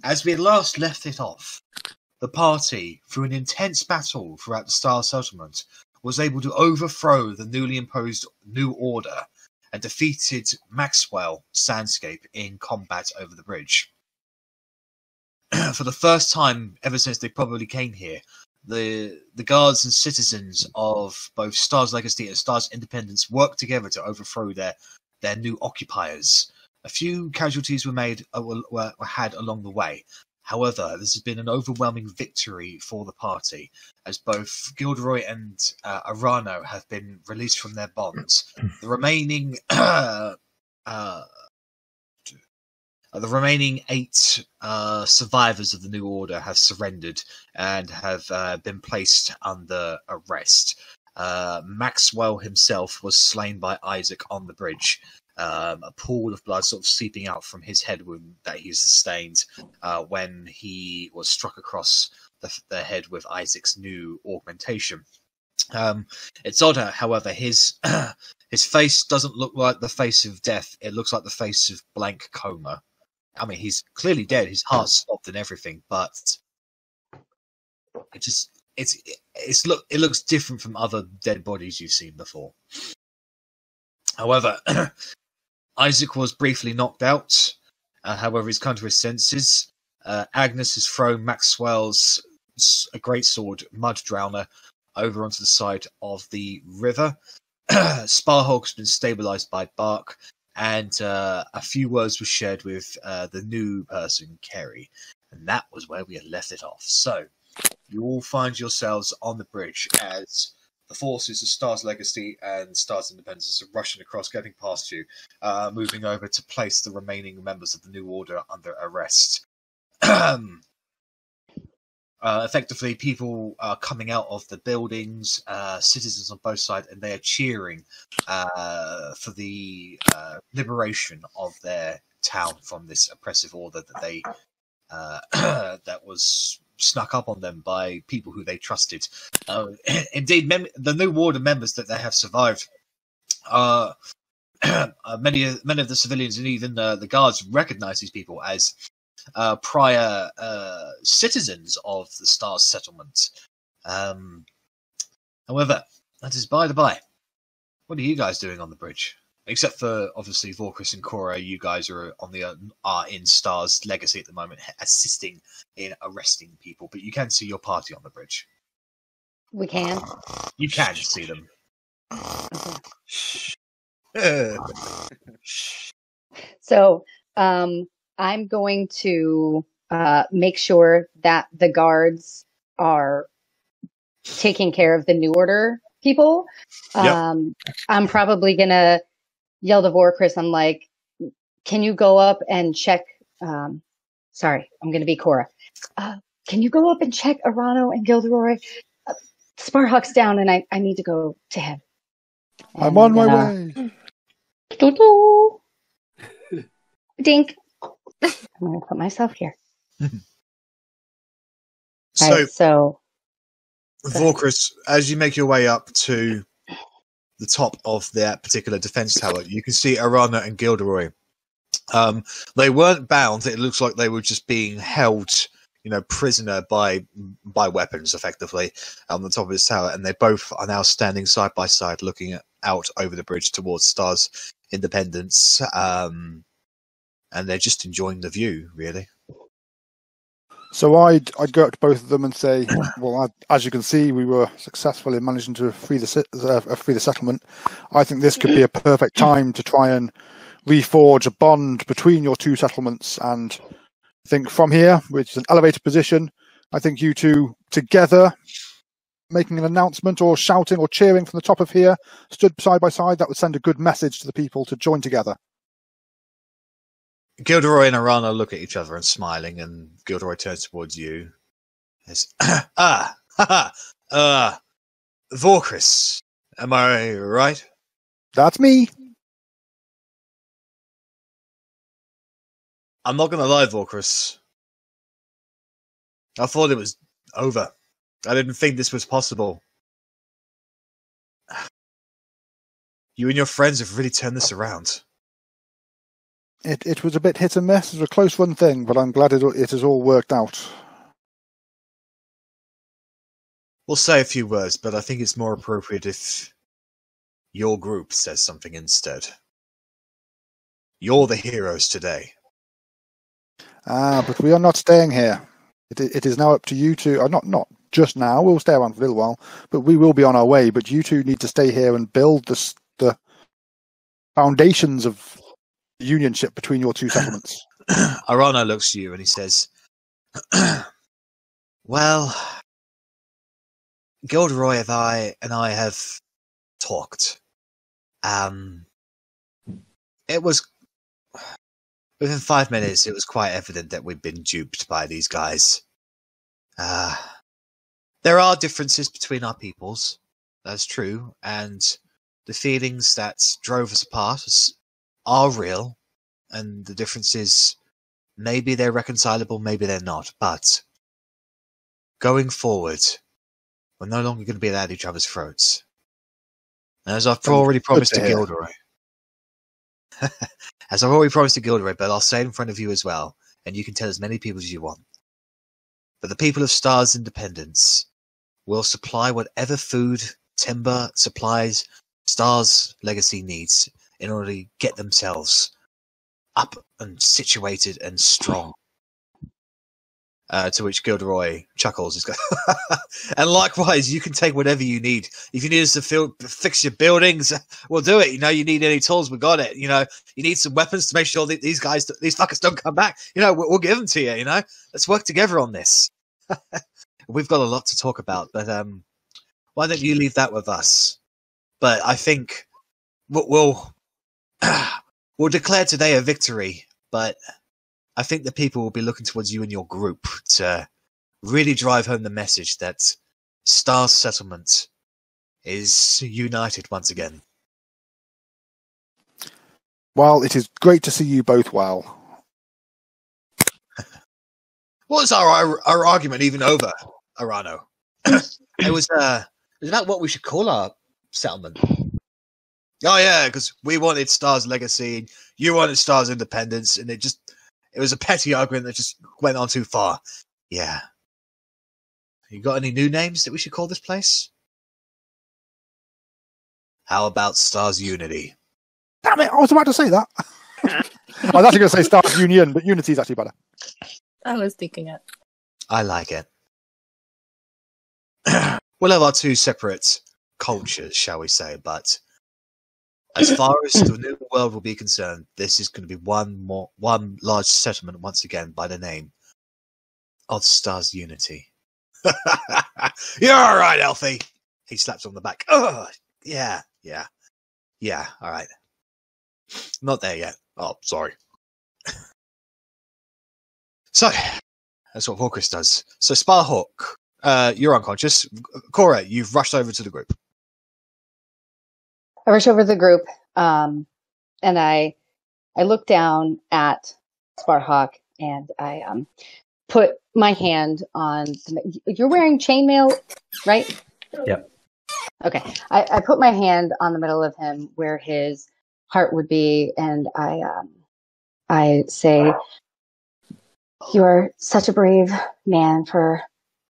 As we had last left it off, the party, through an intense battle throughout the Star Settlement, was able to overthrow the newly imposed New Order and defeated Maxwell Sandscape in combat over the bridge. For the first time ever since they probably came here, the guards and citizens of both Stars Legacy and Stars Independence worked together to overthrow their new occupiers. A few casualties were had along the way. However, this has been an overwhelming victory for the party, as both Gilderoy and Arano have been released from their bonds. The remaining the remaining 8 survivors of the New Order have surrendered and have been placed under arrest. Maxwell himself was slain by Isaac on the bridge. A pool of blood sort of seeping out from his head wound that he sustained when he was struck across the head with Isaac's new augmentation. It's odd, however, his face doesn't look like the face of death. It looks like the face of blank coma. I mean, he's clearly dead. His heart stopped and everything, but it looks different from other dead bodies you've seen before. However, Isaac was briefly knocked out. However, he's come to his senses. Agnes has thrown Maxwell's greatsword Mud Drowner over onto the side of the river. Sparhawk's been stabilized by Bark, and a few words were shared with the new person, Kerry. And that was where we had left it off. So, you all find yourselves on the bridge as the forces of Stars Legacy and Stars Independence are rushing across, getting past you, moving over to place the remaining members of the New Order under arrest. Effectively, people are coming out of the buildings, citizens on both sides, and they are cheering for the liberation of their town from this oppressive order that they that was snuck up on them by people who they trusted. Indeed, the New Order members that they have survived, many of the civilians and even the guards recognize these people as prior citizens of the Stars settlement. However, that is by the by. What are you guys doing on the bridge? Except for obviously Vorkris and Cora, you guys are in Stars Legacy at the moment, assisting in arresting people. But you can see your party on the bridge. We can. You can see them. So, I'm going to make sure that the guards are taking care of the New Order people. Yep. I'm probably gonna yell to Vorkris. I'm like, can you go up and check? Sorry, I'm gonna be Cora. Can you go up and check Arano and Gilderoy? Sparhawk's down, and I need to go to him. I'm on my way. Doo-doo. Dink. I'm going to put myself here. So, right, so Vorkris, as you make your way up to the top of that particular defense tower, you can see Arana and Gilderoy. They weren't bound. It looks like they were just being held, prisoner by weapons, effectively, on the top of this tower. And they both are now standing side by side, looking out over the bridge towards Stars Independence. And they're just enjoying the view, really. So I'd go up to both of them and say, well, as you can see, we were successful in managing to free the settlement. I think this could be a perfect time to try and reforge a bond between your two settlements. And I think from here, which is an elevated position, I think you two together making an announcement or shouting or cheering from the top of here, stood side by side, that would send a good message to the people to join together. Gilderoy and Arana look at each other and smiling, and Gilderoy turns towards you. Vorkris, am I right? That's me. I'm not going to lie, Vorkris. I thought it was over. I didn't think this was possible. You and your friends have really turned this around. It was a bit hit and miss. It was a close run thing, but I'm glad it has all worked out. We'll say a few words, but I think it's more appropriate if your group says something instead. You're the heroes today. But we are not staying here. It is now up to you two. Not just now. We'll stay around for a little while, but we will be on our way. But you two need to stay here and build the foundations of the unionship between your two settlements. Arana looks at you and he says, well, Gilderoy and I have talked. It was within 5 minutes. It was quite evident that we'd been duped by these guys. There are differences between our peoples. That's true, and the feelings that drove us apart are real. And the differences, maybe they're reconcilable, maybe they're not. But going forward, we're no longer going to be at each other's throats. And as I've already promised to Gilderoy, but I'll say it in front of you as well, and you can tell as many people as you want. But the people of Star's Independence will supply whatever food, timber, supplies Star's Legacy needs in order to get themselves up and situated and strong. To which Gilderoy chuckles. He's going, and likewise, you can take whatever you need. If you need us to fix your buildings, we'll do it. You need any tools, we got it. You need some weapons to make sure that these fuckers don't come back. We'll give them to you. Let's work together on this. We've got a lot to talk about, but why don't you leave that with us? But I think we'll declare today a victory, but I think the people will be looking towards you and your group to really drive home the message that Star's settlement is united once again. Well, it is great to see you both well. What was our argument even over, Arano? It was about what we should call our settlement. Oh yeah, because we wanted Star's Legacy, and you wanted Star's Independence, and it was a petty argument that just went on too far. Yeah. You got any new names that we should call this place? How about Star's Unity? Damn it, I was about to say that. I was actually going to say Star's Union, but Unity is actually better. I was thinking it. I like it. We'll have our two separate cultures, shall we say, but as far as the new world will be concerned, this is going to be one large settlement once again by the name of Star's Unity. You're all right, Elfie. He slaps on the back. Oh, yeah. All right. Not there yet. Oh, sorry. So that's what Hawkris does. So Sparhawk, you're unconscious. Cora, you've rushed over to the group. I rush over to the group, and I look down at Sparhawk, and I put my hand on. You're wearing chainmail, right? Yep. Okay. I put my hand on the middle of him where his heart would be, and I say, "You are such a brave man for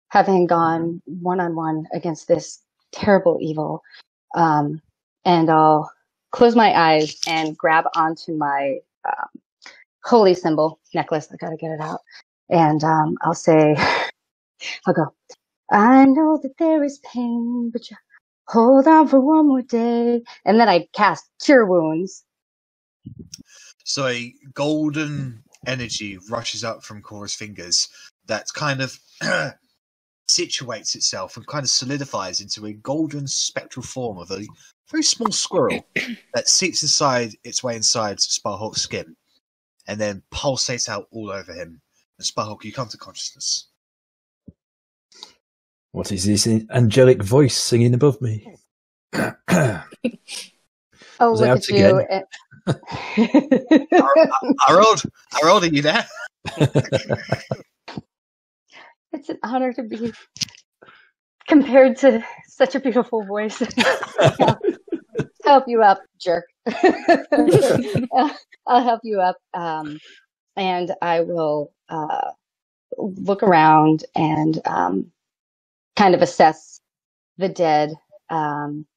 having gone one-on-one against this terrible evil." And I'll close my eyes and grab onto my holy symbol necklace. I gotta get it out. And I'll go, "I know that there is pain, but you hold on for one more day." And then I cast Cure Wounds. So a golden energy rushes up from Cora's fingers that kind of situates itself and kind of solidifies into a golden spectral form of a very small squirrel that seeps its way inside Sparhawk's skin and then pulsates out all over him. And Sparhawk, you come to consciousness. What is this angelic voice singing above me? Oh, Was look out at you. Harold, are you there? It's an honor to be compared to Such a beautiful voice. Help you up, jerk. I'll help you up. And I will look around and kind of assess the dead and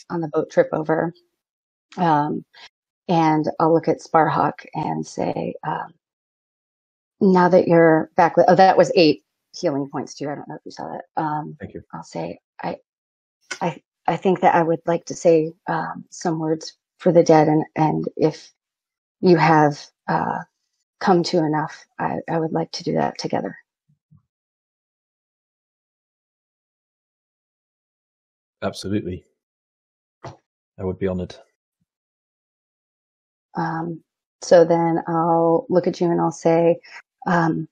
on the boat trip over. And I'll look at Sparhawk and say, now that you're back, that was 8 healing points too. I don't know if you saw that. Thank you. I'll say, I think that I would like to say some words for the dead, and if you have come to enough, I would like to do that together. Absolutely. I would be honored. So then I'll look at you and I'll say, I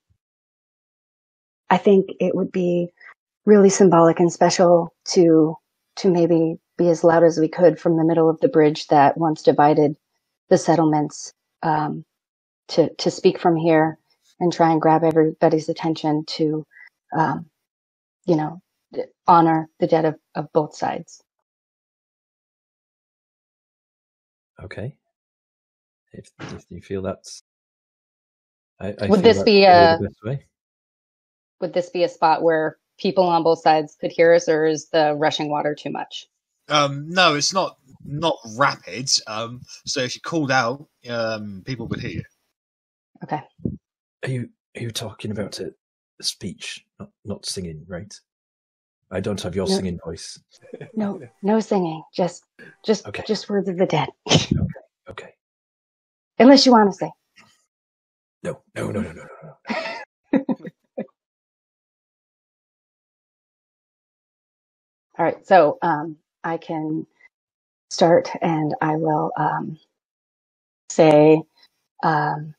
think it would be really symbolic and special to maybe be as loud as we could from the middle of the bridge that once divided the settlements, to speak from here and try and grab everybody's attention to, honor the dead of both sides. Okay. If you feel that's, Would this be a spot where people on both sides could hear us, or is the rushing water too much? No, it's not rapid. So if you called out, people would hear you. Okay. Are you talking about a speech, not singing, right? I don't have your singing voice. No singing. Just words of the dead. Okay. Unless you want to sing. No. All right, so I can start, and I will say, I'll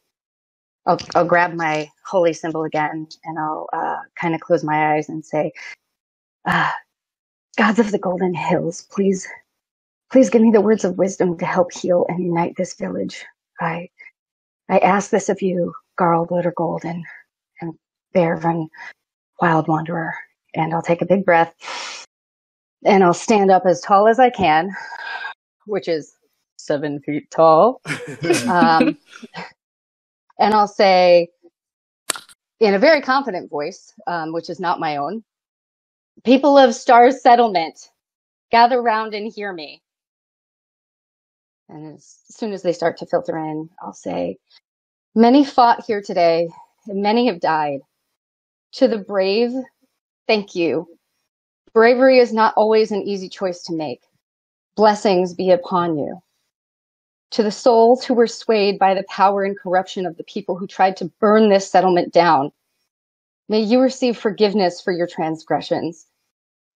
grab my holy symbol again, and I'll kind of close my eyes and say, gods of the Golden Hills, please give me the words of wisdom to help heal and unite this village. I ask this of you, Garl Glittergold and Bearvan Wild Wanderer. And I'll take a big breath, and I'll stand up as tall as I can, which is 7 feet tall. And I'll say, in a very confident voice, which is not my own, people of Stars Settlement, gather round and hear me. And as soon as they start to filter in, I'll say, many fought here today, and many have died. To the brave, thank you. Bravery is not always an easy choice to make. Blessings be upon you. To the souls who were swayed by the power and corruption of the people who tried to burn this settlement down, may you receive forgiveness for your transgressions.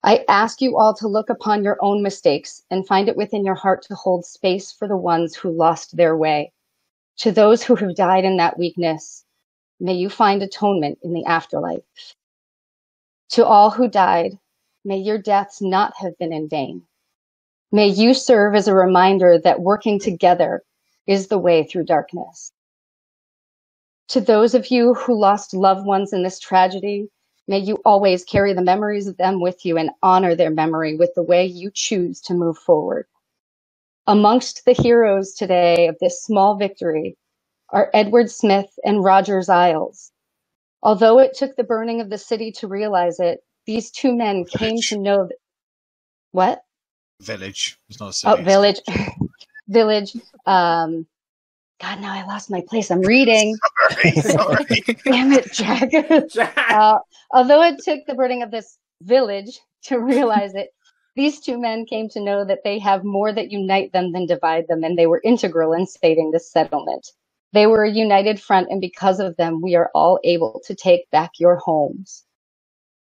I ask you all to look upon your own mistakes and find it within your heart to hold space for the ones who lost their way. To those who have died in that weakness, may you find atonement in the afterlife. To all who died, may your deaths not have been in vain. May you serve as a reminder that working together is the way through darkness. To those of you who lost loved ones in this tragedy, may you always carry the memories of them with you and honor their memory with the way you choose to move forward. Amongst the heroes today of this small victory are Edward Smith and Roger Giles. Although it took the burning of the city to realize it, these two men came to know that... What? Village. It's not a city. Oh, village. Village. God, now I lost my place. I'm reading. Sorry. Damn it, Jack. Although it took the burning of this village to realize it, these two men came to know that they have more that unite them than divide them, and they were integral in saving this settlement. They were a united front, and because of them, we are all able to take back your homes.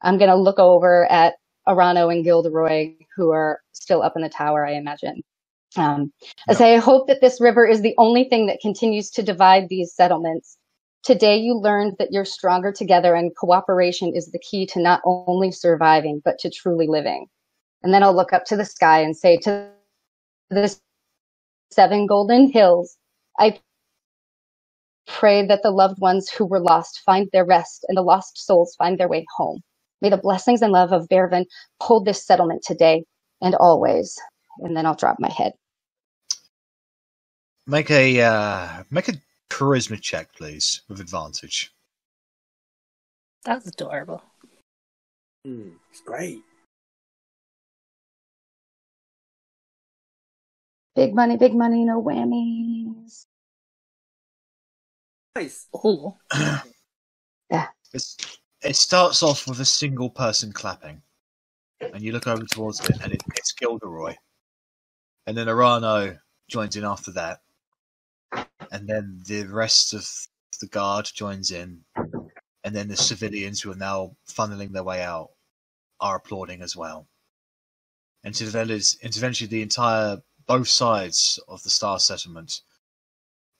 I'm going to look over at Arano and Gilderoy, who are still up in the tower, I imagine. I say, I hope that this river is the only thing that continues to divide these settlements. Today you learned that you're stronger together, and cooperation is the key to not only surviving, but to truly living. And then I'll look up to the sky and say, to the 7 golden hills, I pray that the loved ones who were lost find their rest and the lost souls find their way home. May the blessings and love of Bervin hold this settlement today and always. And then I'll drop my head. Make a charisma check, please, with advantage. That's adorable. It's great. Big money, no whammies. Nice. Oh. It starts off with a single person clapping, and you look over towards it, and it's Gilderoy. And then Arano joins in after that. And then the rest of the guard joins in. And then the civilians who are now funneling their way out are applauding as well. And eventually the entire, both sides of the Star Settlement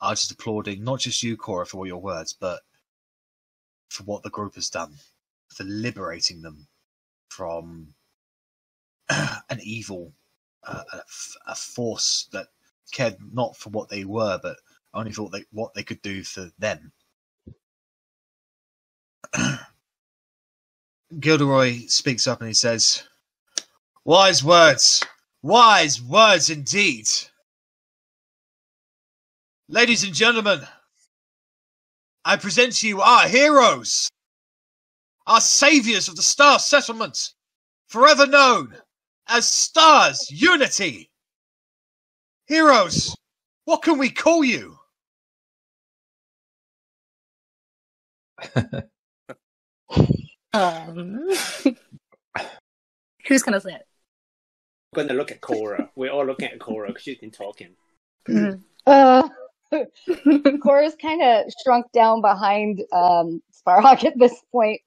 are just applauding, not just you, Cora, for all your words, but for what the group has done, for liberating them from an evil, a force that cared not for what they were, but only for what they could do for them. Gilderoy speaks up and he says, wise words indeed. Ladies and gentlemen, I present to you our heroes, our saviors of the Star Settlement, forever known as Stars Unity. Heroes, what can we call you? Who's gonna say it? I'm gonna look at Cora. We're all looking at Cora because she's been talking. Cora's kind of shrunk down behind Sparhawk at this point.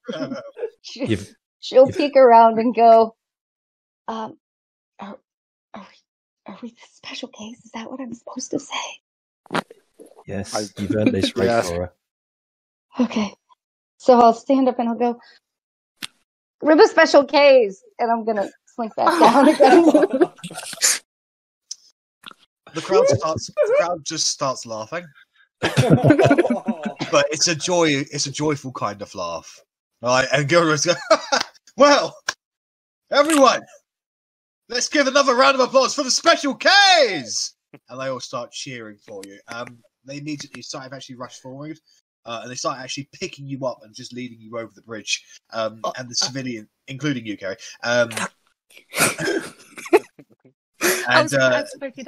She'll peek around and go, are we the special case? Is that what I'm supposed to say? Yes, you've earned this right, Yes. Cora. Okay. So I'll stand up and I'll go, we're the special Ks. And I'm going to slink back down again. The crowd just starts laughing. But it's a joyful kind of laugh. Right, and Gilderoy's going, well, everyone, let's give another round of applause for the special Ks! And they all start cheering for you. They immediately start to actually rush forward, and they start actually picking you up and just leading you over the bridge. And the civilian, including you, Carrie. I was if I could,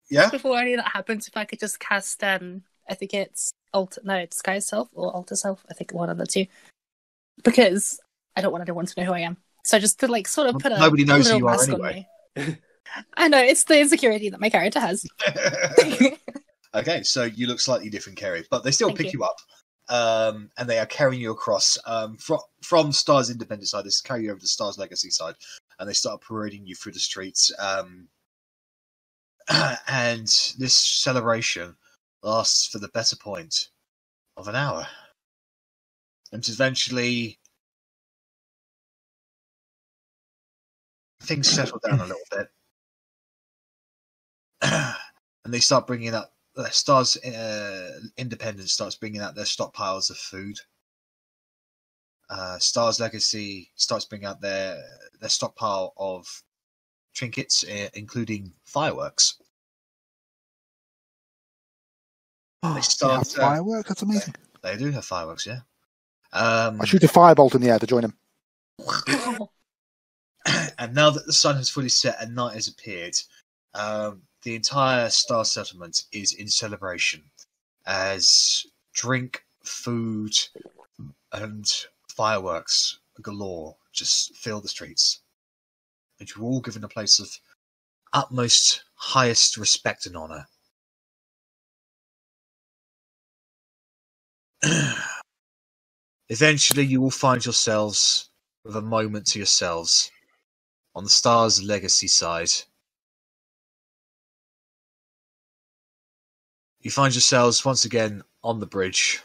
yeah? before any of that happens, if I could just cast, I think it's Disguise Self or Alter Self. I think one of the two. Because I don't want anyone to know who I am. So just to sort of put Nobody knows who you are mask anyway. on me. I know, it's the insecurity that my character has. Okay, so you look slightly different, Kerry, but they still pick you up, and they are carrying you across from Star's independent side. They carry you over to Star's legacy side, and they start parading you through the streets. And this celebration lasts for the better point of an hour, and eventually things settle down a little bit. And they start bringing up Stars Independence starts bringing out their stockpiles of food. Stars Legacy starts bringing out their stockpile of trinkets, including fireworks. They start fireworks. That's amazing. They do have fireworks, yeah. I shoot a firebolt in the air to join him. And now that the sun has fully set and night has appeared, the entire Star Settlement is in celebration as drink, food, and fireworks galore just fill the streets. And you're all given a place of utmost, highest respect and honour. Eventually, you will find yourselves with a moment to yourselves on the Star's Legacy side. You find yourselves once again on the bridge,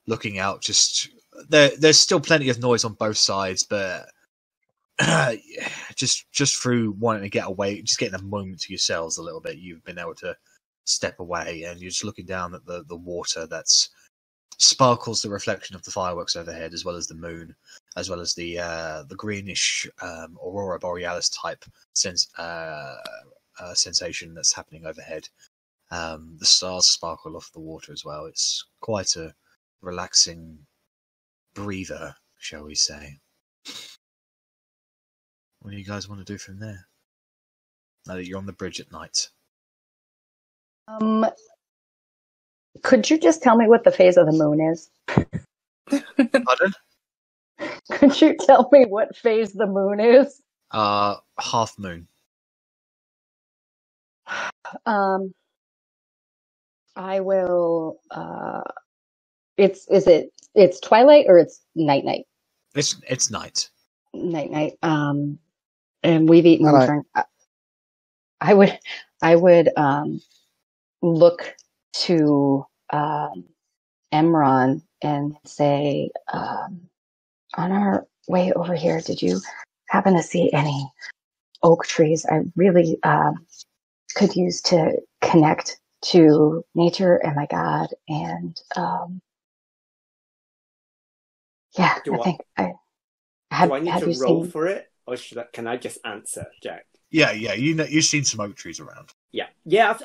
looking out. There's still plenty of noise on both sides, but just through wanting to get away, just getting a moment to yourselves a little bit, you've been able to step away, and you're just looking down at the water that's sparkles the reflection of the fireworks overhead, as well as the moon, as well as the greenish aurora borealis type sensation that's happening overhead. The stars sparkle off the water as well. It's quite a relaxing breather, shall we say. What do you guys want to do from there? Now that you're on the bridge at night. Could you just tell me what the phase of the moon is? Pardon? Could you tell me what phase the moon is? Half moon. I will. It's twilight or it's night. It's night. Night. And we've eaten and drunk. I would look to Emron and say, on our way over here, did you happen to see any oak trees? I really could use to connect to nature and my God. And do I need to roll for it, or can I just answer, Jack? Yeah. You've seen some oak trees around. Yeah.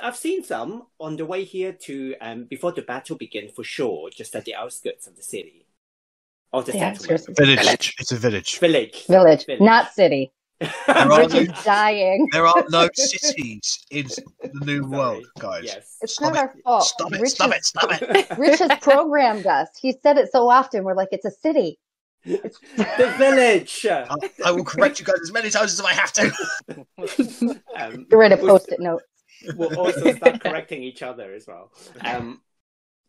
I've seen some on the way here to before the battle begins, for sure. Just at the outskirts of the city, or the settlement. Village. It's a village. Village, not city. Rich is dying. There are no cities in the new world, guys. Yes. It's not our fault. Stop it. Rich has programmed us. He said it so often. We're like, it's a city. The village. I will correct you guys as many times as I have to. You're ready to post-it notes. We'll also start correcting each other as well.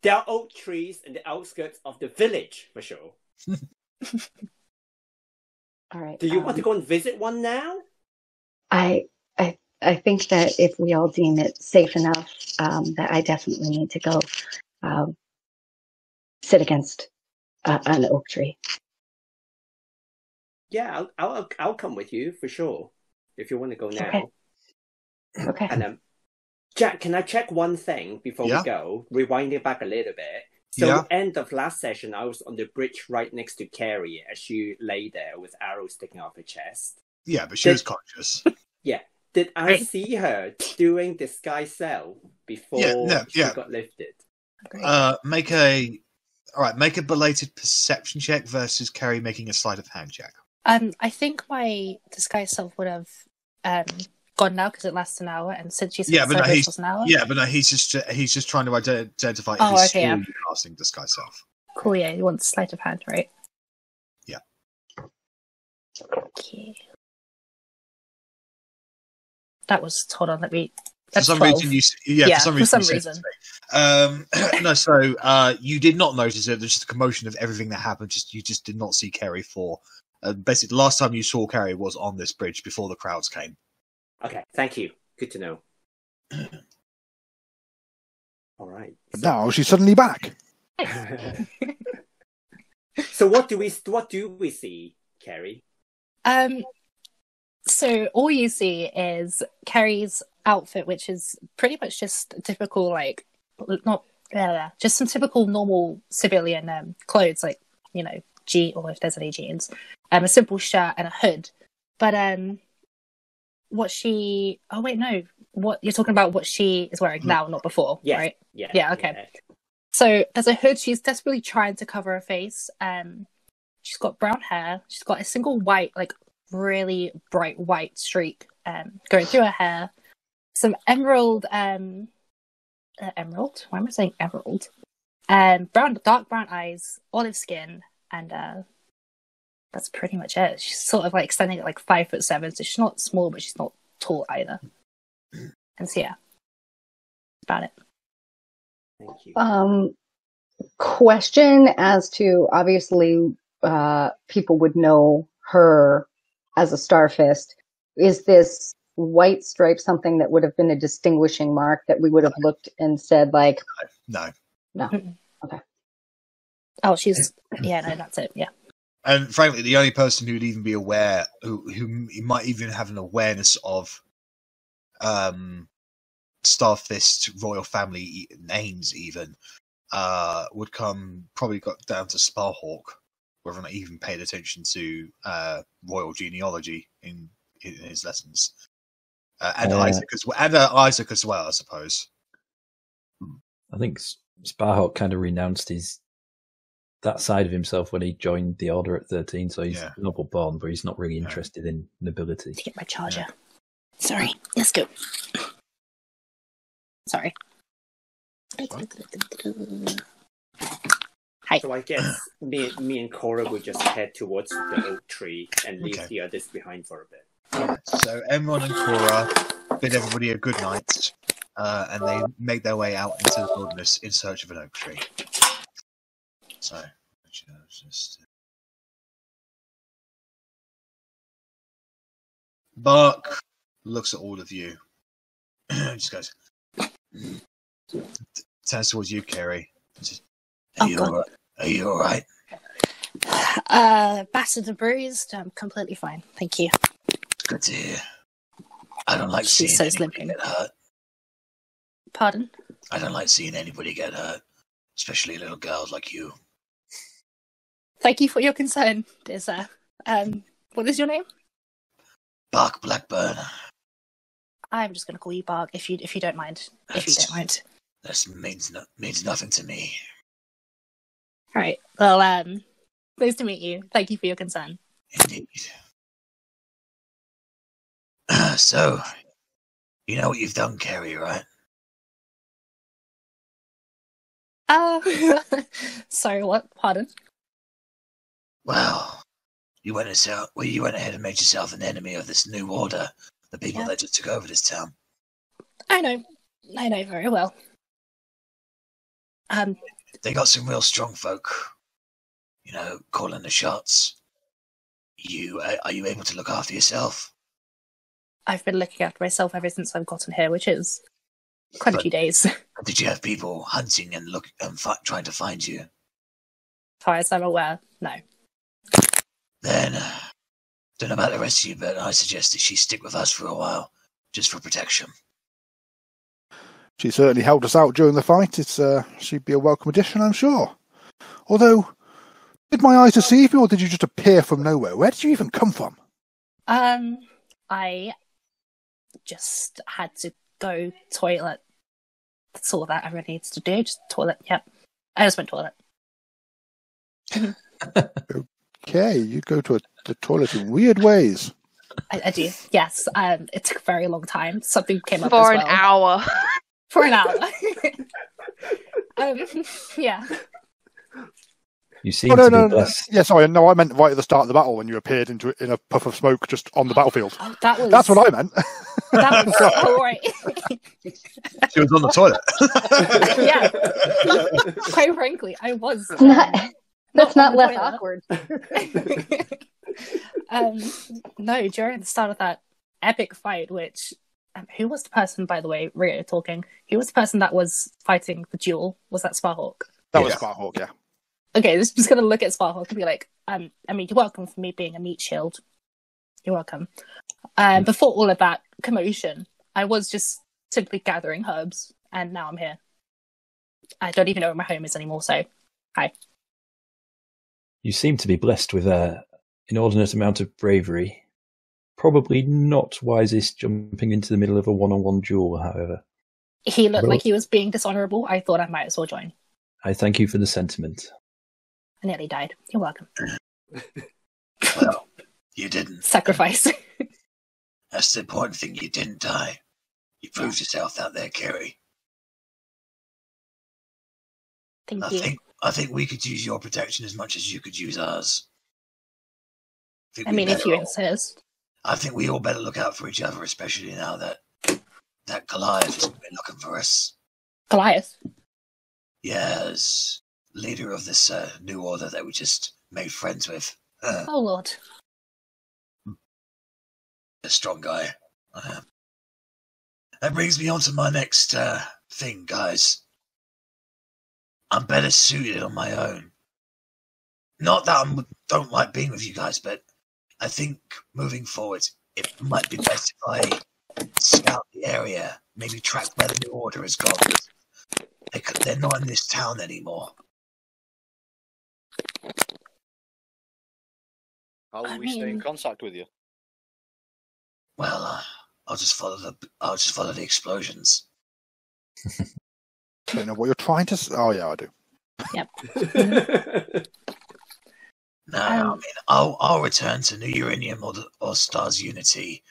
There are oak trees in the outskirts of the village, for sure. All right. Do you want to go and visit one now? I think that if we all deem it safe enough, that I definitely need to go sit against an oak tree. Yeah, I'll come with you for sure if you want to go now. Okay. And Jack, can I check one thing before we go? Rewind it back a little bit. So end of last session, I was on the bridge right next to Carrie as she lay there with arrows sticking off her chest. Yeah, but she was conscious. Yeah. Did I see her doing the sky cell before she got lifted? Make a belated perception check versus Carrie making a sleight of hand check. I think my disguise self would have gone now because it lasts an hour, and since she's was an hour. Yeah, but no, he's just trying to identify if he's still casting disguise self. Cool. Yeah, you want sleight of hand, right? Yeah. Okay. That was. Hold on. Let me. For some reason, for some reason. No, so you did not notice it. There's just a commotion of everything that happened. You just did not see Carrie for. Basically, the last time you saw Carrie was on this bridge before the crowds came. Okay, thank you. Good to know. All right. But now she's suddenly back. So what do we see, Carrie? So all you see is Carrie's outfit, which is pretty much just typical, just some typical normal civilian clothes, like, or if there's any jeans, a simple shirt and a hood. But what you're talking about what she is wearing now, not before, right? Yeah, okay. Yeah. So there's a hood. She's desperately trying to cover her face. She's got brown hair. She's got a single white, really bright white streak going through her hair. Some emerald. Emerald? Why am I saying emerald? Dark brown eyes, olive skin, and that's pretty much it. She's sort of standing at 5'7", so she's not small, but she's not tall either. And so that's about it. Thank you. Question as to, obviously, people would know her as a Starfist. Is this white stripe something that would have been a distinguishing mark that we would have looked and said, No. Okay. Oh, she's... Yeah, no, that's it, yeah. And frankly, the only person who would even be aware, who might even have an awareness of Starfist royal family names even would probably got down to Sparhawk, whether or not he even paid attention to royal genealogy in his lessons, and Isaac as well, I suppose. I think Sparhawk kind of renounced that side of himself when he joined the Order at 13, so he's noble born, but he's not really interested in nobility. To get my charger. Sorry, let's go. Sorry. Hi. So I guess me and Cora will just head towards the oak tree and leave the others behind for a bit. So Emron and Cora bid everybody a good night, and they make their way out into the wilderness in search of an oak tree. So, just... Bark looks at all of you. Just goes. Turns towards you, Kerry. Are you all right? Battered and bruised. I'm completely fine. Thank you. Good to hear. I don't like seeing anybody get hurt. Pardon? I don't like seeing anybody get hurt, especially little girls like you. Thank you for your concern, dear sir. What is your name? Bark Blackburn. I'm just going to call you Bark if you don't mind. If you don't mind. That means nothing to me. All right. Well, nice to meet you. Thank you for your concern. Indeed. So, you know what you've done, Kerry, right? Sorry, what? Pardon? Well, you went ahead and made yourself an enemy of this new order, the people that just took over this town. I know very well. They got some real strong folk, calling the shots. Are you able to look after yourself? I've been looking after myself ever since I've gotten here, which is quite a few days. Did you have people hunting and trying to find you? As far as I'm aware, no. Then, don't know about the rest of you, but I suggest that she stick with us for a while, just for protection. She certainly helped us out during the fight. She'd be a welcome addition, I'm sure. Although, did my eyes deceive you, or did you just appear from nowhere? Where did you even come from? I just had to go toilet. That's all that I really needs to do. Just toilet. Yep. I just went toilet. Okay, you go to the toilet in weird ways. I do. Yes. It took a very long time. Something came up for as well. an hour. For an hour. Yeah. You seem to be blessed. Yeah, sorry. No, I meant right at the start of the battle when you appeared in a puff of smoke just on the battlefield. Oh, that's what I meant. That was all right. She was on the toilet. Yeah. Quite frankly, I was. That's not less awkward. No, during the start of that epic fight, which who was the person, by the way, Rio talking? Who was the person that was fighting the duel? Was that Sparhawk? That was Sparhawk, yeah. Okay, just gonna look at Sparhawk and be like, I mean, you're welcome for me being a meat shield. You're welcome. Before all of that commotion, I was just simply gathering herbs, and now I'm here. I don't even know where my home is anymore, so hi. You seem to be blessed with an inordinate amount of bravery. Probably not wisest jumping into the middle of a one-on-one duel, however. He looked like he was being dishonourable. I thought I might as well join. I thank you for the sentiment. I nearly died. You're welcome. Well, you didn't. Sacrifice. That's the important thing. You didn't die. You proved yourself out there, Kerry. Thank you. I think we could use your protection as much as you could use ours. I mean, if you insist. I think we all better look out for each other, especially now that Goliath has been looking for us. Goliath? Yes, leader of this new order that we just made friends with. Oh, Lord. A strong guy. That brings me on to my next thing, guys. I'm better suited on my own. Not that I don't like being with you guys, but I think moving forward, it might be best if I scout the area, maybe track where the New Order has gone. They're not in this town anymore. How will we stay in contact with you? Well, I'll just follow the explosions. Don't know what you're trying to. Oh yeah, I do. Yep. No, I mean, I'll return to New Uranium or Stars Unity,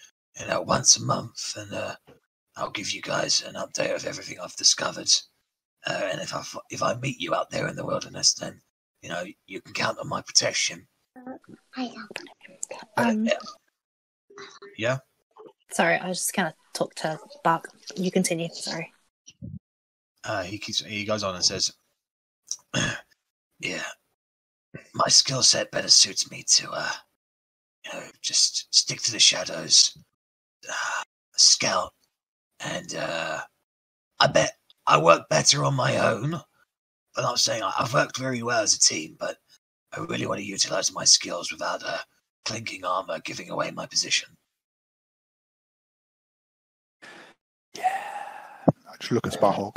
once a month, and I'll give you guys an update of everything I've discovered. And if I meet you out there in the wilderness, then you can count on my protection. Yeah. Sorry, I was just kind of talked to Bark. You continue. Sorry. He goes on and says, "Yeah, my skill set better suits me to just stick to the shadows, scout, and I bet I work better on my own. But I'm saying I've worked very well as a team, but I really want to utilize my skills without clinking armor giving away my position." Yeah. I just look at Sparhawk.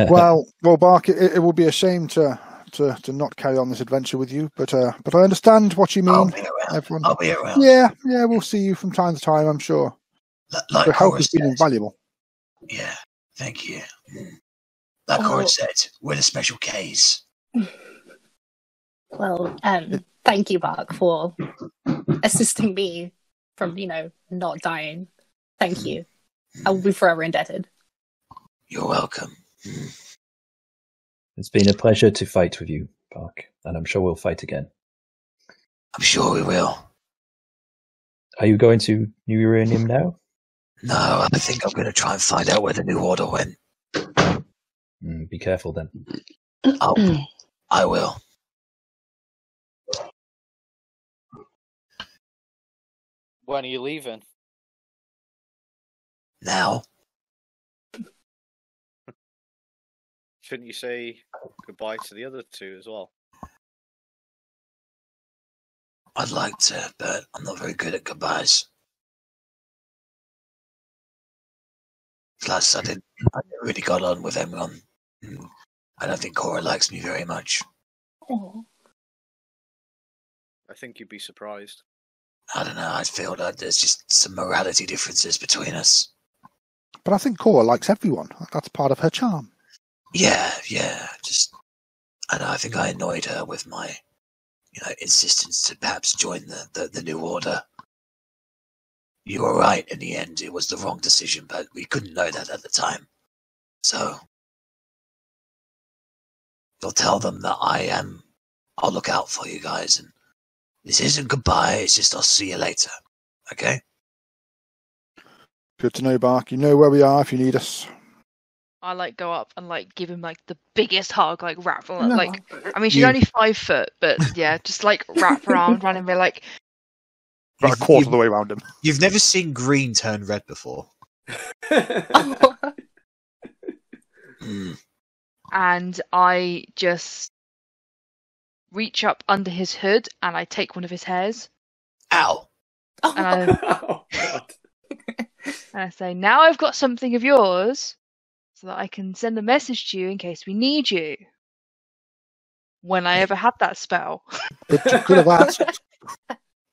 well, Bark, it will be a shame to not carry on this adventure with you, but I understand what you mean. I'll be around. Yeah, we'll see you from time to time, I'm sure. Your help has been invaluable. Yeah, thank you. Like Cora said, we're the special case. Well, thank you, Bark, for assisting me from, not dying. Thank you. I will be forever indebted. You're welcome. It's been a pleasure to fight with you, Bark, and I'm sure we'll fight again. I'm sure we will. Are you going to New Uranium now? No, I think I'm going to try and find out where the New Order went. Be careful then. I will. When are you leaving? Now. Shouldn't you say goodbye to the other two as well? I'd like to, but I'm not very good at goodbyes. Plus, I never really got on with everyone. I don't think Cora likes me very much. Oh. I think you'd be surprised. I don't know, I feel that there's just some morality differences between us. But I think Cora likes everyone. That's part of her charm. Yeah. I think I annoyed her with my, insistence to perhaps join the New Order. You were right in the end. It was the wrong decision, but we couldn't know that at the time. So, you'll tell them that I'll look out for you guys, and this isn't goodbye, it's just I'll see you later. Okay? Good to know, Bark. You know where we are if you need us. I go up and give him the biggest hug, wrap around. No. I mean, she's only 5 foot, but yeah, just wrap around him, be like, about a quarter of the way around him. You've never seen green turn red before. And I just reach up under his hood and I take one of his hairs. Ow! And I say, now I've got something of yours so that I can send a message to you in case we need you. When I ever had that spell. But you could have asked.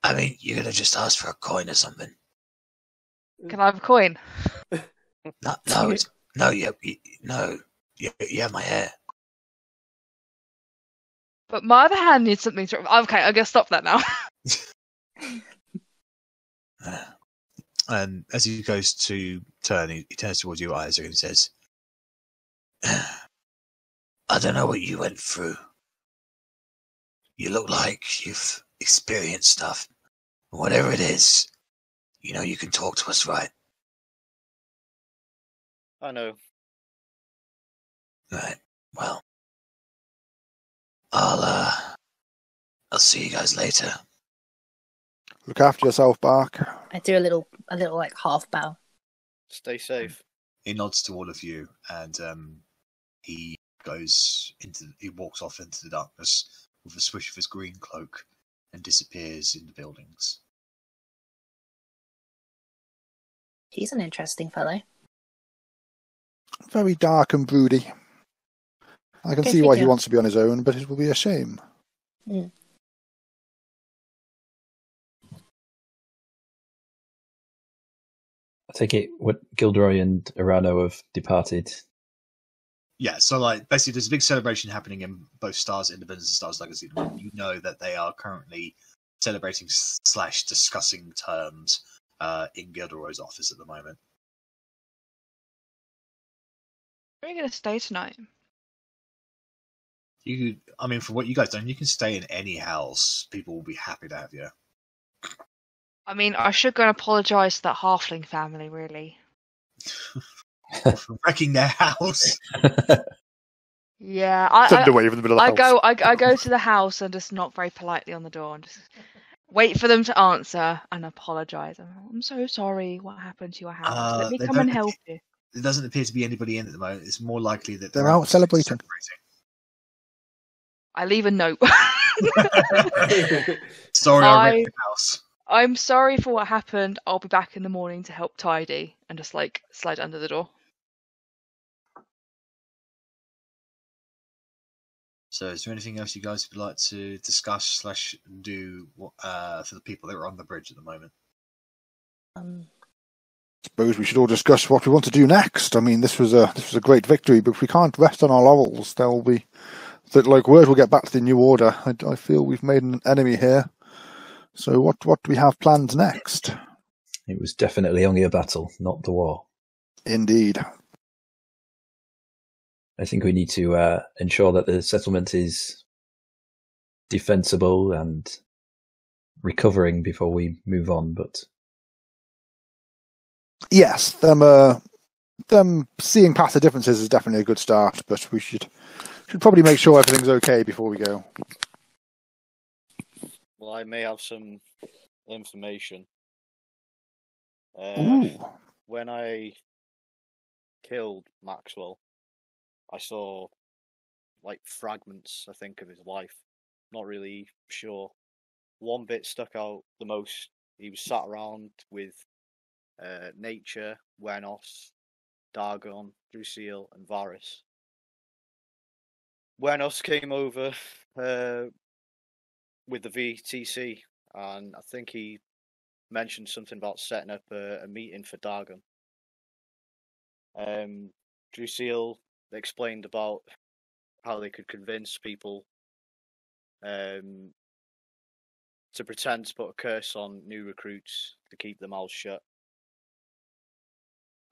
I mean, you could have just asked for a coin or something. Can I have a coin? No, you have my hair. But my other hand needs something to... Okay, I'm going to stop that now. And as he goes to turn, he turns towards you, Isaac, and says, I don't know what you went through. You look like you've experienced stuff. Whatever it is, you can talk to us, right? I know. Right. Well, I'll see you guys later. Look after yourself, Bark. I do a little half bow. Stay safe. He nods to all of you, and he walks off into the darkness with a swish of his green cloak and disappears in the buildings. He's an interesting fellow. Very dark and broody. I can see why he wants to be on his own, but it will be a shame. Mm. I take it what Gilderoy and Arano have departed. Yeah, so like basically there's a big celebration happening in both Stars Independence and Stars Legacy. You know that they are currently celebrating / discussing terms in Gilderoy's office at the moment. Where are you going to stay tonight? I mean, for what you guys done, you can stay in any house. People will be happy to have you. I mean, I should go and apologise to that halfling family, really. For wrecking their house. Yeah, I go to the house and just knock very politely on the door and just wait for them to answer and apologise. I'm so sorry. What happened to your house? Let me come and help you. There doesn't appear to be anybody in at the moment. It's more likely that they're out celebrating. I leave a note. Sorry, I wrecked the house. I'm sorry for what happened. I'll be back in the morning to help tidy and just like slide under the door. So is there anything else you guys would like to discuss / do for the people that are on the bridge at the moment? Suppose we should all discuss what we want to do next. I mean, this was a great victory, but if we can't rest on our laurels, there will be word will get back to the New Order. I feel we've made an enemy here. So what do we have planned next? It was definitely only a battle, not the war. Indeed. I think we need to ensure that the settlement is defensible and recovering before we move on. But yes, them seeing past the differences is definitely a good start. But we should probably make sure everything's okay before we go. Well, I may have some information. When I killed Maxwell, I saw fragments, I think, of his life. Not really sure. One bit stuck out the most. He was sat around with Nature, Wenos, Dargon, Drusil, and Varys. Wenos came over with the VTC, and I think he mentioned something about setting up a meeting for Dargon. Drusil explained about how they could convince people to pretend to put a curse on new recruits to keep their mouths shut.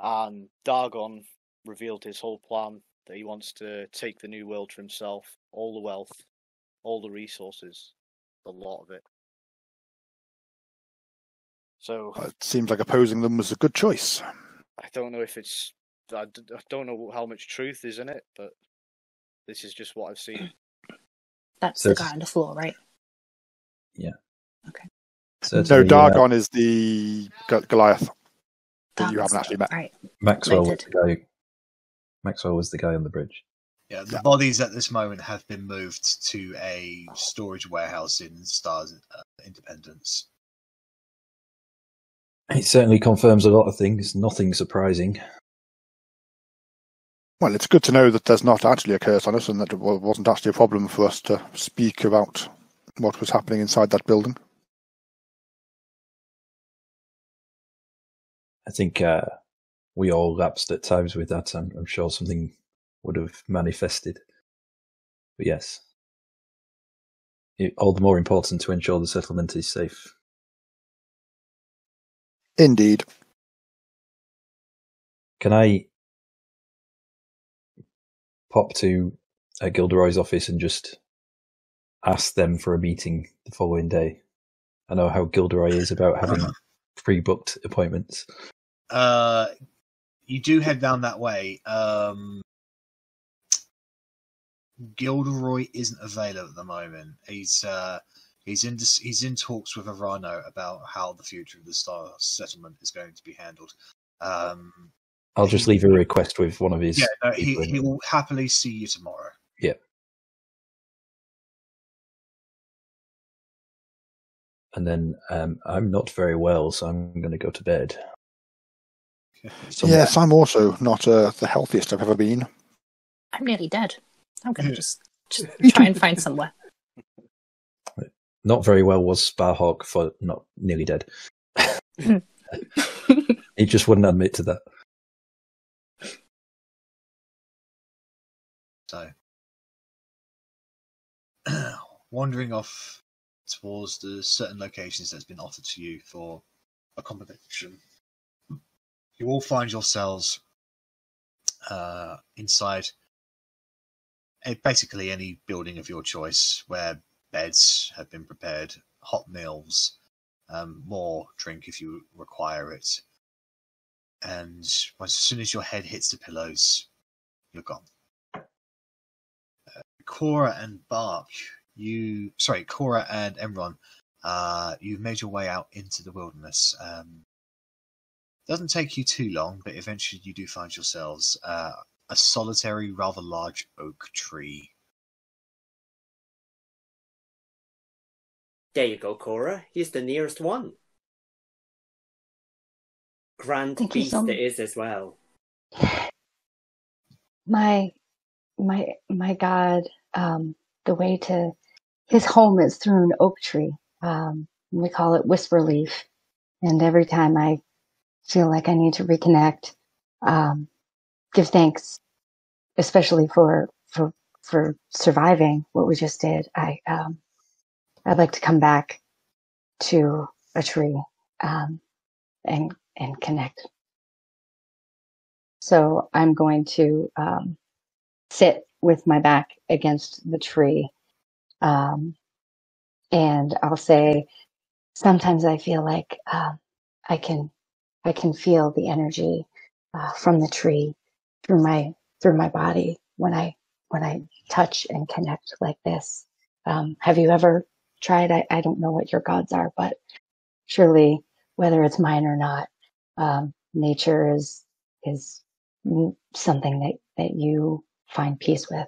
And Dargon revealed his whole plan, that he wants to take the new world for himself, all the wealth, all the resources, a lot of it. So it seems like opposing them was a good choice. I don't know if it's... I don't know how much truth is in it, but this is just what I've seen. That's the guy on the floor, right? Yeah. Okay. No, Dargon is the Goliath that you haven't actually met. Right. Maxwell was the guy on the bridge. Yeah, the bodies at this moment have been moved to a storage warehouse in Stars Independence. It certainly confirms a lot of things. Nothing surprising. Well, it's good to know that there's not actually a curse on us and that it wasn't actually a problem for us to speak about what was happening inside that building. I think we all lapsed at times with that. I'm sure something would have manifested. But yes, all the more important to ensure the settlement is safe. Indeed. Can I pop to Gilderoy's office and just ask them for a meeting the following day? I know how Gilderoy is about having pre-booked appointments. You do head down that way. Gilderoy isn't available at the moment. He's in talks with Arano about how the future of the Star settlement is going to be handled. I'll just leave a request with one of his. Yeah, no, he will happily see you tomorrow. Yeah. And then I'm not very well, so I'm going to go to bed. Yes, I'm also not the healthiest I've ever been. I'm nearly dead. I'm going to just try and find somewhere. Not very well was Sparhawk for not nearly dead. He just wouldn't admit to that. So, wandering off towards the certain locations that's been offered to you for accommodation, you all find yourselves inside basically any building of your choice where beds have been prepared, hot meals, more drink if you require it. And as soon as your head hits the pillows, you're gone. Cora and Cora and Emron, you've made your way out into the wilderness. Doesn't take you too long, but eventually you do find yourselves a solitary, rather large oak tree. There you go, Cora. He's the nearest one. Grand beast it is as well. My God, the way to his home is through an oak tree. We call it Whisper Leaf. And every time I feel like I need to reconnect, give thanks, especially for surviving what we just did. I'd like to come back to a tree, and connect. So I'm going to sit with my back against the tree, and I'll say, sometimes I feel like I can feel the energy from the tree through my body when I touch and connect like this. Have you ever tried? I don't know what your gods are, but surely, whether it's mine or not, nature is something that you find peace with.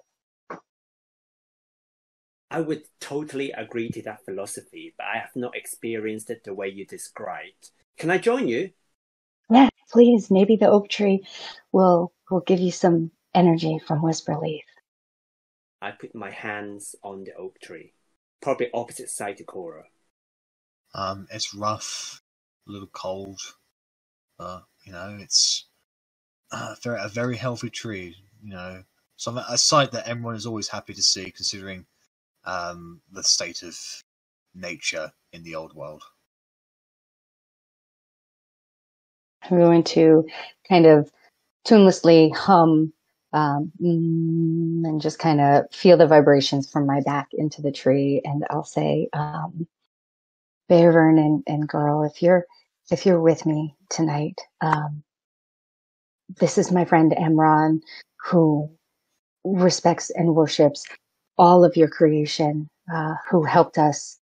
I would totally agree to that philosophy, but I have not experienced it the way you described. Can I join you? Yeah, please. Maybe the oak tree will give you some energy from Whisper Leaf. I put my hands on the oak tree, probably opposite side to Cora. It's rough, a little cold. It's a very healthy tree. A sight that everyone is always happy to see, considering the state of nature in the old world. I'm going to kind of tunelessly hum and just kind of feel the vibrations from my back into the tree, and I'll say, Bayvern and girl, if you're with me tonight, this is my friend Emron, who respects and worships all of your creation, who helped us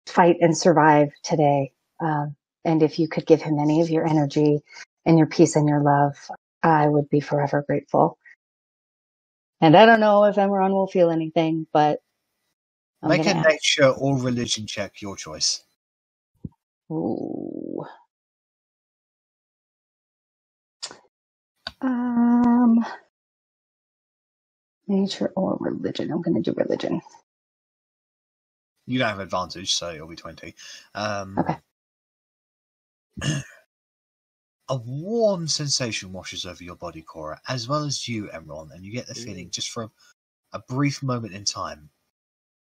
fight and survive today. And if you could give him any of your energy and your peace and your love, I would be forever grateful. And I don't know if Emron will feel anything, but make a nature or religion check, your choice. Ooh. Nature or religion? I'm going to do religion. You don't have advantage, so it'll be 20. Okay. A warm sensation washes over your body, Cora, as well as you, Emron, and you get the feeling, just for a brief moment in time,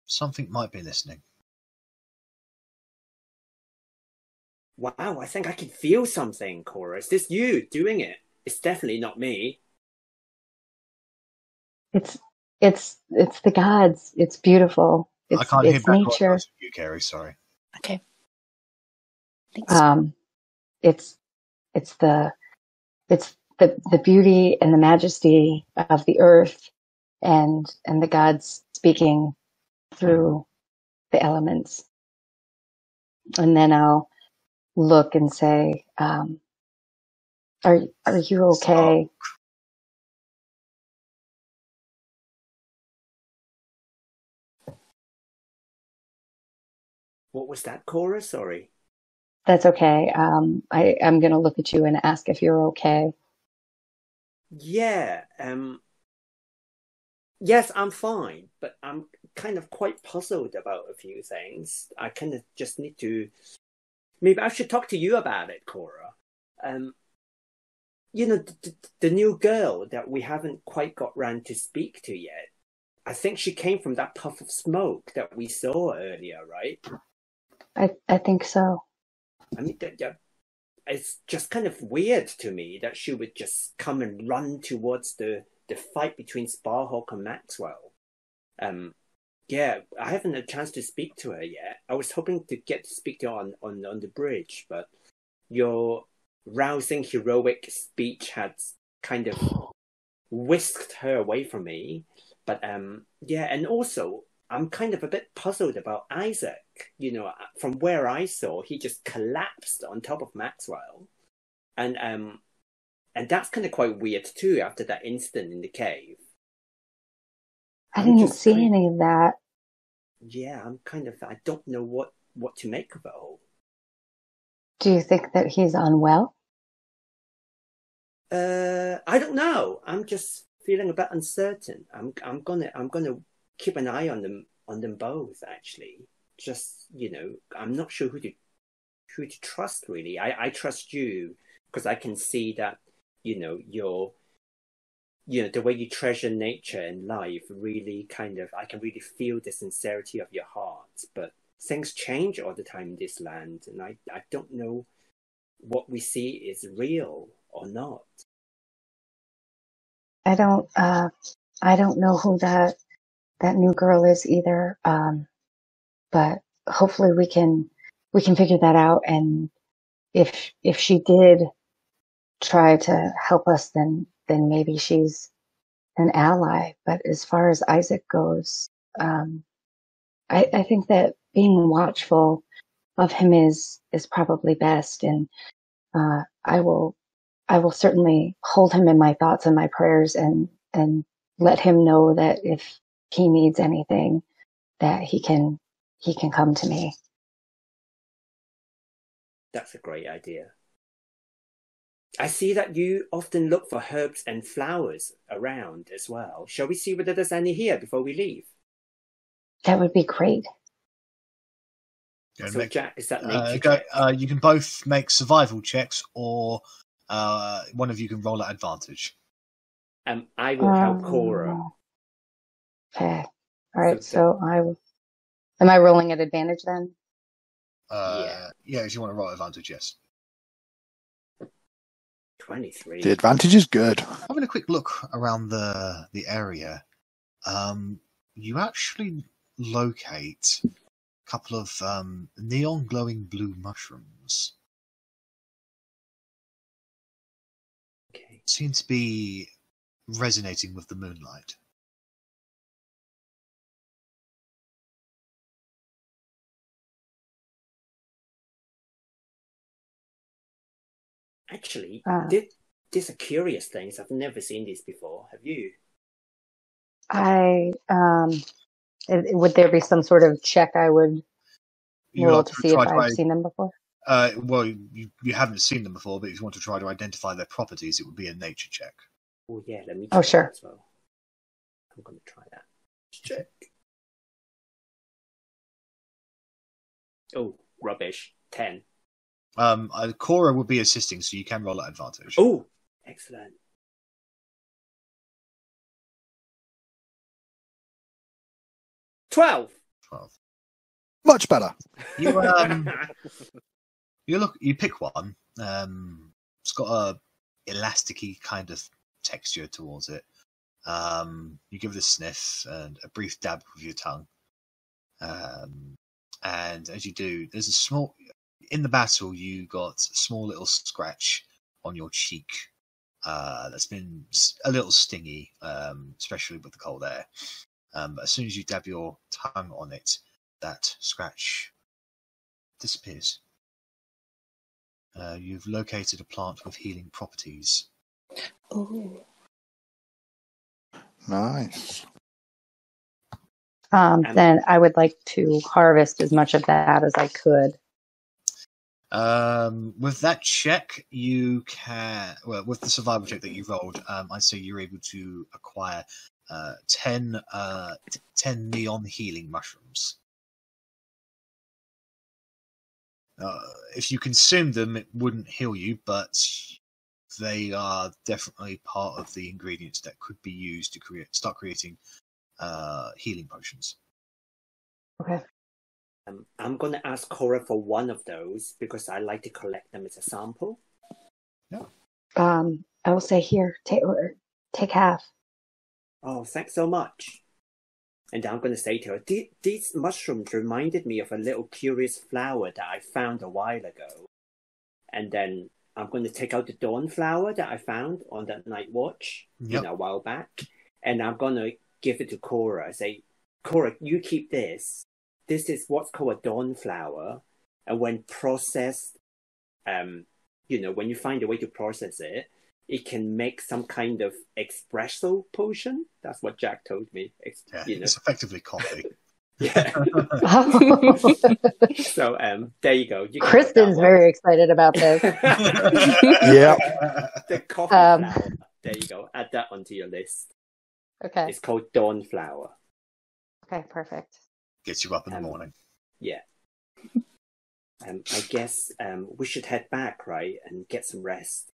something might be listening. Wow, I think I can feel something, Cora. Is this you doing it? It's definitely not me. It's the gods. It's beautiful. I can't hear back nature. You, Carrie. Sorry. Okay. Thanks. It's the beauty and the majesty of the earth, and the gods speaking through the elements. And then I'll look and say, "Are you okay?" What was that, Cora? Sorry. That's okay. I'm going to look at you and ask if you're okay. Yeah. Yes, I'm fine, but I'm kind of quite puzzled about a few things. I kind of just need to. Maybe I should talk to you about it, Cora. The new girl that we haven't quite got round to speak to yet. I think she came from that puff of smoke that we saw earlier, right? I think so. I mean, it's just kind of weird to me that she would just come and run towards the fight between Sparhawk and Maxwell. Yeah, I haven't had a chance to speak to her yet. I was hoping to get to speak to her on the bridge, but your rousing heroic speech had kind of whisked her away from me. But yeah, and also I'm kind of a bit puzzled about Isaac. From where I saw, he just collapsed on top of Maxwell, and that's kind of quite weird too. After that incident in the cave, I didn't see any of that. Yeah, I don't know what to make of it all. Do you think that he's unwell? I don't know. I'm just feeling a bit uncertain. I'm gonna keep an eye on them both. Actually, just I'm not sure who to trust really. I trust you because I can see that your the way you treasure nature and life really I can really feel the sincerity of your heart. But things change all the time in this land, and I don't know what we see is real or not. I don't know who that new girl is either. But hopefully we can figure that out. And if she did try to help us, then maybe she's an ally. But as far as Isaac goes, I think that being watchful of him is probably best. And I will certainly hold him in my thoughts and my prayers, and let him know that if he needs anything, that he can come to me. That's a great idea. I see that you often look for herbs and flowers around as well. Shall we see whether there's any here before we leave? That would be great. So, Jack, is that nature check? You can both make survival checks, or one of you can roll at advantage. I will help Cora. Okay. All right. So I will. Am I rolling at advantage then? Yeah. Yeah, if you want to roll at advantage, yes. 23. The advantage is good. Having a quick look around the area, you actually locate a couple of neon glowing blue mushrooms. Okay. Seem to be resonating with the moonlight. Actually, these are curious things. I've never seen these before. Have you? Would there be some sort of check I would roll to see if I've seen them before? Well, you haven't seen them before, but if you want to try to identify their properties, it would be a nature check. Oh yeah, let me. Oh sure. As well. I'm going to try that. Check. Oh, rubbish. 10. Cora will be assisting, so you can roll at advantage. Oh, excellent. 12. Much better. You you pick one. It's got a elasticy kind of texture towards it. You give it a sniff and a brief dab with your tongue. And as you do, there's a small. In the battle, you got a small little scratch on your cheek that's been a little stingy, especially with the cold air. But as soon as you dab your tongue on it, that scratch disappears. You've located a plant with healing properties. Oh, nice. Then I would like to harvest as much of that as I could. With that check, you can. Well, with the survival check that you rolled, I'd say you're able to acquire 10 neon healing mushrooms. If you consume them, it wouldn't heal you, but they are definitely part of the ingredients that could be used to start creating healing potions. Okay. I'm going to ask Cora for one of those because I like to collect them as a sample. Yeah. I will say here, take half. Oh, thanks so much. And I'm going to say to her, these mushrooms reminded me of a little curious flower that I found a while ago. And then I'm going to take out the dawn flower that I found on that night watch, a while back. And I'm going to give it to Cora. Say, Cora, you keep this. This is what's called a dawn flower. And when processed, when you find a way to process it, it can make some kind of espresso potion. That's what Jack told me. It's effectively coffee. Yeah. So there you go. Kristen's very excited about this. Yeah. The coffee flower. There you go. Add that onto your list. Okay. It's called dawn flower. Okay, perfect. Gets you up in the morning. Yeah. I guess we should head back, right, and get some rest.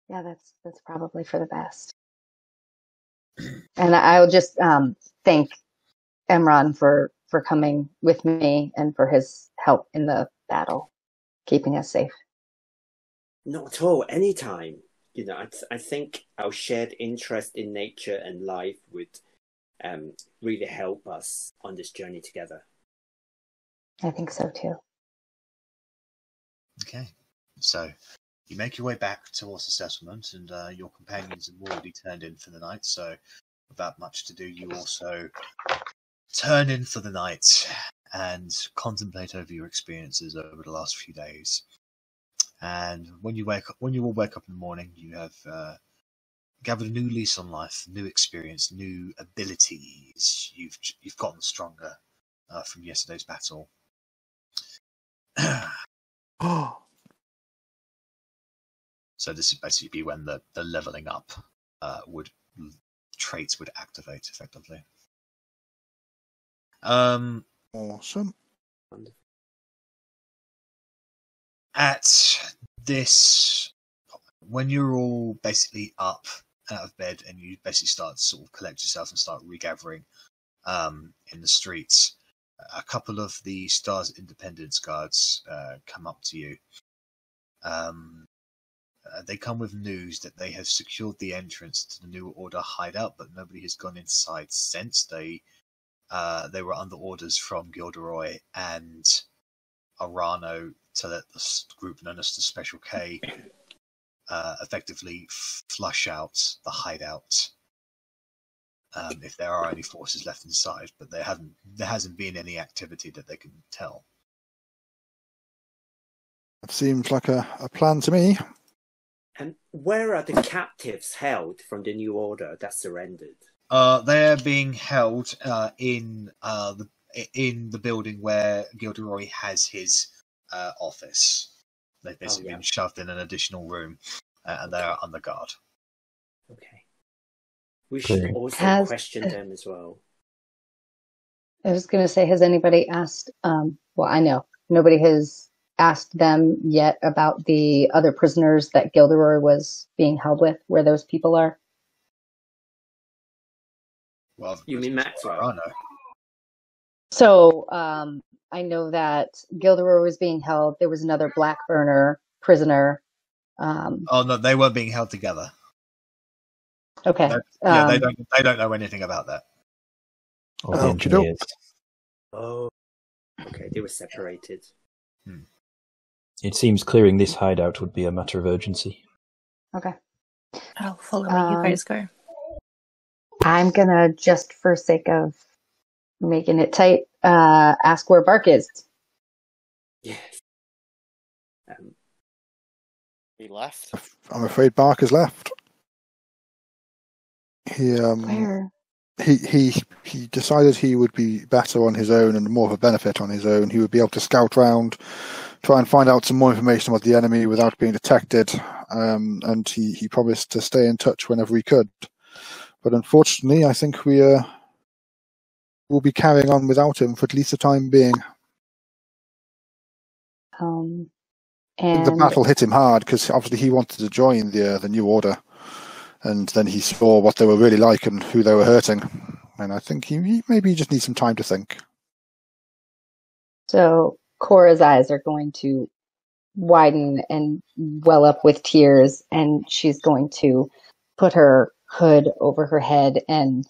Yeah, that's probably for the best. And I'll just thank Emron for coming with me and for his help in the battle, keeping us safe. Not at all. Anytime. I think our shared interest in nature and life would really help us on this journey together. I think so too. Okay, so you make your way back towards the settlement, and your companions have already turned in for the night. So, without much to do, you also turn in for the night and contemplate over your experiences over the last few days. And when you all wake up in the morning, you have gathered a new lease on life, new experience, new abilities. You've gotten stronger from yesterday's battle. So this is basically when the leveling up traits would activate effectively. Awesome. At this, when you're all basically up out of bed and you basically start to sort of collect yourself and start regathering in the streets, a couple of the Stars Independence guards come up to you. They come with news that they have secured the entrance to the New Order hideout, but nobody has gone inside since. They were under orders from Gilderoy and Arano to let the group known as the Special K effectively flush out the hideout if there are any forces left inside, but there hasn't been any activity that they can tell. That seems like a plan to me. And where are the captives held from the New Order that surrendered? They're being held in the building where Gilderoy has his office. They've basically been shoved in an additional room, and they are under guard. Okay. We should also question them as well. I was going to say, has anybody asked, well, I know nobody has asked them yet about the other prisoners that Gilderoy was being held with, where those people are? Well, you mean Maxwell? No. So I know that Gilderoy was being held. There was another Blackburner prisoner. Oh no, they weren't being held together. Okay. They don't know anything about that. Or the engineers. Oh, okay. They were separated. It seems clearing this hideout would be a matter of urgency. Okay. I'll follow where you guys go. I'm gonna, just for sake of making it tight, ask where Bark is. Yes. He left. I'm afraid Bark has left. Where? He decided he would be better on his own and more of a benefit on his own. He would be able to scout around, try and find out some more information about the enemy without being detected. And he promised to stay in touch whenever he could. But unfortunately, I think we will be carrying on without him for at least the time being. And the battle hit him hard because obviously he wanted to join the New Order, and then he saw what they were really like and who they were hurting. And I think he maybe just needs some time to think. So Cora's eyes are going to widen and well up with tears, and she's going to put her hood over her head and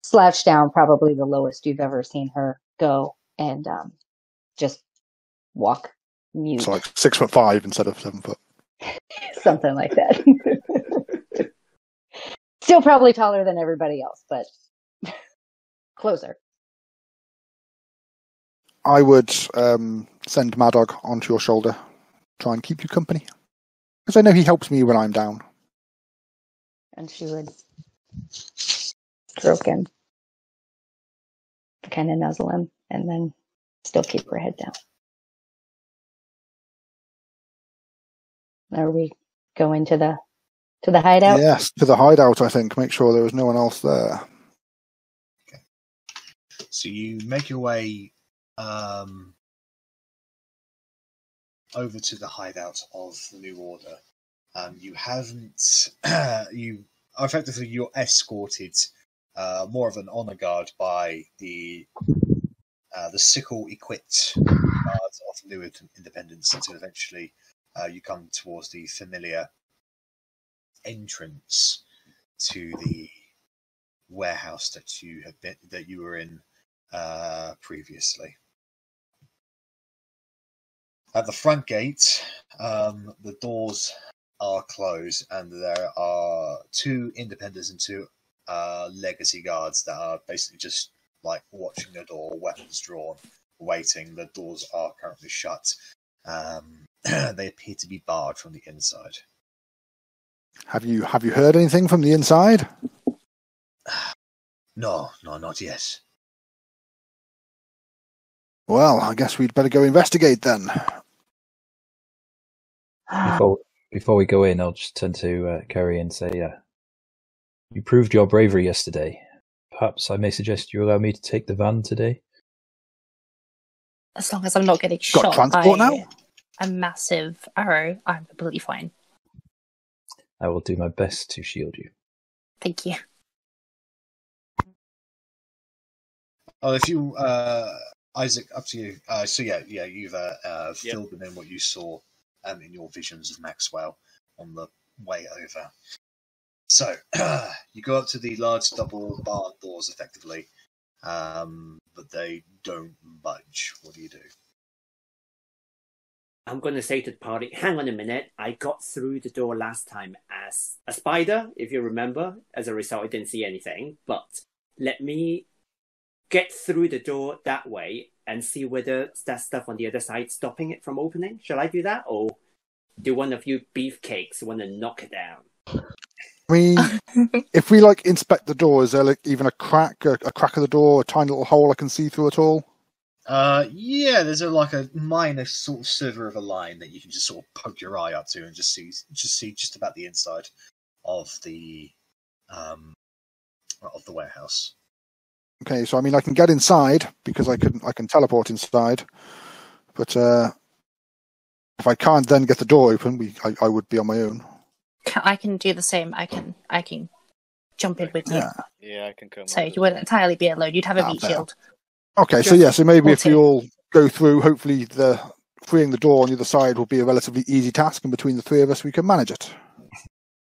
slouch down, probably the lowest you've ever seen her go, and just walk mute. So like 6'5" instead of 7 foot. Something like that. Still probably taller than everybody else, but closer. I would send Mad Dog onto your shoulder, try and keep you company, because I know he helps me when I'm down. And she would stroke him, kind of nuzzle him, and then still keep her head down. Are we going to the hideout? Yes, to the hideout, I think. Make sure there was no one else there. Okay. So you make your way over to the hideout of the New Order. You haven't... you're escorted, more of an honor guard, by the sickle-equipped guards of New Independence until eventually you come towards the familiar entrance to the warehouse that you were in previously. At the front gate, the doors are closed, and there are 2 independents and 2 legacy guards that are basically just like watching the door, weapons drawn, waiting. The doors are currently shut. They appear to be barred from the inside. Have you heard anything from the inside? No, not yet. Well, I guess we'd better go investigate then. Before we go in, I'll just turn to Kerry and say, you proved your bravery yesterday. Perhaps I may suggest you allow me to take the van today? As long as I'm not getting shot by a massive arrow, I'm completely fine. I will do my best to shield you. Thank you. Oh, if you, Isaac, up to you. You've filled in what you saw in your visions of Maxwell on the way over. So, you go up to the large double barred doors, effectively, but they don't budge. What do you do? I'm going to say to the party, hang on a minute, I got through the door last time as a spider, if you remember. As a result, I didn't see anything, but let me get through the door that way and see whether that stuff on the other side stopping it from opening. Shall I do that? Or do one of you beefcakes want to knock it down? I mean, if we inspect the door, is there even a crack of the door, a tiny little hole I can see through at all? Yeah, there's a minor sort of sliver of a line that you can just sort of poke your eye up to and just see just about the inside of the warehouse. Okay, so I mean, I can get inside because I can teleport inside, but if I can't then get the door open, I would be on my own. I can do the same. I can jump in with you. Yeah, I can come. So you wouldn't entirely be alone. You'd have a meat shield. Okay, so maybe if we all go through, hopefully freeing the door on the other side will be a relatively easy task, and between the 3 of us, we can manage it.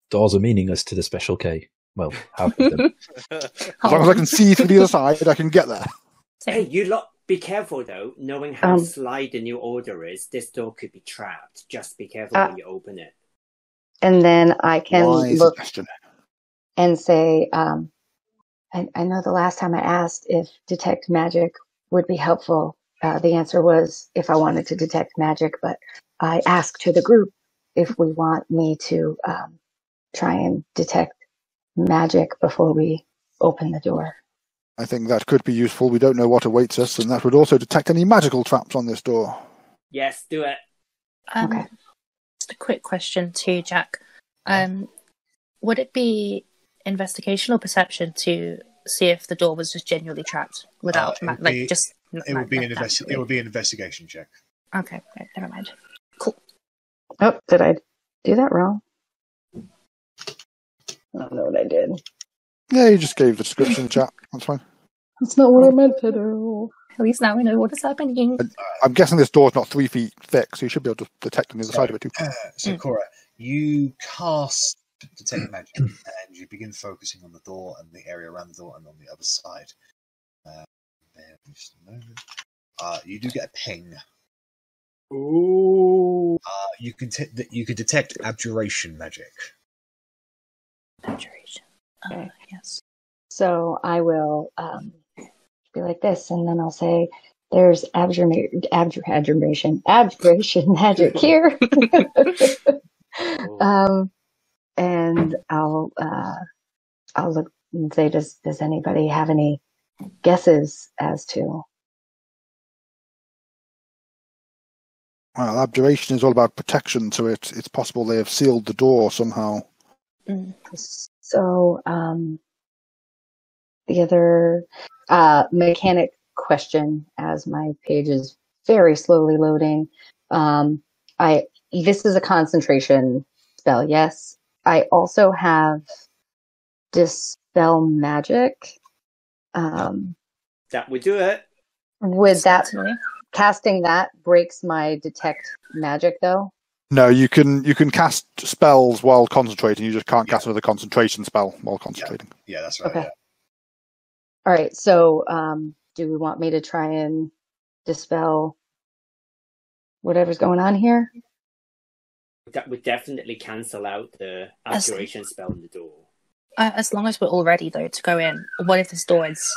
Doors are meaningless to the Special K. Well, half of them. As long as I can see through the other side, I can get there. Hey, you lot, be careful though. Knowing how sly the New Order is, this door could be trapped. Just be careful when you open it. And then I can look suggestion. And say, I know the last time I asked if detect magic would be helpful, the answer was if I wanted to detect magic, but I asked to the group if we want me to try and detect magic before we open the door. I think that could be useful. We don't know what awaits us, and that would also detect any magical traps on this door. Yes, do it. Okay. Just a quick question to Jack. Would it be investigation or perception to see if the door was just genuinely trapped without it would be an investigation check. Okay, right, never mind. Cool. Oh, did I do that wrong? I don't know what I did. Yeah, you just gave the description in the chat. That's fine. That's not what I meant to do. At least now we know what is happening. I'm guessing this door's not 3 feet thick, so you should be able to detect on the other side of it too. So, Cora, you cast Detect Magic, and you begin focusing on the door and the area around the door and on the other side. Just a moment. You do get a ping. Ooh. You can detect abjuration magic. Abjuration. Okay. Yes. So I will be like this, and then I'll say, "There's abjuration magic here." And I'll look and say, "Does anybody have any guesses as to?" Well, abjuration is all about protection, so it's possible they have sealed the door somehow. So the other mechanic question, as my page is very slowly loading. This is a concentration spell, yes. I also have Dispel Magic. That would do it. Would that casting that breaks my Detect Magic though? No, you can cast spells while concentrating. You just can't cast another concentration spell while concentrating. Yeah, that's right. Okay. Yeah. All right. So, do we want me to try and dispel whatever's going on here? That would definitely cancel out the abjuration spell on the door. As long as we're all ready, though, to go in. What if this door is,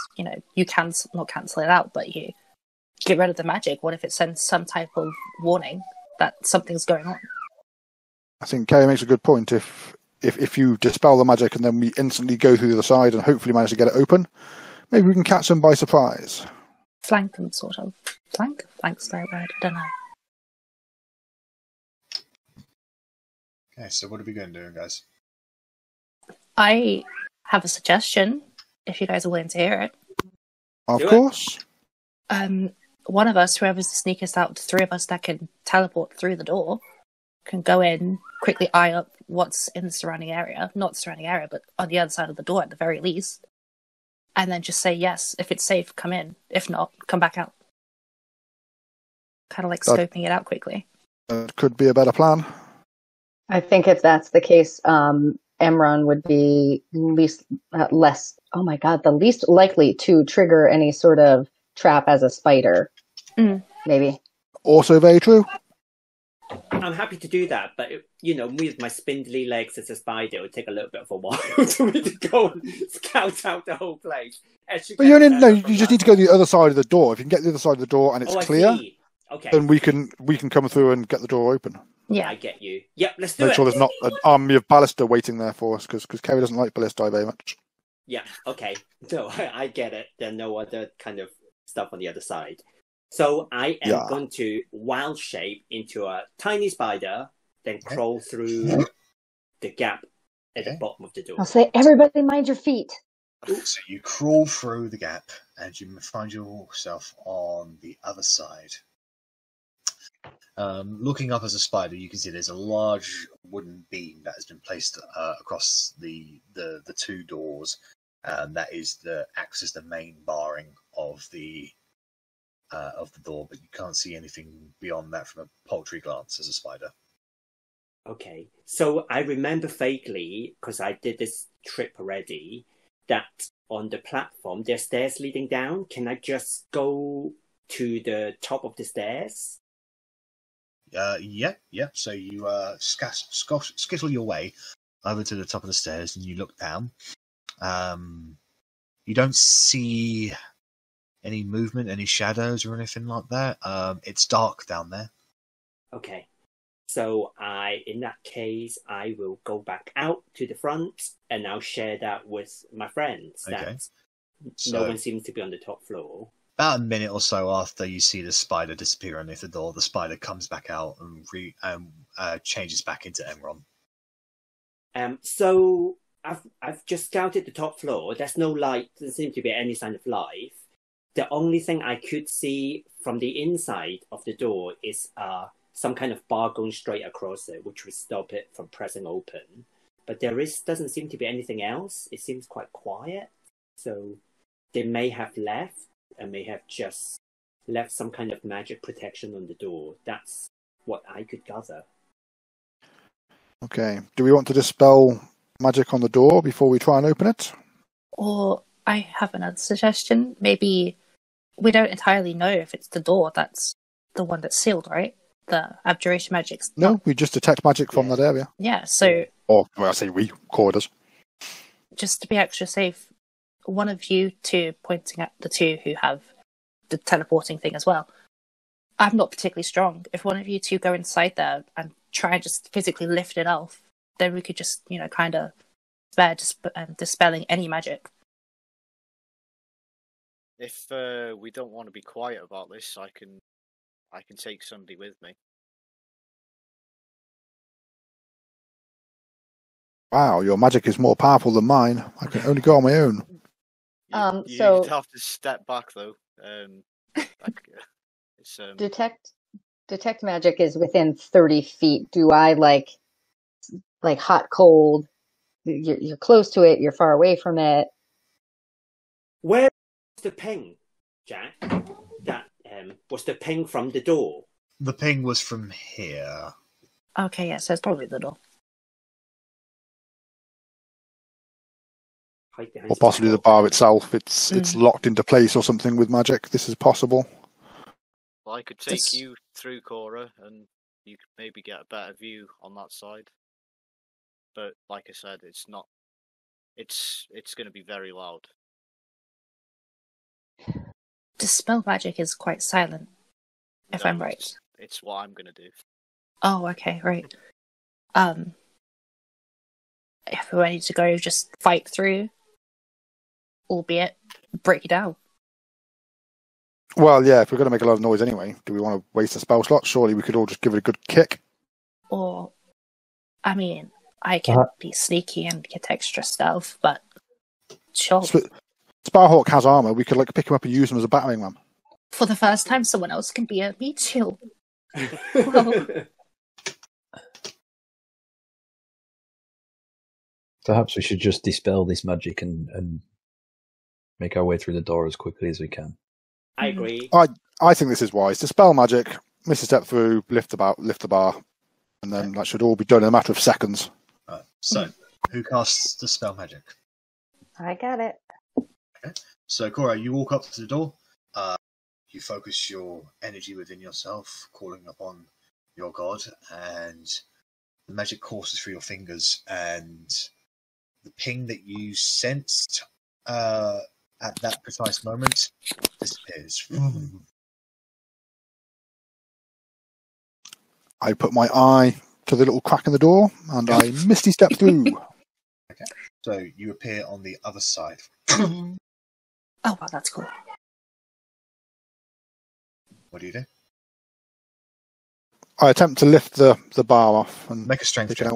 you can not cancel it out, but you get rid of the magic? What if it sends some type of warning that something's going on? I think Kerry makes a good point. If you dispel the magic and then we instantly go through the other side and hopefully manage to get it open, maybe we can catch them by surprise. Flank them, sort of. Flank? Flank's the right word. I don't know. Okay, so what are we going to do, guys? I have a suggestion, if you guys are willing to hear it. Of course. One of us, whoever's the sneakest out, the three of us that can teleport through the door, can go in, quickly eye up what's in the surrounding area. Not the surrounding area, but on the other side of the door at the very least. And then just say, yes, if it's safe, come in. If not, come back out. Kind of like scoping it out quickly. That could be a better plan. I think if that's the case, Emron would be the least likely to trigger any sort of trap as a spider. Maybe. Also very true. I'm happy to do that, but with my spindly legs as a spider, it would take a little bit of a while for me to go and scout out the whole place. But you just need to go to the other side of the door. If you can get to the other side of the door and it's clear, okay, then we can come through and get the door open. Yeah, I get you. Yep, let's do it. Make sure there's not an army of ballista waiting there for us, because Kerry doesn't like ballista very much. Yeah, okay. No, I get it. There's no other kind of stuff on the other side. So I am going to wild shape into a tiny spider, then crawl through the gap at the bottom of the door. I'll say, everybody mind your feet. So you crawl through the gap and you find yourself on the other side. Looking up as a spider, you can see there's a large wooden beam that has been placed across the two doors. That acts as the main barring of the door, but you can't see anything beyond that from a paltry glance as a spider. Okay, so I remember vaguely, because I did this trip already, that on the platform there's stairs leading down. Can I just go to the top of the stairs? Yeah. So you skittle your way over to the top of the stairs and you look down. You don't see any movement, any shadows or anything like that. It's dark down there. Okay. So in that case, I will go back out to the front and I'll share that with my friends. Okay. No one seems to be on the top floor. About a minute or so after you see the spider disappear underneath the door, the spider comes back out and changes back into Enron. So I've just scouted the top floor. There's no light. There doesn't seem to be any sign of life. The only thing I could see from the inside of the door is some kind of bar going straight across it, which would stop it from pressing open. But doesn't seem to be anything else. It seems quite quiet. So they may have left and may have just left some kind of magic protection on the door. That's what I could gather. Okay. Do we want to dispel magic on the door before we try and open it? Or I have another suggestion. Maybe we don't entirely know if it's the door that's the one that's sealed, right? The abjuration magic's No, we just detect magic from that area. Yeah, so... Or, well, I say Cora does. Just to be extra safe, one of you two pointing at the two who have the teleporting thing as well. I'm not particularly strong. If one of you two go inside there and try and just physically lift it off, then we could just, kind of spare dispelling any magic. If we don't want to be quiet about this, I can take somebody with me. Wow, your magic is more powerful than mine. I can only go on my own. You So have to step back though. It's, detect magic is within 30 feet. Do I like hot, cold? You're close to it. You're far away from it. Where was the ping, Jack? That was the ping from the door. The ping was from here. Okay, yeah, so it's probably the door. Or possibly the bar itself. It's locked into place or something with magic. This is possible. Well, I could take you through, Cora, and you could maybe get a better view on that side. But like I said, it's not. It's going to be very loud. Dispel magic is quite silent, if I'm right. It's what I'm going to do. Oh, okay, right. If we're ready to go, just fight through, albeit break it down. Well, yeah, if we're going to make a lot of noise anyway, do we want to waste a spell slot? Surely we could all just give it a good kick. Or, I mean, I can be sneaky and get extra stealth, but sure. Sparhawk has armor. We could pick him up and use him as a battering ram. For the first time, someone else can be a meat shield. Well, perhaps we should just dispel this magic and make our way through the door as quickly as we can. I agree. I think this is wise. Dispel magic, miss a step through, lift the bar, and then that should all be done in a matter of seconds. So, who casts dispel magic? I got it. Okay. So, Cora, you walk up to the door. You focus your energy within yourself, calling upon your god, and the magic courses through your fingers, and the ping that you sensed at that precise moment disappears. I put my eye to the little crack in the door, and I misty step through. Okay, so you appear on the other side. oh, wow, that's cool. What do you do? I attempt to lift the bar off and make a strength check.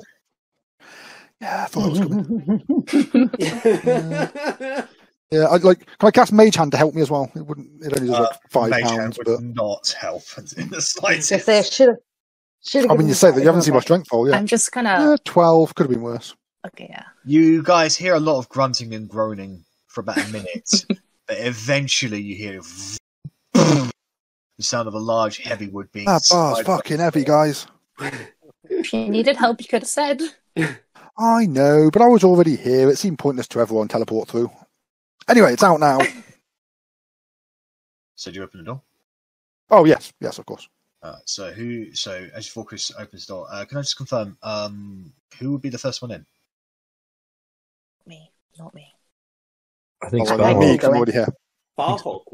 Yeah, I thought it was coming. Yeah, can I cast Mage Hand to help me as well? It only does £5. Mage Hand would not help in the slightest. Should I mean, you say that you haven't seen my strength roll yet. I'm just gonna 12 could have been worse. Okay, yeah. You guys hear a lot of grunting and groaning for about a minute, but eventually you hear the sound of a large heavy wood being. That bar's fucking heavy, guys. If you needed help, you could have said. I know, but I was already here. It seemed pointless to everyone teleport through. Anyway, it's out now. So do you open the door? Oh yes, of course. So as your focus opens the door, can I just confirm who would be the first one in? Me, not me. I think I'm already here. Sparhawk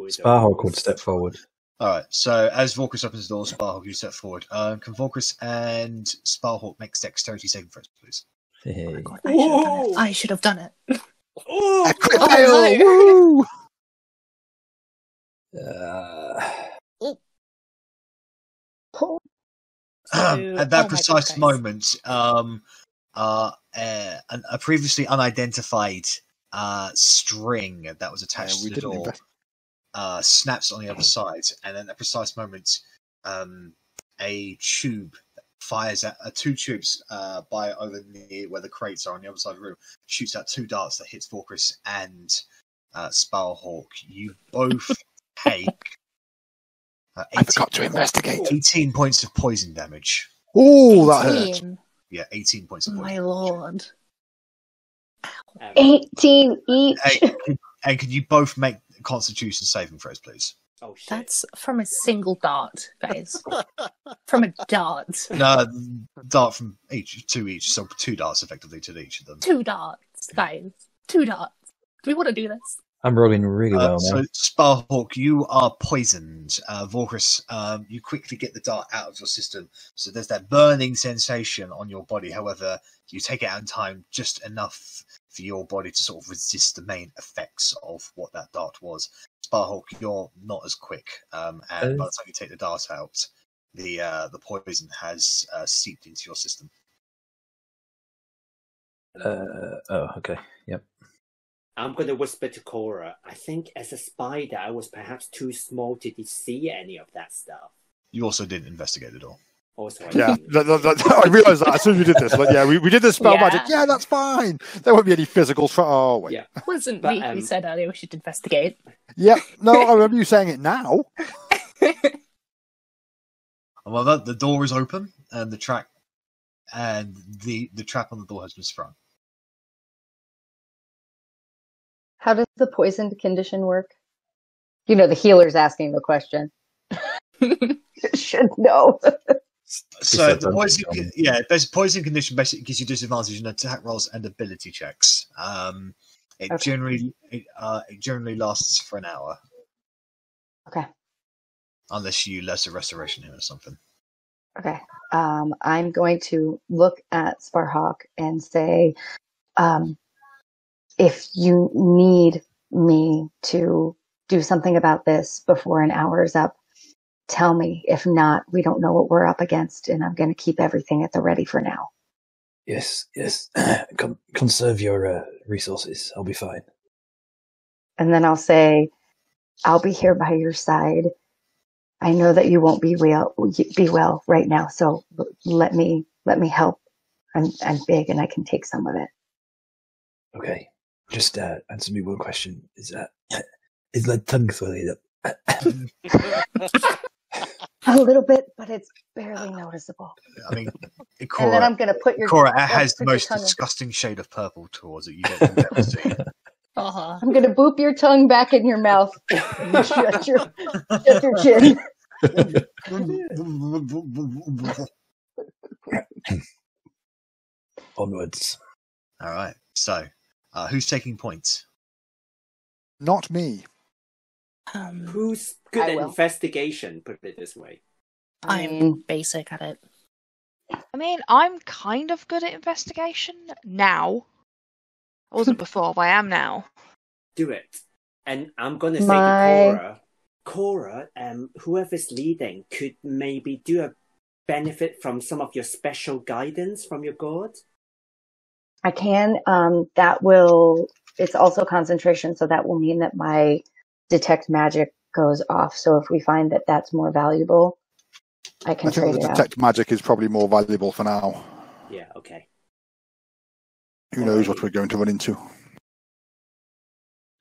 would step forward. All right. So as Vorkus opens the door, Sparhawk, you step forward. Can Vorkus and Sparhawk make dexterity saving throws, please? Oh my God, I should have done it. Oh, At that precise moment, a previously unidentified string that was attached to the door snaps on the other side, and at that precise moment, a tube fires at two tubes by over near where the crates are on the other side of the room, shoots out two darts that hits Vorkris and Sparrowhawk. You both take I forgot to investigate. 18 points of poison damage. Oh, that hurt. Yeah, 18 points of poison. My lord. 18 each. And can you both make Constitution saving throws, please? Oh, shit. That's from a single dart, guys. From a dart. No, dart from two each, so 2 darts effectively to each of them. 2 darts, guys. 2 darts. Do we want to do this? I'm rolling really well now. So, Sparrowhawk, you are poisoned. Vorkris, you quickly get the dart out of your system. So there's that burning sensation on your body. However, you take it out in time just enough for your body to sort of resist the main effects of what that dart was. Sparrowhawk, you're not as quick. And by the time you take the dart out, the poison has seeped into your system. Okay. Yep. I'm going to whisper to Cora. I think as a spider, I was perhaps too small to see any of that stuff. You also didn't investigate it all. Also, I realised that as soon as we did this. But yeah, we did the spell magic. Yeah, that's fine. There won't be any physical. Oh, wait. Yeah. Wasn't me who said earlier we should investigate. Yep. No, I remember you saying it now. Well, the door is open, and the trap on the door has been sprung. How does the poisoned condition work? You know, the healer's asking the question. Should know. So the poison condition basically gives you disadvantage in attack rolls and ability checks. It generally lasts for an hour. Okay. Unless you lesser restoration him or something. Okay. I'm going to look at Sparrowhawk and say, if you need me to do something about this before an hour is up, tell me. If not, we don't know what we're up against, and I'm going to keep everything at the ready for now. Yes. Conserve your resources. I'll be fine. And then I'll say, I'll be here by your side. I know that you won't be well right now, so let me help. I'm big, and I can take some of it. Okay. Just answer me one question. Is my tongue swelling up? A little bit, but it's barely noticeable. I mean, Cora, and then I'm going to put your Cora has the most disgusting shade of purple towards it you don't ever see. I'm going to boop your tongue back in your mouth. And shut your chin. Onwards. All right. So, who's taking points? Not me. Who's good at investigation, put it this way? I'm basic at it. I mean, I'm kind of good at investigation now. I wasn't before, but I am now. Do it. And I'm going to say to Cora, whoever's leading could maybe do a benefit from some of your special guidance from your god. I can. It's also concentration, so that will mean that my detect magic goes off. So if we find that that's more valuable, I can trade it out. Detect magic is probably more valuable for now. Yeah, okay. Who knows what we're going to run into?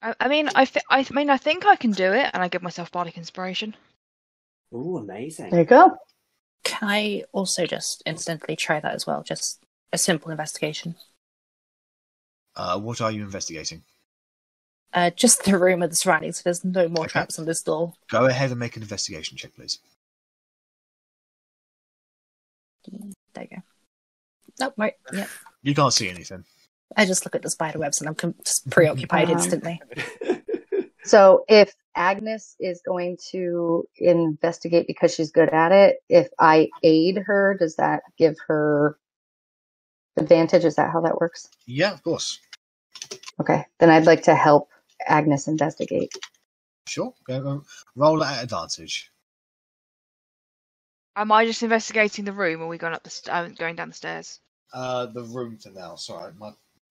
I think I can do it, and I give myself bardic inspiration. Ooh, amazing. There you go. Can I also just instantly try that as well? Just a simple investigation. What are you investigating? Just the room and the surroundings, so there's no more traps on this door. Go ahead and make an investigation check, please. There you go. Nope, right, yeah. You can't see anything. I just look at the spider webs and I'm just preoccupied instantly. So if Agnes is going to investigate because she's good at it, if I aid her, does that give her advantage? Is that how that works? Yeah, of course. Okay, then I'd like to help Agnes investigate. Sure. Go roll at advantage. Am I just investigating the room, or are we going going down the stairs? The room for now. Sorry,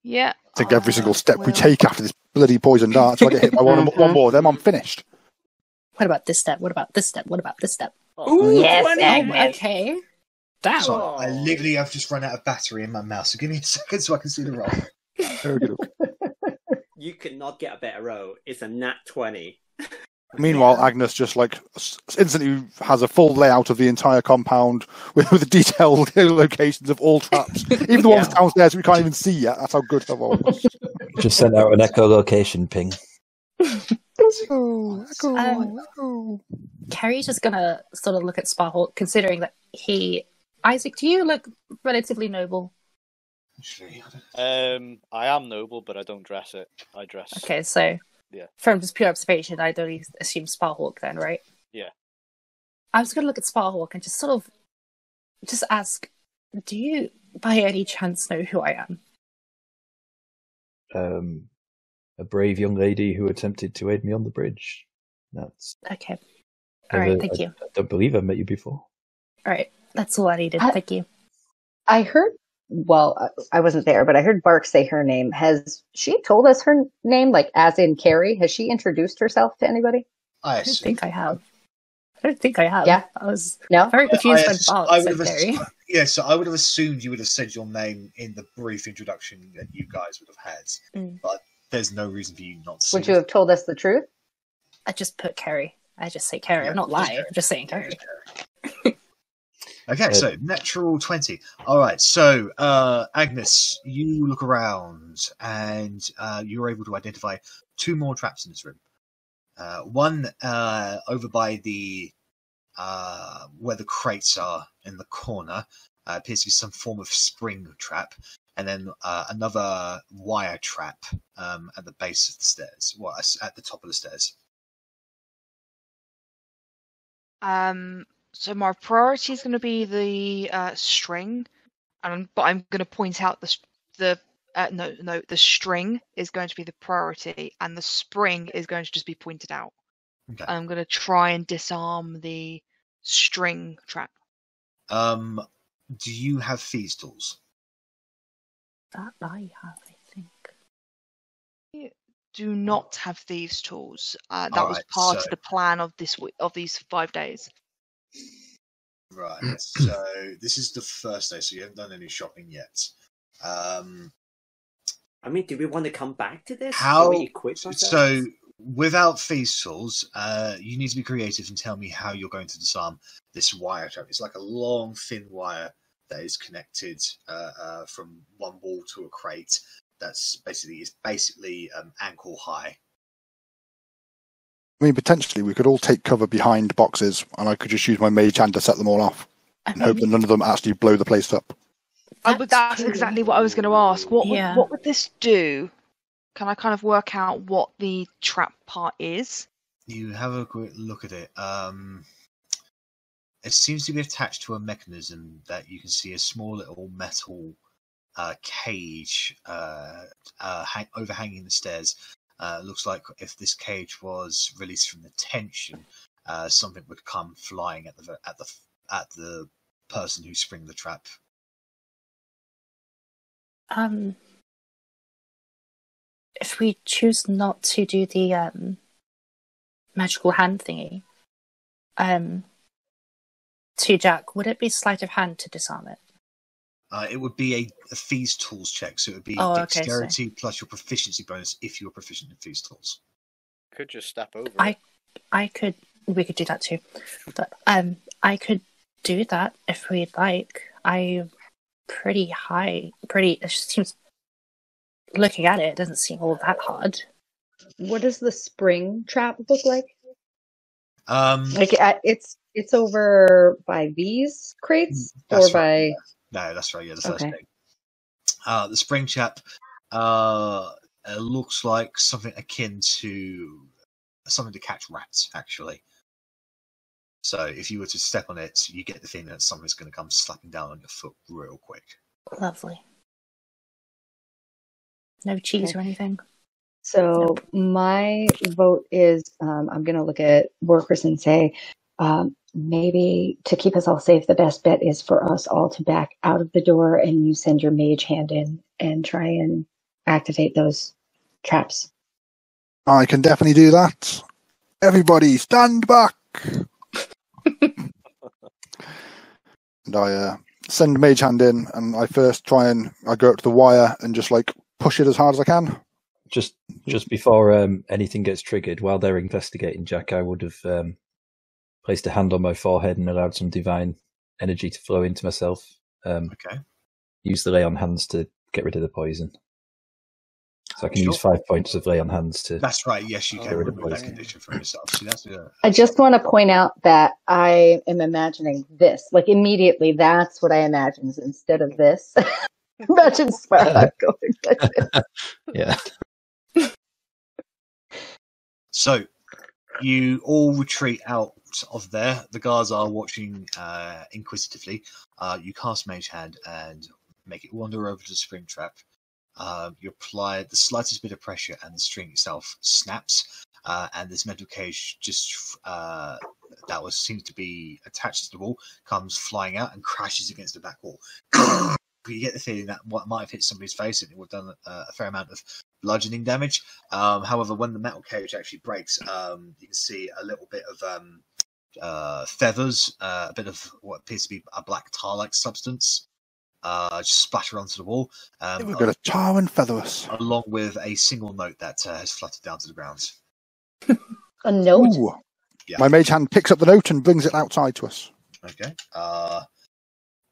Yeah. I think every single step we take after this bloody poison dart, if I get hit by one more of them, I'm finished. What about this step? What about this step? What about this step? Ooh, Yes, 20. Agnes. Okay. Damn. So I literally have just run out of battery in my mouse. So give me a second so I can see the roll. Very good. You could not get a better roll. It's a nat 20. Meanwhile, Agnes just like instantly has a full layout of the entire compound with the detailed locations of all traps, even the ones downstairs we can't even see yet. That's how good her roll was. Just sent out an echolocation ping. Echo. Carrie's just gonna sort of look at Sparhawk, considering that Isaac, do you look relatively noble? Actually, I am noble, but I don't dress it. I dress. Okay, so from just pure observation, I'd only assume Sparhawk then, right? Yeah. I was gonna look at Sparhawk and just ask, do you by any chance know who I am? A brave young lady who attempted to aid me on the bridge. That's okay. All right, thank you. I don't believe I've met you before. All right, that's all I needed. Thank you. I heard, well, I wasn't there, but I heard Bark say her name. Has she told us her name, like as in Carrie? Has she introduced herself to anybody? I don't think I have. Yeah. I was No? very confused when Bark said Carrie. Yeah, so I would have assumed you would have said your name in the brief introduction that you guys would have had. But there's no reason for you not to. Would you have told us the truth? I just put Carrie. I just say Carrie. I'm not lying. I'm just saying Carrie. Okay, so natural 20. All right, so Agnes, you look around and you're able to identify 2 more traps in this room. One over by the where the crates are in the corner appears to be some form of spring trap, and then another wire trap at the base of the stairs, well, at the top of the stairs. So my priority is going to be the string, but I'm going to point out the string is going to be the priority, and the spring is going to just be pointed out. Okay. I'm going to try and disarm the string trap. Do you have thieves' tools? That I have, I think. Do not have thieves' tools. That was part of the plan of these 5 days. Right. So this is the first day, so you haven't done any shopping yet. I mean, do we want to come back to this? How? We equip ourselves? So without thieves' tools, you need to be creative and tell me how you're going to disarm this wire trap. It's like a long, thin wire that is connected from one wall to a crate. That's basically ankle high. I mean, potentially we could all take cover behind boxes, and I could just use my mage hand to set them all off, and hope that none of them actually blow the place up. But that's exactly what I was going to ask. What would this do? Can I kind of work out what the trap part is? You have a quick look at it. It seems to be attached to a mechanism that you can see a small little metal cage overhanging the stairs. Looks like if this cage was released from the tension, something would come flying at the person who spring the trap. If we choose not to do the magical hand thingy, to Jack, would it be sleight of hand to disarm it? It would be a thieves' tools check, so it would be dexterity plus your proficiency bonus if you're proficient in thieves' tools. Could just step over. We could do that too. But, I could do that if we'd like. I'm pretty high. It seems. Looking at it doesn't seem all that hard. What does the spring trap look like? Like it's over by these crates or by. No, that's right. Yeah, the first thing. The spring trap looks like something akin to something to catch rats, actually. So if you were to step on it, you get the feeling that something's going to come slapping down on your foot real quick. Lovely. No cheese or anything? So my vote is I'm going to look at Warcris and say, maybe to keep us all safe, the best bet is for us all to back out of the door and you send your mage hand in and try and activate those traps. I can definitely do that. Everybody, stand back! And I send mage hand in, and I first I go up to the wire and just like push it as hard as I can. Just before anything gets triggered, while they're investigating, Jack, I would have placed a hand on my forehead and allowed some divine energy to flow into myself. Okay. Use the lay on hands to get rid of the poison. So I can use 5 points of lay on hands to. That's right. Yes, you can remove that condition from yourself. See, that's I just want to point out that I am imagining this. Like immediately, that's what I imagine instead of this. Imagine Sparrow going like this. Yeah. So you all retreat out of there. The guards are watching inquisitively. You cast Mage Hand and make it wander over to the spring trap. You apply the slightest bit of pressure and the string itself snaps, and this metal cage just that seems to be attached to the wall comes flying out and crashes against the back wall. You get the feeling that what might have hit somebody's face and it would have done a fair amount of bludgeoning damage. However, when the metal cage actually breaks, you can see a little bit of feathers, a bit of what appears to be a black tar-like substance. Just splatter onto the wall. We're going to tar and feather us. Along with a single note that has fluttered down to the ground. A note? Ooh. Yeah. My mage hand picks up the note and brings it outside to us. Okay.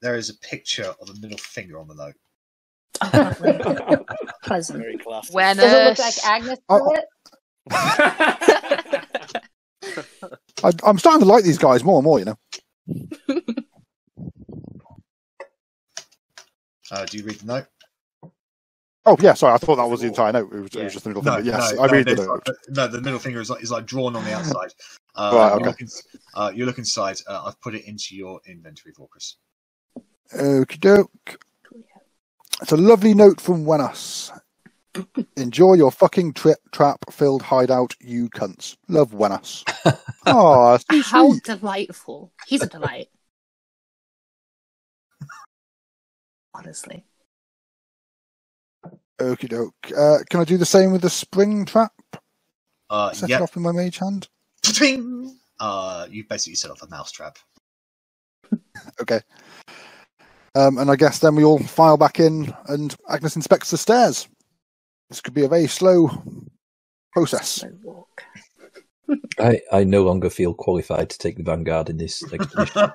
There is a picture of a middle finger on the note. Pleasant. Very classic. Does it look like Agnes drew it? I'm starting to like these guys more and more, you know. Do you read the note? Oh, yeah, sorry, I thought that was the entire note. It was just the middle finger. Yes, I read the note. No, the middle finger is like drawn on the outside. Right, okay. You look inside. I've put it into your inventory, Vorkus. Okie doke. It's a lovely note from Wenas. Enjoy your fucking trap-filled hideout, you cunts. Love Wenas. Oh, how delightful. He's a delight. Honestly. Okie doke. Can I do the same with the spring trap? Set it off in my mage hand. You basically set off a mouse trap. Okay. And I guess then we all file back in and Agnes inspects the stairs. This could be a very slow process. Slow walk. I no longer feel qualified to take the vanguard in this expedition.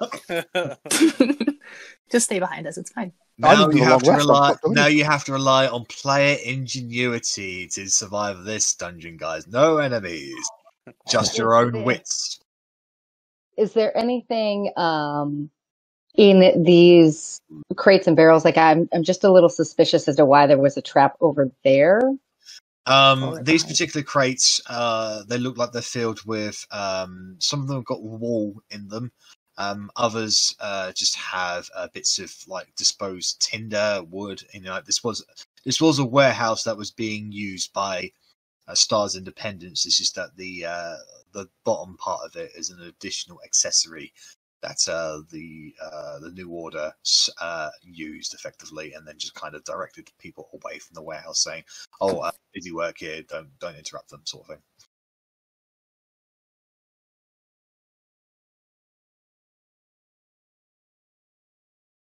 Just stay behind us, it's fine. Now you have to rely on player ingenuity to survive this dungeon, guys. No enemies. Just your own wits. Is there anything in these crates and barrels? Like I'm just a little suspicious as to why there was a trap over there. These particular crates, they look like they're filled with some of them have got wool in them. Others just have bits of like disposed tinder, wood. You know, this was a warehouse that was being used by Stars Independence. It's just that the bottom part of it is an additional accessory that the New Order used effectively, and then just kind of directed people away from the warehouse, saying, "Oh, busy work here. Don't interrupt them," sort of thing.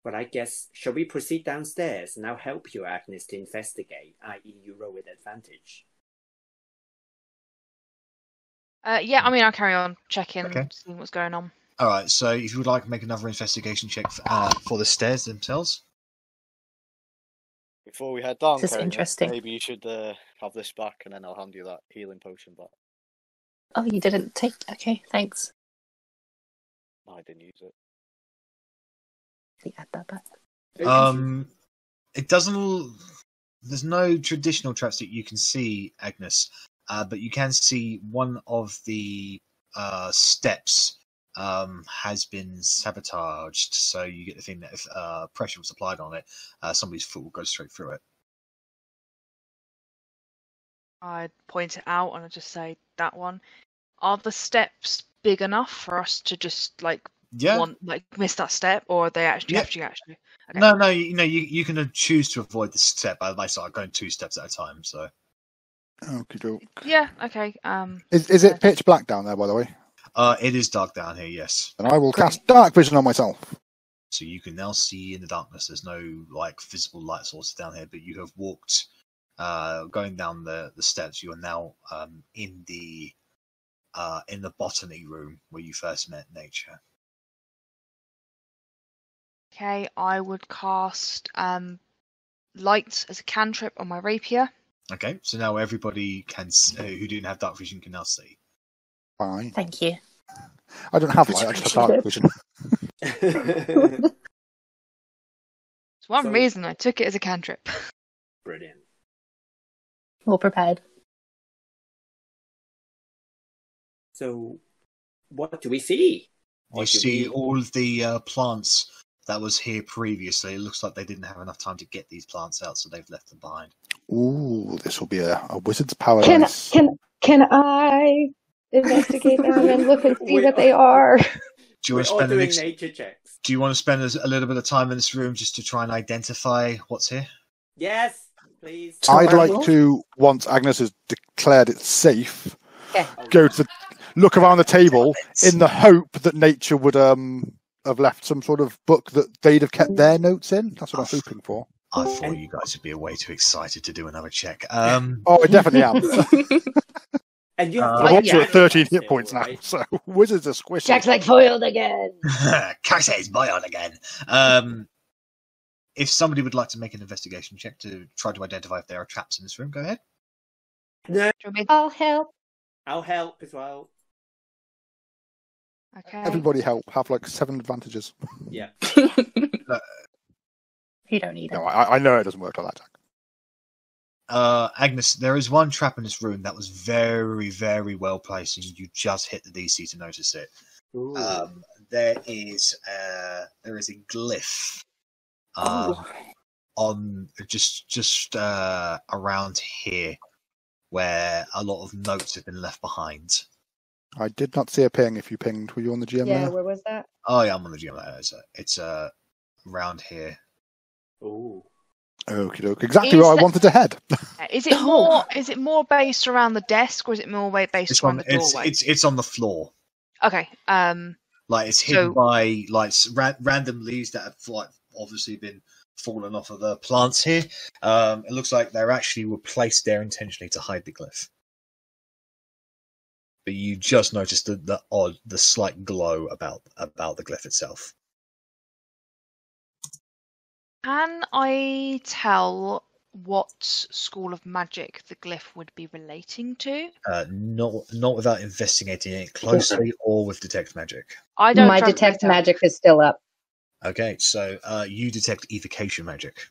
But I guess, shall we proceed downstairs and I'll help you, Agnes, to investigate, i.e. you roll with advantage? Yeah, I mean, I'll carry on checking, seeing what's going on. All right, so if you would like to make another investigation check for the stairs themselves. Before we head down, this is interesting. Maybe you should have this back and then I'll hand you that healing potion back. Oh, you didn't take... Okay, thanks. No, I didn't use it. Add that back. It doesn't. There's no traditional traps that you can see, Agnes, but you can see one of the steps has been sabotaged. So you get the thing that if pressure was applied on it, somebody's foot will go straight through it. I'd point it out and I'd just say that one. Are the steps big enough for us to just miss that step, or they actually have to actually? Okay. No, you can choose to avoid the step by start going 2 steps at a time. So. Okey-doke. Yeah. Okay. Is it pitch black down there, by the way? It is dark down here. Yes. And I will cast dark vision on myself. So you can now see in the darkness. There's no visible light sources down here, but you have walked, going down the steps. You are now in the botany room where you first met Nature. Okay, I would cast light as a cantrip on my rapier. Okay, so now everybody who didn't have dark vision can now see. Fine. Thank you. I don't have light. I just have dark vision. It's one reason I took it as a cantrip. Brilliant. Well prepared. So, what do we see? You see all of the plants that was here previously. It looks like they didn't have enough time to get these plants out, so they've left them behind. Ooh, this will be a wizard's paradise. Can I investigate them and look and see what they are? Do you want to spend nature checks? Do you want to spend a little bit of time in this room just to try and identify what's here? Yes, please. I'd like to, once Agnes has declared it safe, Okay. go to look around the table in the hope that Nature would have left some sort of book that they'd have kept their notes in. That's what I'm hoping for. I thought you guys would be way too excited to do another check. Oh, I definitely am. And you have I'm also at 13 hit points now, so wizards are squishy. Jack's like foiled again. Kase is boiled again. If somebody would like to make an investigation check to try to identify if there are traps in this room, go ahead. No, I'll help. I'll help as well. Okay. Everybody help. Have 7 advantages. Yeah. You don't need it. No, I know it doesn't work like that, Jack. Agnes, there is one trap in this room that was very, very well placed, and you just hit the DC to notice it. There is a glyph on just around here where a lot of notes have been left behind. I did not see a ping. If you pinged, were you on the GM there? Where was that? Oh yeah, I'm on the GM there. It's around here. Oh. Okie doke. Exactly where I wanted to head. Is it more based around the desk, or is it more based around the doorway? It's on the floor. Okay. It's hidden by random leaves that have obviously been fallen off of the plants here. It looks like they actually were placed there intentionally to hide the glyph. But you just noticed the slight glow about the glyph itself. Can I tell what school of magic the glyph would be relating to? Not without investigating it closely or with detect magic. My detect magic is still up. Okay, so you detect evocation magic.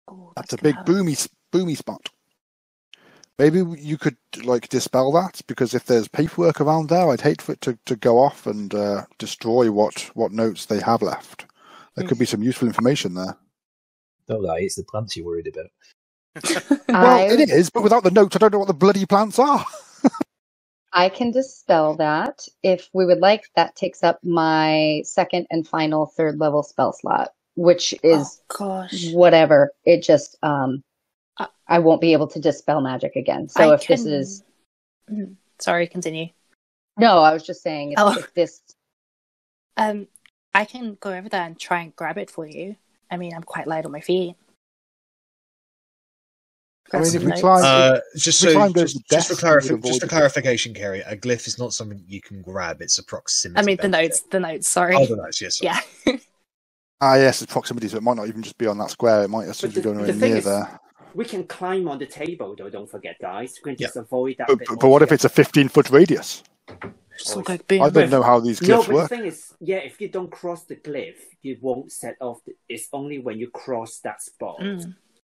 Oh, That's a big boomy spot. Maybe you could dispel that, because if there's paperwork around there, I'd hate for it to go off and destroy what notes they have left. There could be some useful information there. Don't lie, it's the plants you're worried about. Well, it is, but without the notes, I don't know what the bloody plants are. I can dispel that. If we would like, that takes up my second and final 3rd level spell slot, which is whatever. It just, I won't be able to dispel magic again. So this is... Sorry, continue. No, I was just saying if this... I can go over there and try and grab it for you. I mean, I'm quite light on my feet. If we try, just for clarification, Kerry, a glyph is not something you can grab. It's a proximity. I mean, the notes. Sorry. Oh, the notes. Yes. Yeah. Yes, it's proximity, so it might not even just be on that square. It might actually be going near there. We can climb on the table, though. Don't forget, guys. We can just avoid that. But what if it's a 15-foot radius? I don't know how these glyphs work. The thing is, if you don't cross the glyph, you won't set off. It's only when you cross that spot.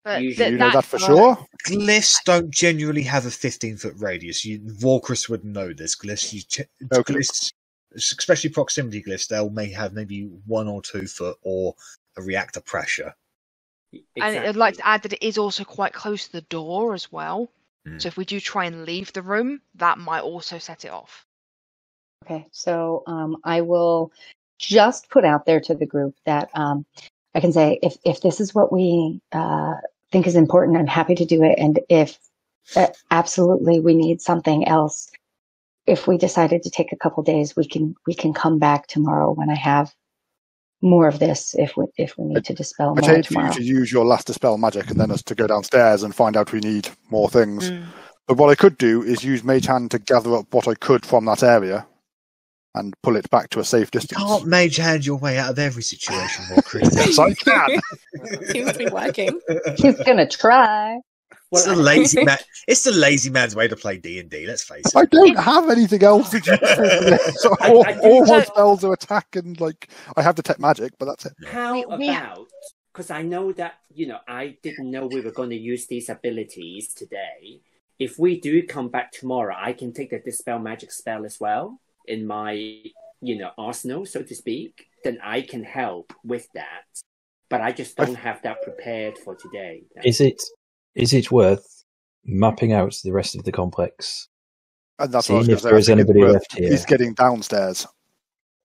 But you know that for sure? Glyphs don't generally have a 15-foot radius. Walkers would know this. Glyphs, especially proximity glyphs, they may have maybe 1 or 2 foot or a reactor pressure. Exactly. And I'd like to add that it is also quite close to the door as well. So if we do try and leave the room, that might also set it off. Okay, so I will just put out there to the group that I can say if this is what we think is important, I'm happy to do it. And if absolutely we need something else, if we decided to take a couple days, we can come back tomorrow when I have more of this. If we need to dispel I'd more hate for tomorrow. you to use your last dispel magic and then us to go downstairs and find out we need more things. But what I could do is use Mage Hand to gather up what I could from that area and pull it back to a safe distance. You can't Mage Hand your way out of every situation, more Chris. Yes, I can. Seems to be working. He's gonna try. It's the lazy man. It's the lazy man's way to play D&D. Let's face it. I don't have anything else to use. So all my spells are attack and I have detect magic, but that's it. How about? Because I know that I didn't know we were going to use these abilities today. If we do come back tomorrow, I can take the dispel magic spell as well in my arsenal, so to speak. Then I can help with that. But I just don't have that prepared for today. Is it worth mapping out the rest of the complex? And that's seeing what if there is anybody left here. He's getting downstairs.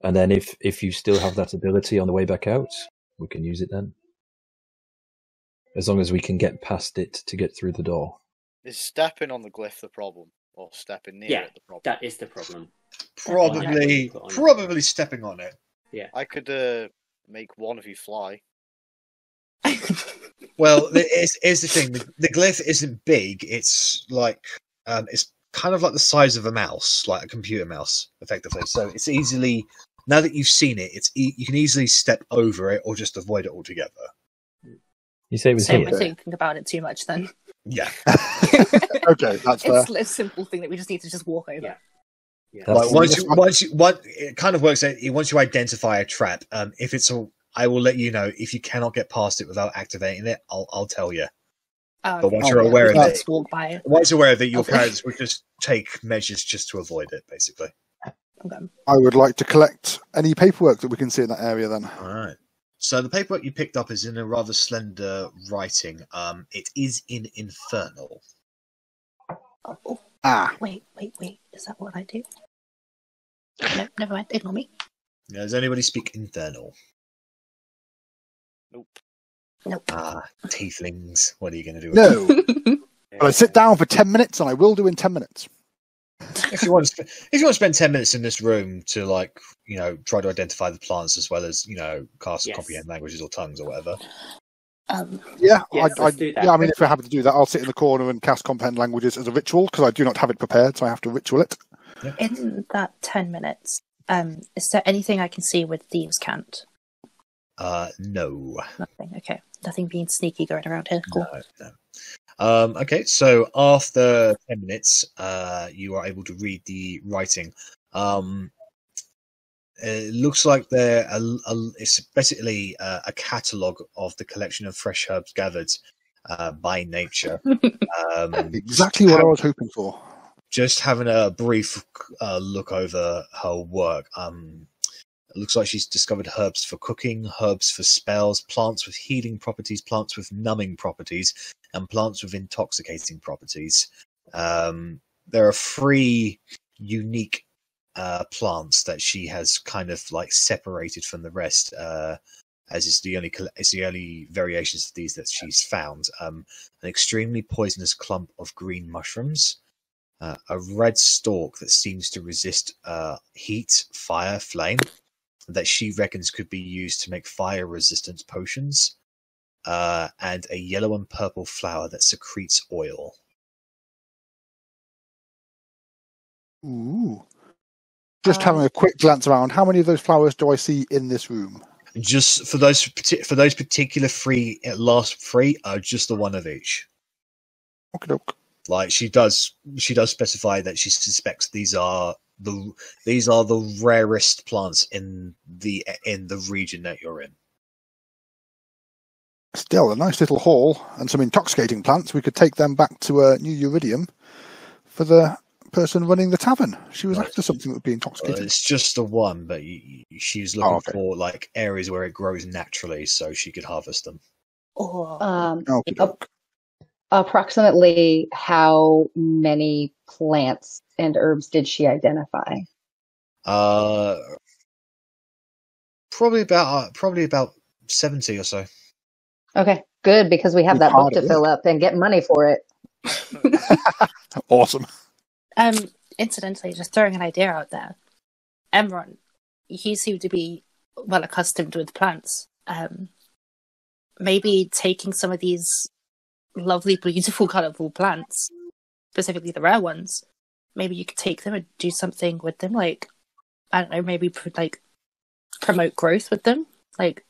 And then if you still have that ability on the way back out, we can use it then. As long as we can get past it to get through the door. Is stepping on the glyph the problem? Or stepping near it the problem? That is the problem. Probably stepping on it. Yeah. I could make one of you fly. Well, here's the thing. The glyph isn't big. It's it's kind of like the size of a mouse, like a computer mouse, effectively. So it's easily, now that you've seen it, you can easily step over it or just avoid it altogether. You say it was so here? we're thinking about it too much then. Yeah. Okay, that's fair. It's a simple thing that we just need to just walk over. Yeah. Like it kind of works out. Once you identify a trap, if it's I will let you know. If you cannot get past it without activating it, I'll tell you. But once you're aware of it, walk by it. Once you're aware of it, your characters will just take measures just to avoid it, basically. Okay. I would like to collect any paperwork that we can see in that area then. All right. So the paperwork you picked up is in a rather slender writing. It is in Infernal. Oh, wait. Is that what I do? No, never mind. Ignore me. Yeah, does anybody speak Infernal? Nope. Tieflings. What are you going to do? No. But I sit down for 10 minutes, and I will do in 10 minutes. If you want to spend 10 minutes in this room to try to identify the plants as well as cast comprehend languages or tongues or whatever. I mean, if we're happy to do that, I'll sit in the corner and cast comprehend languages as a ritual because I do not have it prepared, so I have to ritual it. Yep. In that 10 minutes, is there anything I can see with Thieves' Cant? No. Nothing. Okay. Nothing being sneaky going around here. Cool. No. Okay, so after 10 minutes, you are able to read the writing. It looks like it's basically a catalogue of the collection of fresh herbs gathered by nature. Exactly what I was hoping for. Just having a brief look over her work. It looks like she's discovered herbs for cooking, herbs for spells, plants with healing properties, plants with numbing properties, and plants with intoxicating properties. There are 3 unique plants that she has kind of separated from the rest, as it's the only variations of these that she's found. An extremely poisonous clump of green mushrooms, a red stalk that seems to resist heat, fire, flame, that she reckons could be used to make fire-resistant potions, and a yellow and purple flower that secretes oil. Ooh. Just having a quick glance around, how many of those flowers do I see in this room? Just for those particular 3, last 3, just the one of each. Okay. She does specify that she suspects these are the rarest plants in the region that you're in. Still, a nice little haul and some intoxicating plants. We could take them back to New Uridium for the person running the tavern. She was after something that would be intoxicating. It's just the one, but she's looking for areas where it grows naturally, so she could harvest them. Approximately how many plants and herbs did she identify? Probably about 70 or so. Okay, good, because we have that book to fill up and get money for it. Awesome. Incidentally, just throwing an idea out there. Emron, he seemed to be well accustomed with plants. Maybe taking some of these lovely, beautiful, colourful plants, specifically the rare ones, maybe you could take them and do something with them, like, I don't know, maybe like promote growth with them, like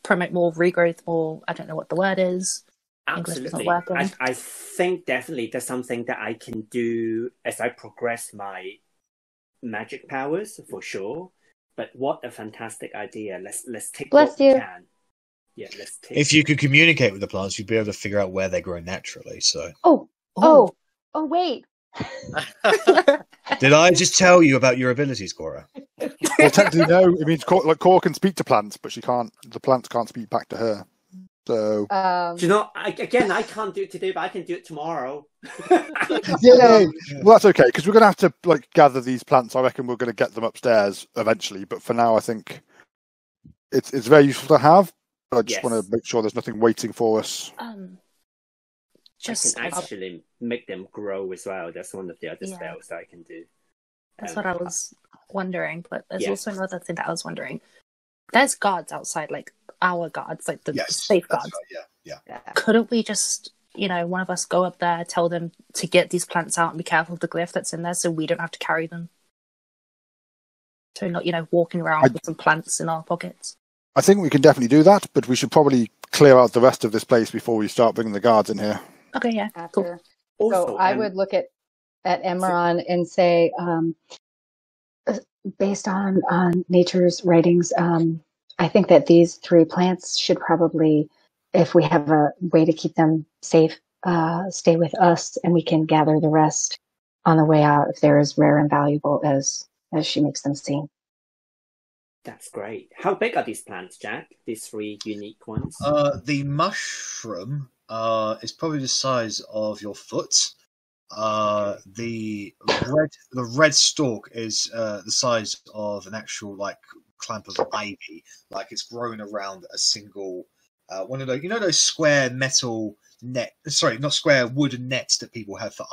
promote more regrowth, more, I don't know what the word is. Absolutely. I think definitely that's something that I can do as I progress my magic powers, for sure. But what a fantastic idea. Let's take what we can. Yeah, let's take. If you could communicate with the plants, you'd be able to figure out where they grow naturally. So. Oh, wait. Did I just tell you about your abilities, Cora? Well, technically, no. It means Cora can speak to plants, but the plants can't speak back to her. So, do you know, I can't do it today, but I can do it tomorrow. Yay! Well, that's okay, because we're going to have to gather these plants. I reckon we're going to get them upstairs eventually, but for now, I think it's very useful to have. But I just want to make sure there's nothing waiting for us. I can actually make them grow as well. That's one of the other spells that I can do. That's what I was wondering, but there's also another thing that I was wondering. There's guards outside, like our guards, like the safe guards. Right, yeah. Couldn't we just, one of us go up there, tell them to get these plants out and be careful of the glyph that's in there so we don't have to carry them? So not, walking around with some plants in our pockets. I think we can definitely do that, but we should probably clear out the rest of this place before we start bringing the guards in here. Okay, yeah. Cool. Also, so I would look at Emron and say, based on nature's writings, I think that these 3 plants should probably, if we have a way to keep them safe, stay with us, and we can gather the rest on the way out if they're as rare and valuable as she makes them seem. That's great. How big are these plants, Jack? These 3 unique ones? The mushroom is probably the size of your foot. The red stalk is the size of an actual clump of ivy. Like it's grown around a single one of those, those square metal not square wooden nets that people have for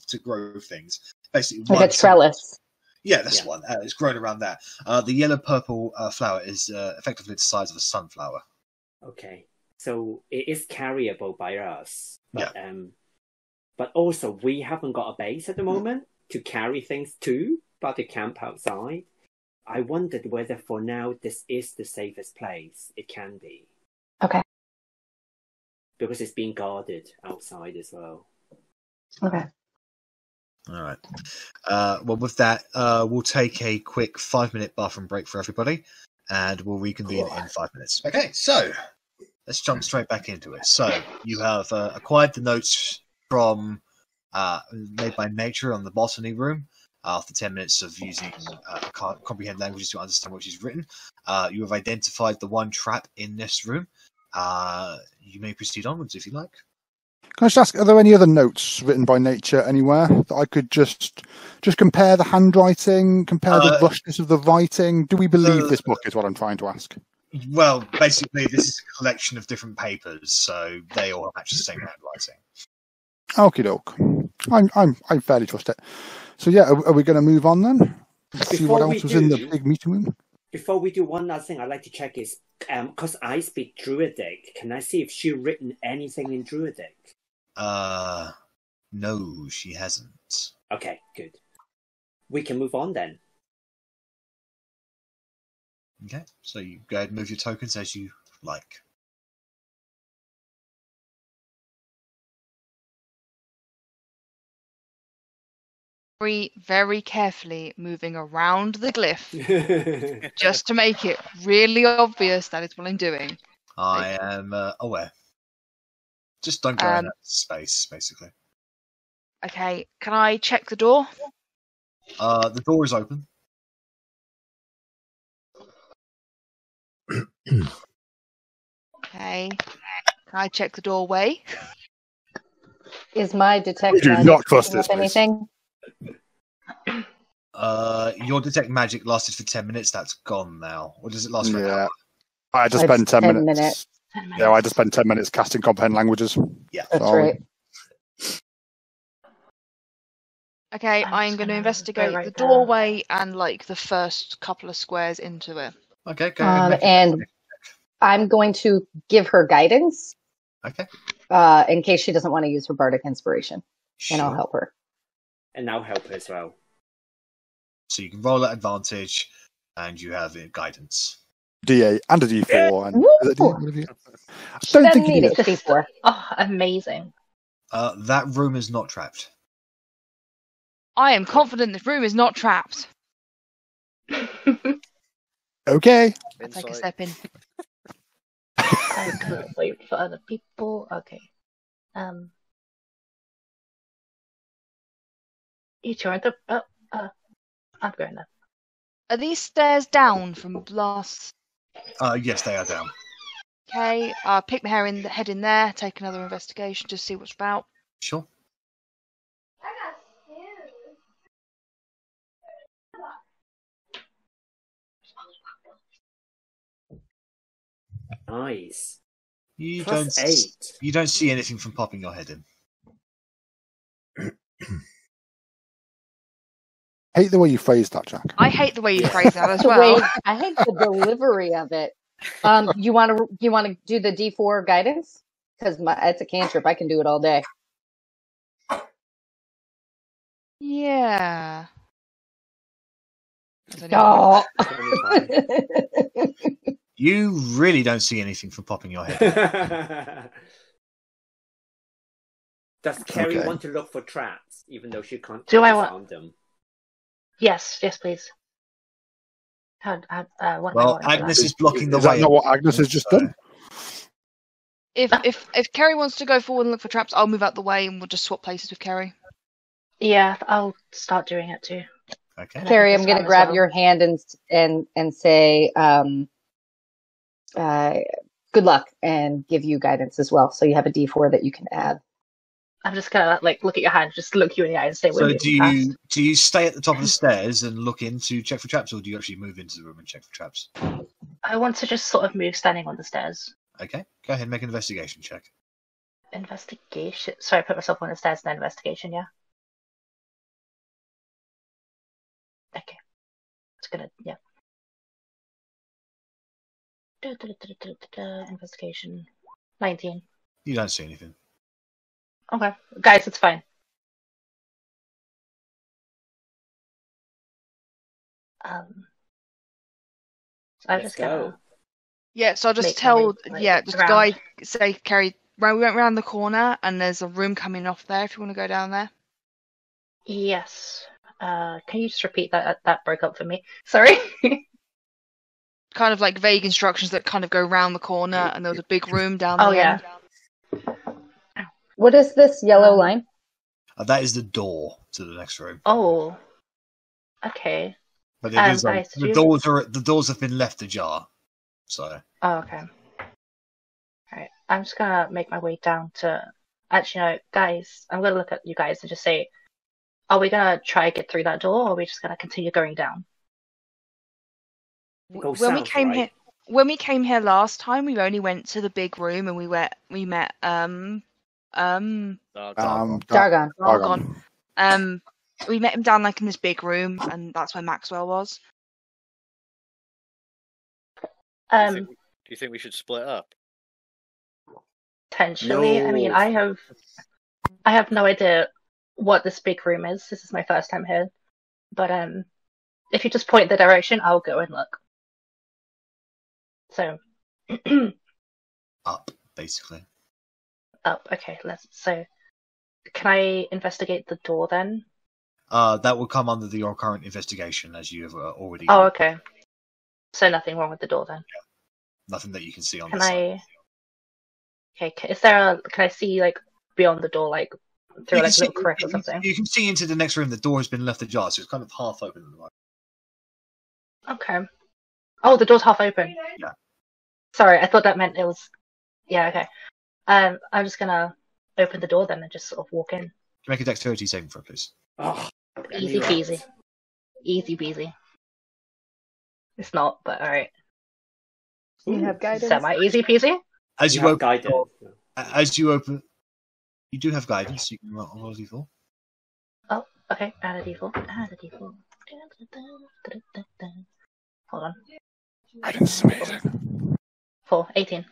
to grow things. Basically, like a trellis. Yeah, that's one. It's grown around that. The yellow-purple flower is effectively the size of a sunflower. Okay, so it is carryable by us. But, but also, we haven't got a base at the moment to carry things to, but to camp outside. I wondered whether for now this is the safest place it can be. Okay. Because it's being guarded outside as well. Okay. All right. Well, with that, we'll take a quick 5-minute bathroom break for everybody, and we'll reconvene in 5 minutes. Okay, so let's jump straight back into it. So you have acquired the notes from made by nature on the botany room. After 10 minutes of using comprehend languages to understand what she's written, you have identified the one trap in this room. You may proceed onwards if you like. Can I just ask, are there any other notes written by nature anywhere that I could just compare the handwriting, compare the rushness of the writing? Do we believe this book is what I'm trying to ask? Well, basically, this is a collection of different papers, so they all match the same handwriting. Okie doke. I fairly trust it. So yeah, are we going to move on then? See what else was in the big meeting room? Before we do, one other thing I'd like to check is, because I speak Druidic, can I see if she's written anything in Druidic? No, she hasn't. Okay, good. We can move on then. Okay, so you go ahead and move your tokens as you like. Very, very carefully moving around the glyph just to make it really obvious that is what I'm doing. I am aware. Just don't go in that space, basically. Okay, can I check the door? The door is open. Okay, can I check the doorway? Is my detect We do not trust this place. anything? Your detect magic lasted for 10 minutes. That's gone now. Or does it last for an hour? I just spent 10 minutes. 10 minutes. Yeah, I just spent 10 minutes casting comprehend languages. Yeah, that's so right. Okay, I'm going to investigate the doorway and like the first couple of squares into it. Okay, go ahead. And I'm going to give her guidance. Okay. In case she doesn't want to use her bardic inspiration, and I'll help her. And I'll help her as well. So you can roll at advantage, and you have guidance. D8 and a D4. And Woo! I don't think need you it. D4. Oh, amazing. That room is not trapped. I am confident this room is not trapped. Okay. I'll take a step in. I could wait for other people. Okay. You turned up. I'm going up. Are these stairs down from last? Yes, they are down. Okay, pick my head in there, take another investigation, just see what's about. Sure. Nice. You Plus don't. 8. You don't see anything from popping your head in. Hate the way you phrased that, Jack. I hate the way you phrase that as The well. way- I hate the delivery of it. You want to do the D4 guidance? Because it's a cantrip. I can do it all day. Yeah. Oh. You really don't see anything from popping your head. Does Carrie want to look for traps, even though she can't want them? Yes, please. Well, Agnes is blocking the way. Is that not what Agnes has just done? If Kerry wants to go forward and look for traps, I'll move out the way and we'll just swap places with Kerry. Yeah, I'll start doing it too. Okay. Carrie, I'm going to grab your hand and say, good luck, and give you guidance as well. So you have a D4 that you can add. I'm just gonna look at your hand, just look you in the eye and say, So do you stay at the top of the stairs and look in to check for traps, or do you actually move into the room and check for traps? I want to just sort of move standing on the stairs. Okay, go ahead and make an investigation check. Investigation. Sorry, I put myself on the stairs and then investigation, yeah? Okay. It's gonna, yeah. Investigation. 19. You don't see anything. Okay. Guys, it's fine. So I'm just gonna... Yeah, so I'll just tell, just guide, say, Carrie, we went around the corner and there's a room coming off there if you want to go down there. Yes. Can you just repeat that? That broke up for me. Sorry. Kind of like vague instructions that kind of go round the corner, and there was a big room down there. Oh, yeah. What is this yellow line? That is the door to the next room. Oh. Okay. But it is, the doors have been left ajar. So. Oh, okay. Alright. I'm just gonna make my way down to... Actually, no, guys, I'm gonna look at you guys and just say, are we gonna try to get through that door, or are we just gonna continue going down? When we came here last time, we only went to the big room and we met Dargon. We met him down in this big room, and that's where Maxwell was. Do you think we should split up? Potentially. No. I mean, I have no idea what this big room is. This is my first time here. But if you just point the direction, I'll go and look. So up, basically. Up, okay, so can I investigate the door then? That will come under your current investigation, as you have already. Oh, okay. So nothing wrong with the door then. Yeah. Nothing that you can see on. Can I? Okay. Is there Can I see beyond the door, through a little crack or something? You can see into the next room. The door has been left ajar, so it's kind of half open at the moment. Okay. Oh, the door's half open. Yeah. Sorry, I thought that meant it was. Yeah. Okay. I'm just gonna open the door then and just sort of walk in. Make a dexterity saving throw, please. Oh, easy peasy. Easy peasy. It's not, but alright. You have guidance. Semi easy peasy. As you have open, guidance. as you open, you do have guidance. You can roll a d4. Oh, okay. Add a d4. Add a d4. Hold on. Guidance is amazing. 4, 18.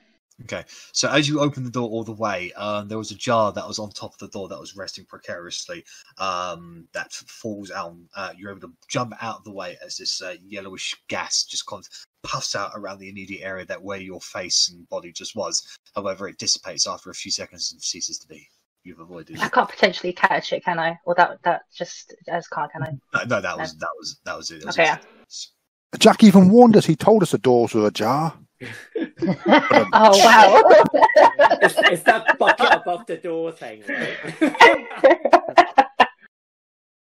Okay, so as you open the door all the way, there was a jar that was on top of the door that was resting precariously. That falls out. You're able to jump out of the way as this yellowish gas just kind of puffs out around the immediate area that where your face and body just was. However, it dissipates after a few seconds and ceases to be. You've avoided. I can't potentially catch it, can I? Or that just as can't, can I? No, that was it. Okay. Yeah. Jack even warned us. He told us the doors were ajar. Oh wow! It's that bucket above the door thing, right?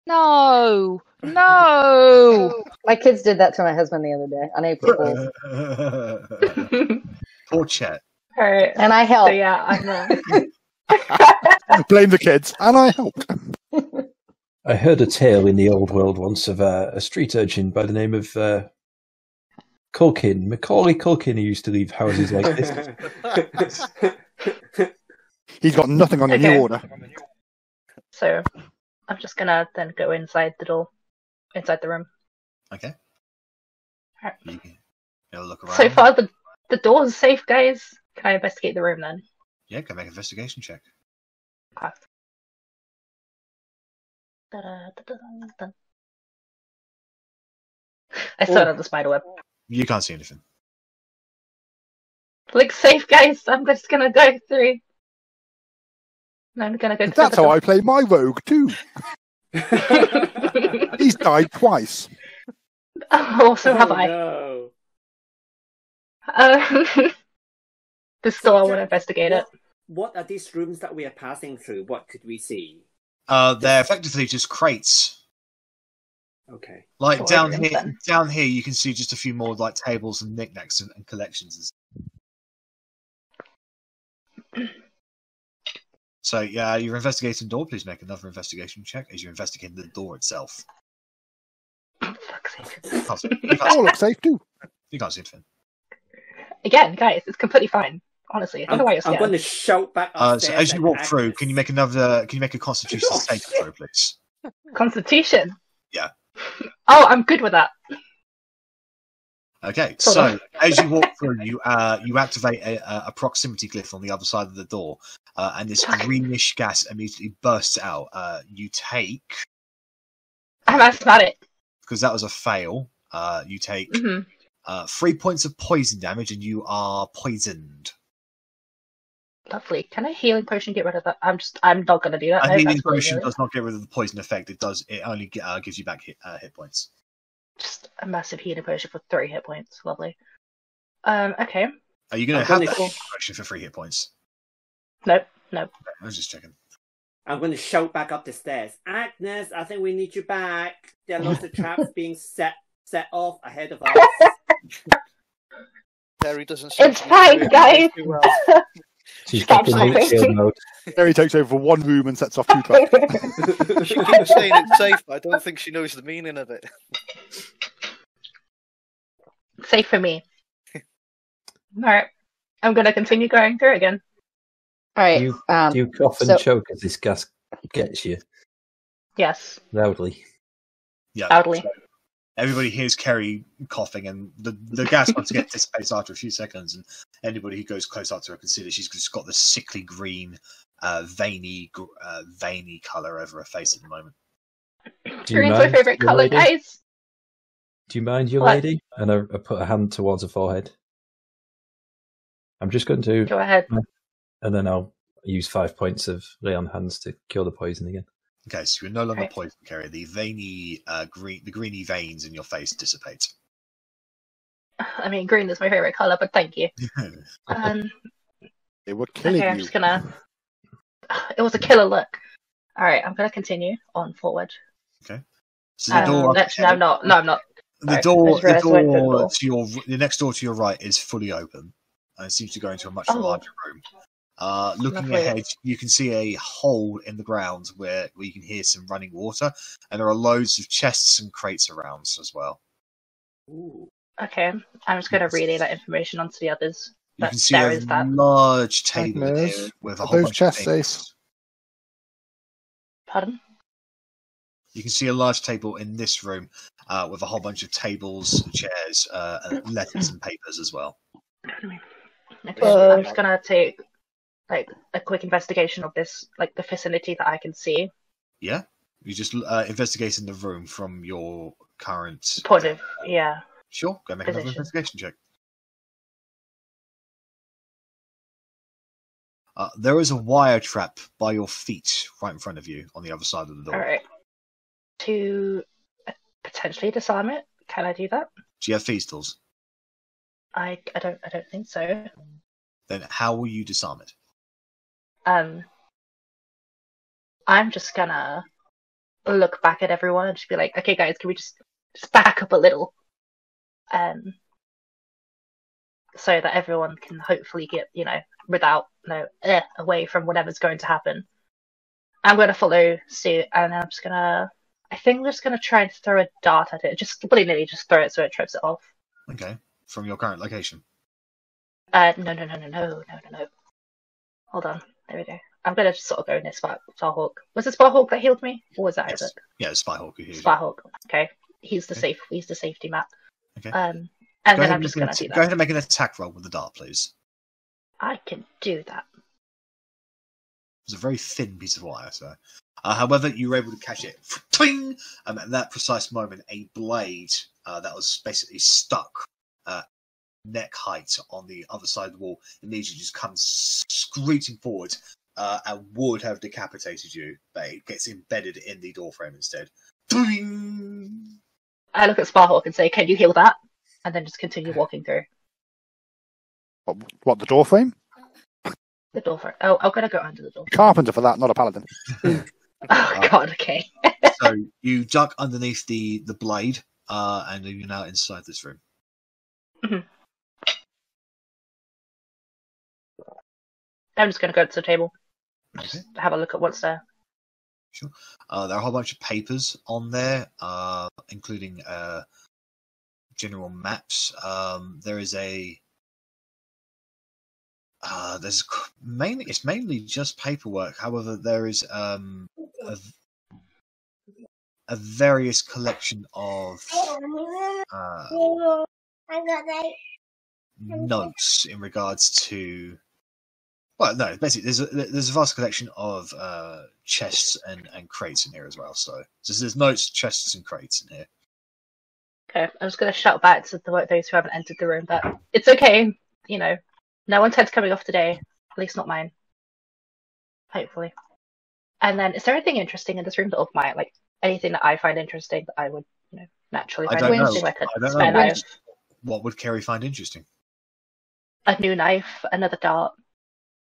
No. My kids did that to my husband the other day on April Fool's. Poor Chet. Alright. And I helped. So yeah, I'm Blame the kids, and I helped. I heard a tale in the old world once of a street urchin by the name of Culkin, Macaulay Culkin, who used to leave houses like this. He's got nothing on the new order. So I'm just gonna then go inside the door, inside the room. Okay. Alright. You can look around. So far, the door's safe, guys. Can I investigate the room then? Yeah, go make an investigation check. Okay. Da-da-da-da-da. I started on the spiderweb. You can't see anything. Looks safe, guys. I'm just gonna go through. No, I'm gonna go. That's how I play my rogue too. He's died twice. Oh, so have I. No. This door, I want to investigate it. What are these rooms that we are passing through? What could we see? They're effectively just crates. Okay. Like Cool, down everything's here, down here, you can see just a few more like tables and knickknacks and collections. So yeah, you're investigating the door. Please make another investigation check as you're investigating the door itself. Fuck's sake. Oh, looks safe too. You can't see anything. Again, guys, it's completely fine. Honestly, I don't know why you're scared. I'm going to shout back upstairs. So as you walk and through, Agnes- can you make a Constitution saving throw, please? Constitution. Yeah. Oh, I'm good with that. Okay, Sort so of. as you walk through, you activate a proximity glyph on the other side of the door, and this greenish gas immediately bursts out. You take, I'm asthmatic. because that was a fail. You take Mm-hmm. 3 points of poison damage, and you are poisoned. Lovely. Can a healing potion get rid of that? I'm not gonna do that. A No, healing that's really potion good. does not get rid of the poison effect. It only gives you back hit points. Just a massive healing potion for 3 hit points. Lovely. Okay. Are you going to I'm have gonna- that healing potion for 3 hit points? Nope. I was just checking. I'm going to shout back up the stairs. Agnes, I think we need you back. There are lots of traps being set off ahead of us. Terry doesn't seem It's to be fine, doing guys. too well. She's Stop back in laughing. shield mode. There he takes over one room and sets off 2 traps. She keeps saying it's safe, but I don't think she knows the meaning of it. Safe for me. Alright. I'm gonna continue going through again. All right. Do you cough and so- choke as this gas gets you Yes. loudly? Yeah. Loudly. So everybody hears Kerry coughing, and the gas once again dissipates after a few seconds. And anybody who goes close up to her can see that she's just got this sickly green, veiny colour over her face at the moment. Do you Green's my mind, favourite your colour, lady? guys. Do you mind, your What? lady? And I put a hand towards her forehead. I'm just going to, Go ahead. and then I'll use 5 points of lay on hands to cure the poison again. Okay, so you're no longer Right. poison, Kerry. The veiny, the greeny veins in your face dissipate. I mean, green is my favourite colour, but thank you. They were killing Okay, I'm you. just gonna. It was a killer look. Alright, I'm gonna continue on forward. So the door, No, I'm not. No, I'm not. the sorry, door, I just the realised I went through the door door. to the next door to your right is fully open, and it seems to go into a much Oh. larger room. Looking ahead, you can see a hole in the ground where you can hear some running water, and there are loads of chests and crates around as well. Ooh. Okay, I'm just going to relay that information onto the others. You can see a large table in here with a whole bunch of things. Pardon? You can see a large table in this room with a whole bunch of tables, chairs, letters, and papers as well. Okay, I'm just going to take a quick investigation of this, the vicinity that I can see. Yeah, you just investigating the room from your current point of yeah. Sure, go make another investigation check. There is a wire trap by your feet, right in front of you, on the other side of the door. All right. To potentially disarm it, can I do that? Do you have thieves' tools? I don't think so. Then how will you disarm it? I'm just gonna look back at everyone and just be like, okay, guys, can we just back up a little? So that everyone can hopefully get, without, away from whatever's going to happen. I'm going to follow suit, and I'm just gonna try and throw a dart at it. Just willy-nilly, just throw it so it trips it off. Okay. From your current location? No. Hold on. There we go. I'm going to just sort of go near Sparhawk. Was it Sparhawk that healed me? Or was that Isaac? Yeah, it's Sparhawk who healed you. Sparhawk. Okay. He's the safety map. Okay. And then I'm just going to do that. Go ahead and make an attack roll with the dart, please. I can do that. It's a very thin piece of wire, so. However, you were able to catch it. Twing! At that precise moment, a blade that was basically stuck neck height on the other side of the wall immediately just comes screeching forward and would have decapitated you, but it gets embedded in the doorframe instead. Twing! I look at Sparhawk and say, "Can you heal that?" And then just continue walking through. What, the doorframe? The doorframe. Oh, I'm gonna go under the door. Carpenter for that, not a paladin. Oh God, okay. So you duck underneath the blade, and you're now inside this room. Mm-hmm. I'm just gonna go to the table. Okay. Just have a look at what's there. Sure. There are a whole bunch of papers on there, including general maps. There is it's mainly just paperwork. However, there is a various collection of notes in regards to. Well, no, basically, there's a vast collection of chests and crates in here as well. So there's notes, chests, and crates in here. Okay, I'm just going to shout back to those who haven't entered the room that it's okay. No one's head's coming off today. At least not mine. Hopefully. And then, is there anything interesting in this room that might, anything that I find interesting that I would, naturally find interesting? I don't know. What would Kerry find interesting? A new knife, another dart.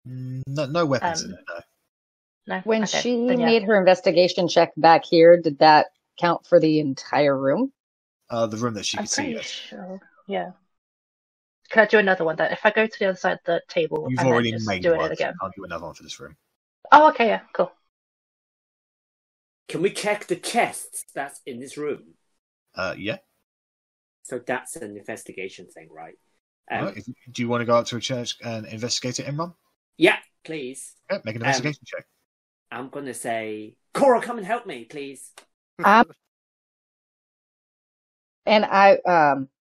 No weapons in it, no. No. When she made her investigation check back here, did that count for the entire room? The room that she could see. I'm pretty sure. Yeah. Can I do another one then? If I go to the other side of the table, you've and already then just made do one. it again. I'll do another one for this room. Oh, okay, yeah, cool. Can we check the chests that's in this room? Yeah. So that's an investigation thing, right? Do you want to go up to a church and investigate it, Imran? Yeah, please. Yeah, make an investigation check. I'm going to say, Cora, come and help me, please. And I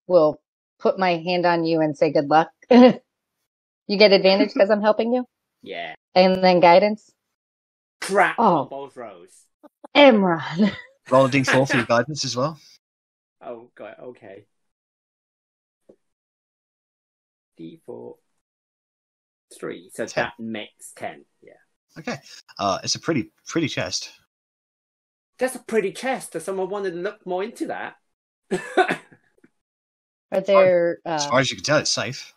will put my hand on you and say good luck. You get advantage because I'm helping you? Yeah. And then guidance? Crap on both rows. Imran. Roll a d4 for your guidance as well. Oh, God, okay. D4. 3, so 10. That makes 10, yeah. Okay. It's a pretty chest. That's a pretty chest. Does someone want to look more into that? Are there... As far as you can tell, it's safe.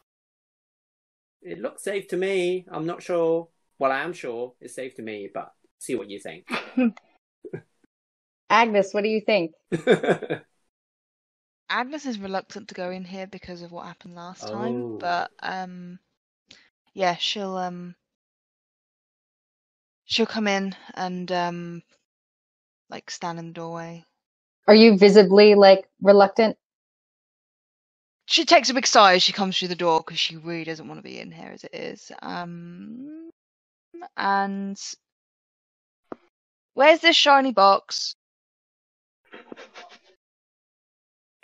It looks safe to me. I'm not sure. Well, I am sure it's safe to me, but see what you think. Agnes, what do you think? Agnes is reluctant to go in here because of what happened last time, but yeah, she'll She'll come in and like stand in the doorway. Are you visibly like reluctant? She takes a big sigh as she comes through the door because she really doesn't want to be in here as it is. And where's this shiny box?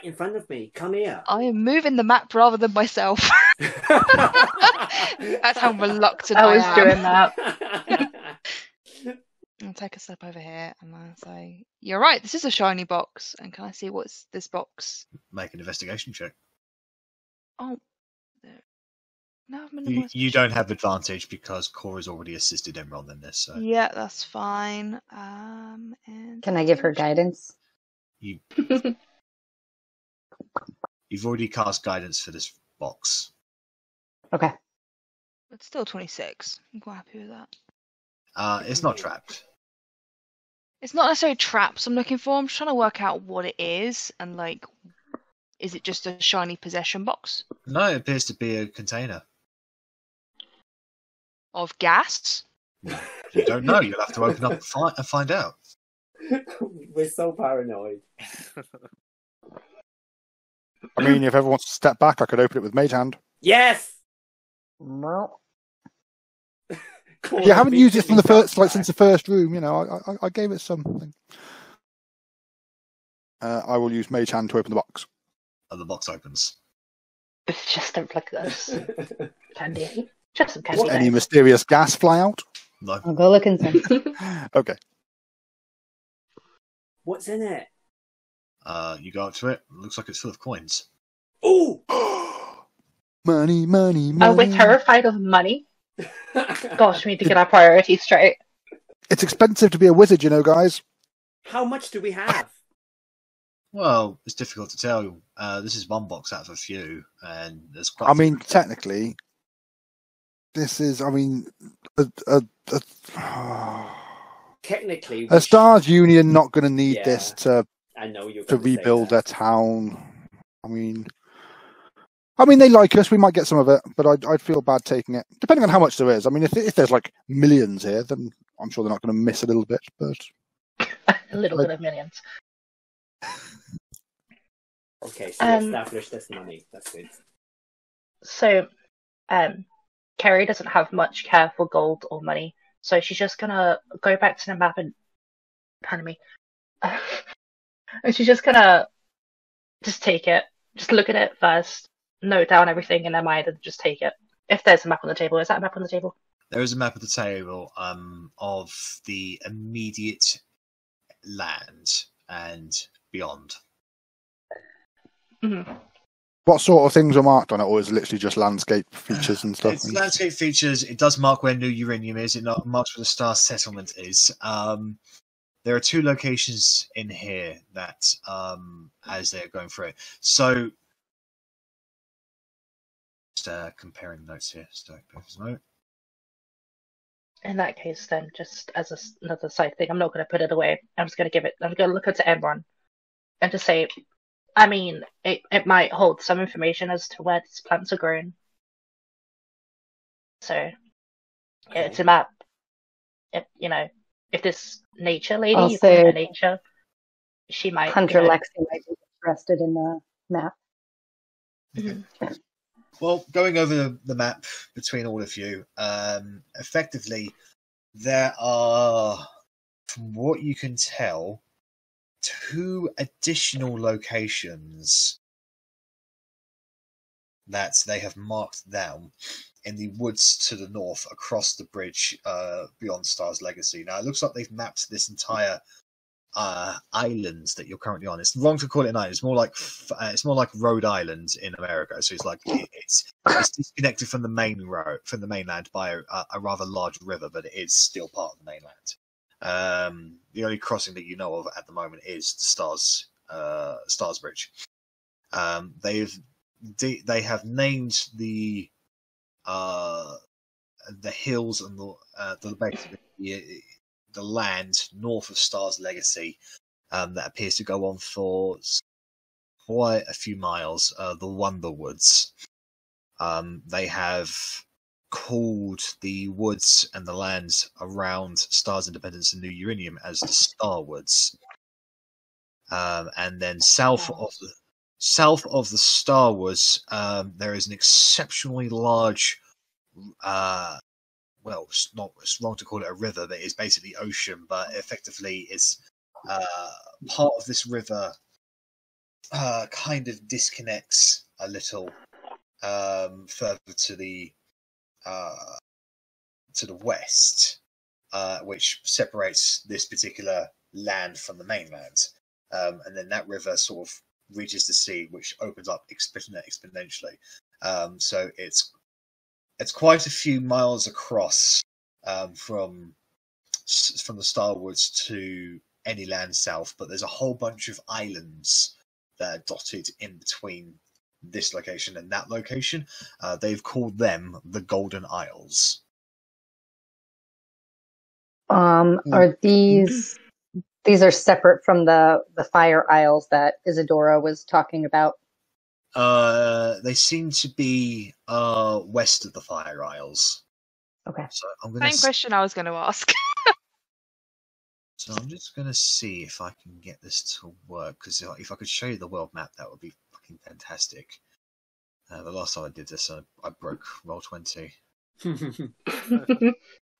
In front of me. Come here. I am moving the map rather than myself. That's how reluctant I was am. doing that. I'll take a step over here and I'll say, "You're right. This is a shiny box. And can I see what's this box?" Make an investigation check. Oh, no, you don't have advantage because Cora's already assisted Emron in this. So. Yeah, that's fine. And Can I give her guidance? You've already cast guidance for this box. Okay. It's still 26. I'm quite happy with that. It's not trapped. It's not necessarily traps I'm looking for. I'm just trying to work out what it is and like, is it just a shiny possession box? No, it appears to be a container. Of gas? You don't know. You'll have to open up and find out. We're so paranoid. I mean, if everyone wants to step back, I could open it with Mage Hand. Yes! Well, You haven't used it from the first, like since the first room. You know, I gave it something. I will use Mage Hand to open the box. And the box opens. It's just like this. Candy. Just some candy. Any mysterious gas fly out? No. I'll go look inside. Okay. What's in it? You go up to it. Looks like it's full of coins. Oh! Money, money, Are we money. terrified of money? Gosh, we need to get our priorities straight. It's expensive to be a wizard, you know, guys. How much do we have? Well, it's difficult to tell. This is one box out of a few, and there's quite. I mean, technically, this is. I mean, Technically, a Stars Union not going to need Yeah. this to I know you're to gonna say rebuild their that. town. I mean, they like us. We might get some of it, but I'd feel bad taking it, depending on how much there is. I mean, if there's like millions here, then I'm sure they're not going to miss a little bit. But A little bit of millions. Okay, so we established this money. That's good. So, Kerry doesn't have much care for gold or money, so she's just gonna go back to the map and, pardon me, and she's just gonna just take it, just look at it first, note down everything in her mind, and just take it. If there's a map on the table, is that a map on the table? There is a map of the table of the immediate land and beyond. Mm-hmm. what sort of things are marked on it, or is it literally just landscape features and stuff? It's landscape features. It does mark where New Uranium is. It marks where the Star Settlement is. There are two locations in here that, as they're going through it. So, just comparing notes here. Note. In that case, then, just as another side thing, I'm not going to put it away. I'm just going to give it. I'm going to look at Emron and just say, I mean, it might hold some information as to where these plants are grown. So, yeah, it's a map. If this nature lady, you call her nature, she might. Hunter Lexi might be interested in the map. Mm-hmm. Well, going over the map between all of you, effectively, there are, from what you can tell, 2 additional locations that they have marked down in the woods to the north across the bridge beyond Star's Legacy. Now, it looks like they've mapped this entire island that you're currently on. It's wrong to call it an island. It's more like Rhode Island in America. So it's like it's disconnected from the mainland by a rather large river, but it is still part of the mainland. The only crossing that you know of at the moment is the Stars Bridge. They have named the hills and the land north of Star's Legacy that appears to go on for quite a few miles, the Wonder Woods. They have called the woods and the lands around Star's Independence and New Uranium as the Star Woods. And then south of the Star Woods, there is an exceptionally large, well, it's wrong to call it a river, but it's basically ocean, but effectively it's part of this river kind of disconnects a little further to the west, which separates this particular land from the mainland. And then that river sort of reaches the sea, which opens up exponentially. So it's quite a few miles across from the Star Woods to any land south, but there's a whole bunch of islands that are dotted in between this location and that location. They've called them the Golden Isles. Are these are separate from the Fire Isles that Isadora was talking about? They seem to be west of the Fire Isles. Okay. So I'm gonna Same question I was going to ask. So I'm just going to see if I can get this to work, because if I could show you the world map, that would be fucking fantastic. The last time I did this, I broke Roll20.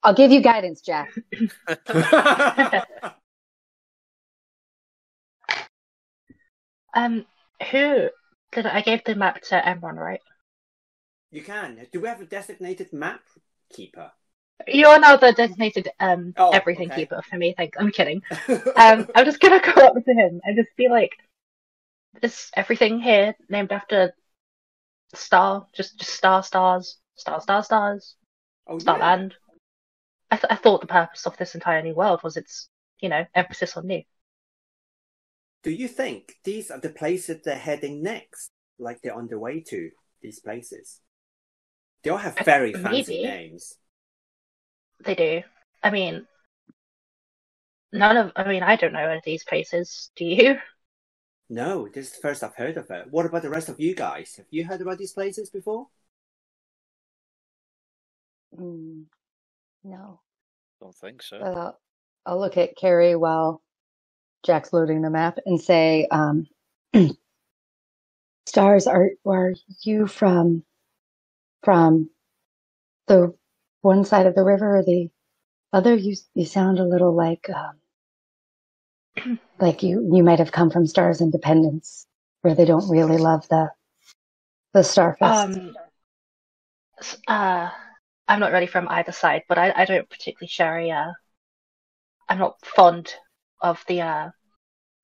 I'll give you guidance, Jack. Who did I gave the map to Emron, right? You can. Do we have a designated map keeper? You're now the designated everything okay. keeper for me. I'm kidding. I'm just gonna go up to him and just be like, "Is everything here named after star? Just stars, stars, Oh, Starland." yeah. I thought the purpose of this entire new world was its, emphasis on new. Do you think these are the places they're heading next? Like they're on the way to these places? They all have very fancy names. They do. I mean, I don't know any of these places. Do you? No, this is the first I've heard of it. What about the rest of you guys? Have you heard about these places before? No. Don't think so. I'll look at Carrie while Jack's loading the map and say, Stars, are you from the one side of the river or the other? You sound a little like you might have come from Star's Independence, where they don't really love the Starfest. I'm not really from either side, but I don't particularly share I'm not fond of the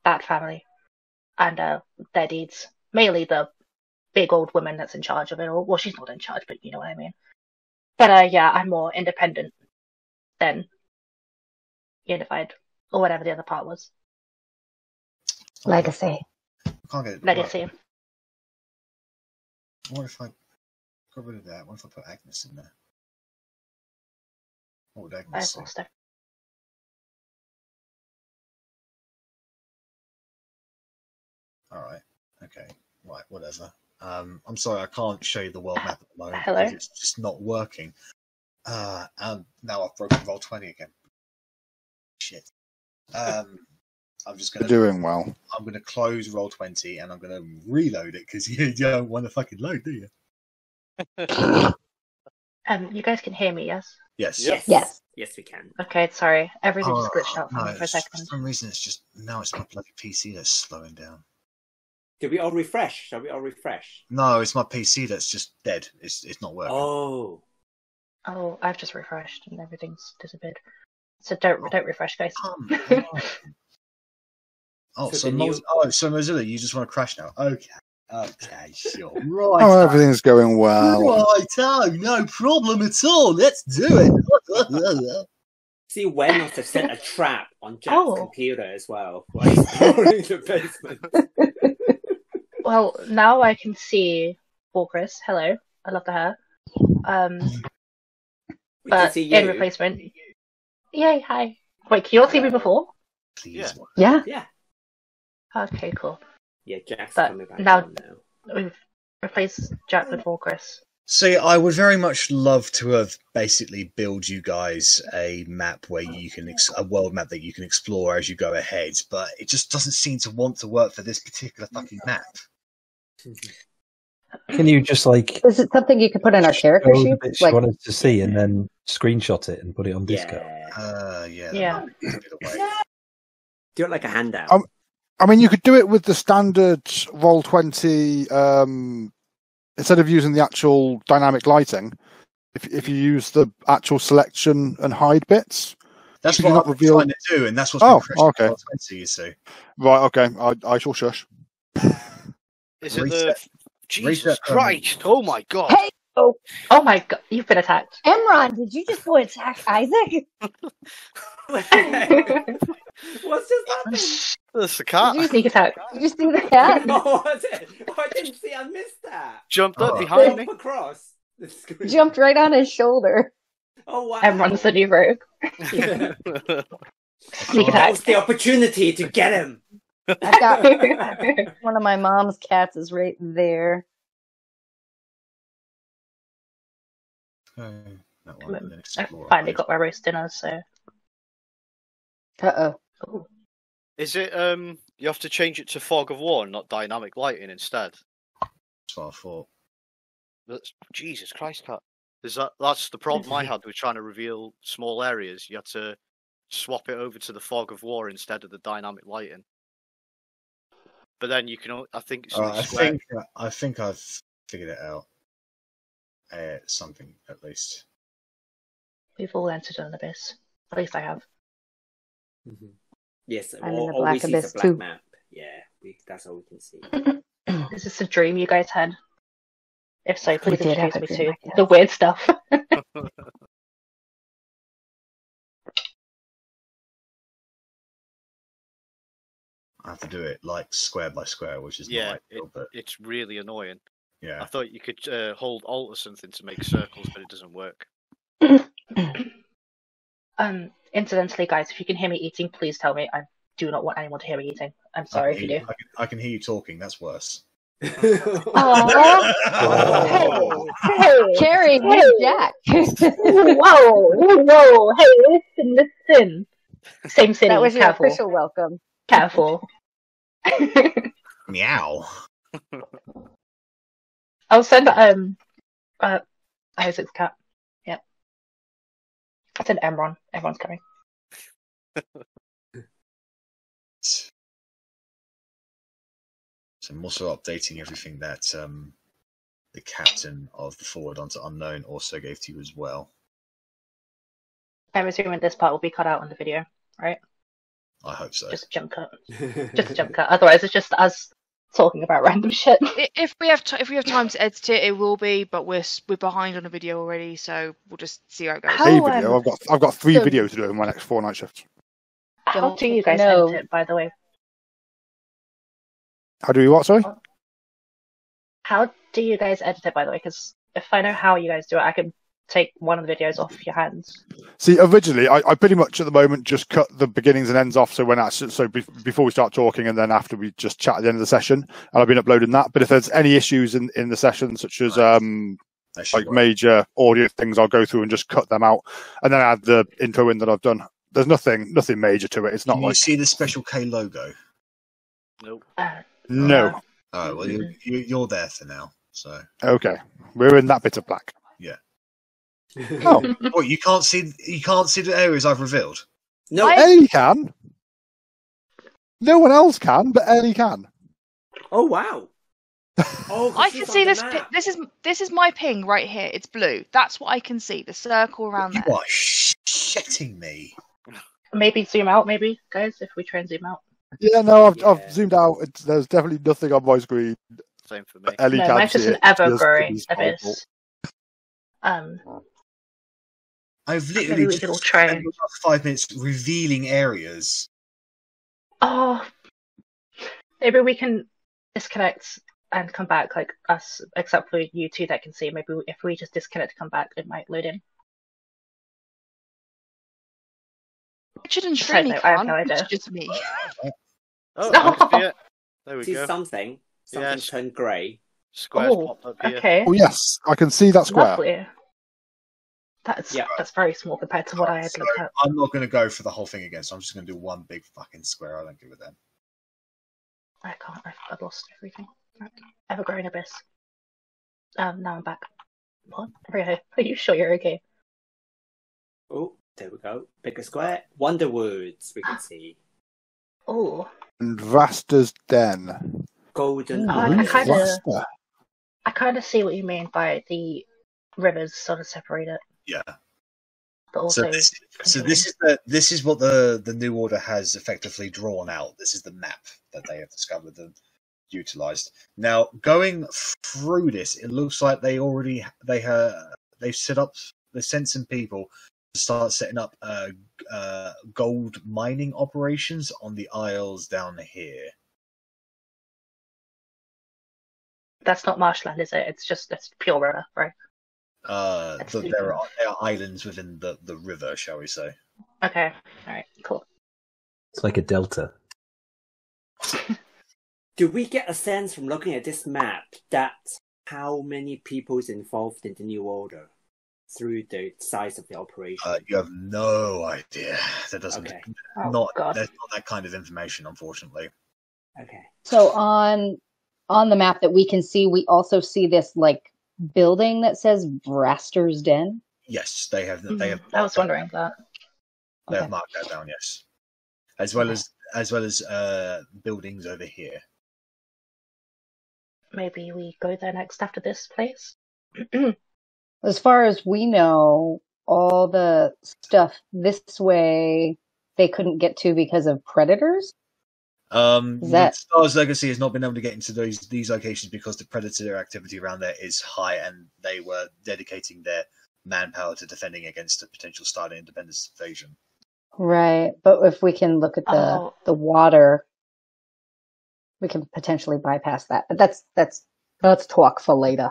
Bat family and their deeds. Mainly the big old woman that's in charge of it all. Well, she's not in charge, but you know what I mean. But yeah, I'm more independent than unified, or whatever the other part was. Legacy. Can't get it. Legacy. What if I got rid of that? What if I put Agnes in there? What would Agnes say? Alright. Okay. Right, whatever. I'm sorry, I can't show you the world map at the moment. Hello? Because it's just not working. And now I've broken Roll20 again. Shit. I'm just gonna You're doing well. I'm gonna close Roll20 and I'm gonna reload it because you don't want to fucking load, do you? You guys can hear me, yes? Yes. Yes. Yes, we can. Okay, sorry. Everything just glitched out for me for a second. For some reason, it's my bloody PC that's slowing down. Did we all refresh? Shall we all refresh? No, it's my PC that's just dead. It's not working. Oh, I've just refreshed and everything's disappeared. So don't refresh, guys. So Mozilla, you just want to crash now? Okay, sure. Right. Oh, everything's going well. Right, no problem at all. Let's do it. See, Wen must have set a trap on Jack's computer as well. While exploring the basement. Well, now I can see Chris. Hello, I love the hair. But in replacement, yay, hi. Wait, can you all see me before? Please. Yeah. Okay, cool. Yeah, Jack's but coming back now on now. We've replaced Jack with Chris. See, I would very much love to have basically build you guys a map where you can a world map that you can explore as you go ahead, but it just doesn't seem to want to work for this particular fucking map. Can you just like? Is it something you could put in our character show the sheet? bits you want us to see, and then screenshot it and put it on Discord? Yeah. Do it like a handout. I mean, you could do it with the standard Roll20. Instead of using the actual dynamic lighting, if you use the actual selection and hide bits. That's what I'm trying to do, and that's what's been okay. Roll20, you see. Right, okay. I shall shush. Is it the... Jesus Christ! Oh my God! Hey! Oh my God! You've been attacked. Emron, did you just go attack Isaac? What's just happened? That's the cat. Did you sneak attack? Did you see the cat? Oh, I didn't see. I missed that. Jumped up behind me. Across the screen. Jumped right on his shoulder. Oh wow! Emron's the new rogue. Sneak attack. That was the opportunity to get him. I've got one of my mom's cats is right there. I finally got my roast dinner, so. Uh-oh. Is it, you have to change it to fog of war, not dynamic lighting instead? That's what I thought. Jesus Christ, cat. That's the problem I had with trying to reveal small areas. You had to swap it over to the fog of war instead of the dynamic lighting. But then you can, I think it's I think I've figured it out. Something at least. We've all entered an abyss. At least I have. Mm-hmm. Yes, I'm in the all black we see is abyss a black too. map. Yeah, that's all we can see. Is this a dream you guys had? If so, please We did introduce have a me dream, to the weird stuff. I have to do it like square by square, which is not ideal, but it's really annoying. Yeah. I thought you could hold Alt or something to make circles, but it doesn't work. Incidentally, guys, if you can hear me eating, please tell me. I do not want anyone to hear me eating. I'm sorry if you do. I can hear you talking. That's worse. Aww. Hey, Carrie, hey, Jack. whoa, hey, listen. Same city. That was your careful. official welcome. Careful. Meow. I'll send Isaac's cat. Yep. I said Emron. Everyone's coming. So I'm also updating everything that the captain of the Forward onto Unknown also gave to you as well. I'm assuming this part will be cut out on the video, right? I hope so. Just a jump cut. Just a jump cut. Otherwise, it's just us talking about random shit. If we have time to edit it, it will be. But we're behind on a video already, so we'll just see how it goes. Video. I've got 3 videos to do in my next 4 night shifts. How do you guys edit it, by the way? How do we what? Sorry. How do you guys edit it, by the way? Because if I know how you guys do it, I can take one of the videos off your hands. See, originally, I pretty much at the moment just cut the beginnings and ends off. So before we start talking, and then after we just chat at the end of the session, and I've been uploading that. But if there's any issues in the session, such as like major audio things, I'll go through and just cut them out, and then add the intro in that I've done. There's nothing major to it. It's not. Can you see the Special K logo? Nope. No. Oh well, you're there for now. So okay, we're in that bit of black. Yeah. Oh, what, you can't see the areas I've revealed? No, Ellie can. No one else can, but Ellie can. Oh wow! Oh, I can see this. This is my ping right here. It's blue. That's what I can see. The circle around there. You are shitting me. Maybe zoom out, maybe guys. If we try and zoom out. Yeah, no, I've zoomed out. There's definitely nothing on my screen. Same for me. Ellie no, can't mine's just see an it. ever-growing abyss. I've literally just spent 5 minutes revealing areas. Oh, maybe we can disconnect and come back, like us, except for you two that can see. Maybe if we just disconnect, come back, it might load in. Richard and Srini I have no idea. It's just me. Oh, that must be it. There we See go. something Yes. turned grey. Squares popped up here. Okay. Oh yes, I can see that square. Lovely. That's very small compared to what I had looked at. I'm not going to go for the whole thing again, so I'm just going to do one big fucking square. I don't give a damn. I can't. I've lost everything. Evergreen Abyss. Now I'm back. What? Rio, are you sure you're okay? Oh, there we go. Bigger square. Wonderwoods, we can see. Oh. And Vasta's Den. Golden. I Vasta. kind of see what you mean by the rivers sort of separated. Yeah. But also, this is what the New Order has effectively drawn out. This is the map that they have discovered and utilized. Now, going through this, it looks like they've sent some people to start setting up gold mining operations on the isles down here. that's not marshland, is it? That's pure river, right? There are islands within the river, shall we say? Okay, all right, cool. It's like a delta. Do we get a sense from looking at this map that how many people's involved in the New Order through the size of the operation? You have no idea. That doesn't. Okay. There's God. not that kind of information, unfortunately. Okay. So on the map that we can see, we also see this like building that says Braster's Den. Yes, they have. They have. I was wondering that. They Okay. have marked that down. Yes, as well as buildings over here. Maybe we go there next after this place. As far as we know, all the stuff this way they couldn't get to because of predators. Star's Legacy has not been able to get into these locations because the predator activity around there is high, and they were dedicating their manpower to defending against a potential Star Independence invasion. Right, but if we can look at the water, we can potentially bypass that. But let's talk for later.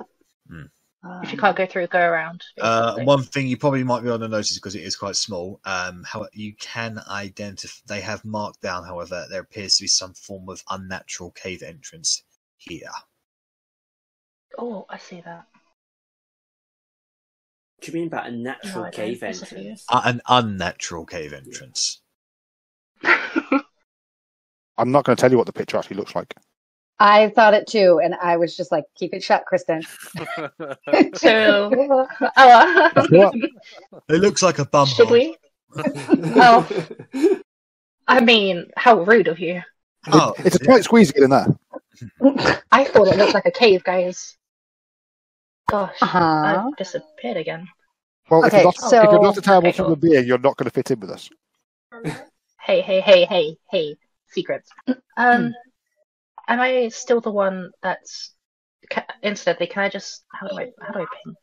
If you can't go through, go around. basically. One thing you probably might be able to notice because it is quite small. How you can identify? They have marked down, however, there appears to be some form of unnatural cave entrance here. Oh, I see that. What do you mean by a natural No, I cave don't. It's a few. entrance? An unnatural cave entrance. I'm not going to tell you what the picture actually looks like. I thought it too, and I was just like, keep it shut, Kristen. So, It looks like a bum should hole. we? Oh, I mean, how rude of you. Oh, It's a tight squeeze to get in there. I thought it looked like a cave, guys. Gosh, Uh-huh. I've disappeared again. Well, Okay, if you're not a terrible okay, human being, you're not going to fit in with us. Hey, secrets. Am I still the one that's... Incidentally, can I just... How do I ping?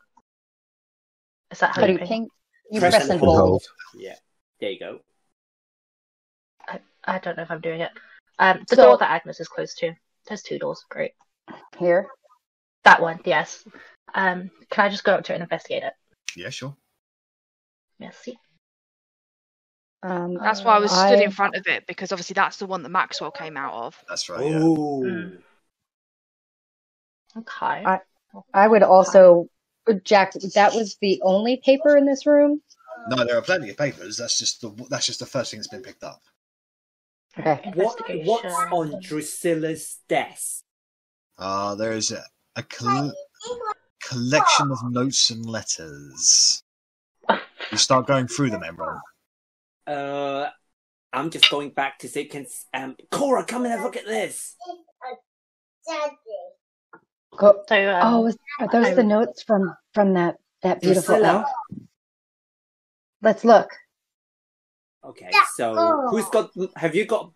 Is that how How do you you ping? ping? You Press press and and hold. hold. Yeah, there you go. I don't know if I'm doing it. The So- door that Agnes is close to. There's 2 doors. Great. Here. That one, yes. Can I just go up to it and investigate it? Yeah, sure. Merci. That's why I was stood in front of it, because obviously that's the one that Maxwell came out of. That's right. Yeah. Oh. Okay. I would also, Jack. That was the only paper in this room. No, there are plenty of papers. That's just the first thing that's been picked up. Okay. What's Investigation. on Drusilla's desk? There is a collection of notes and letters. You start going through them, Emerald. I'm just going back to say, Cora, come and have a look at this. Go. So, Are those the notes from that beautiful Drusilla. elf? Let's look. Okay, so have you got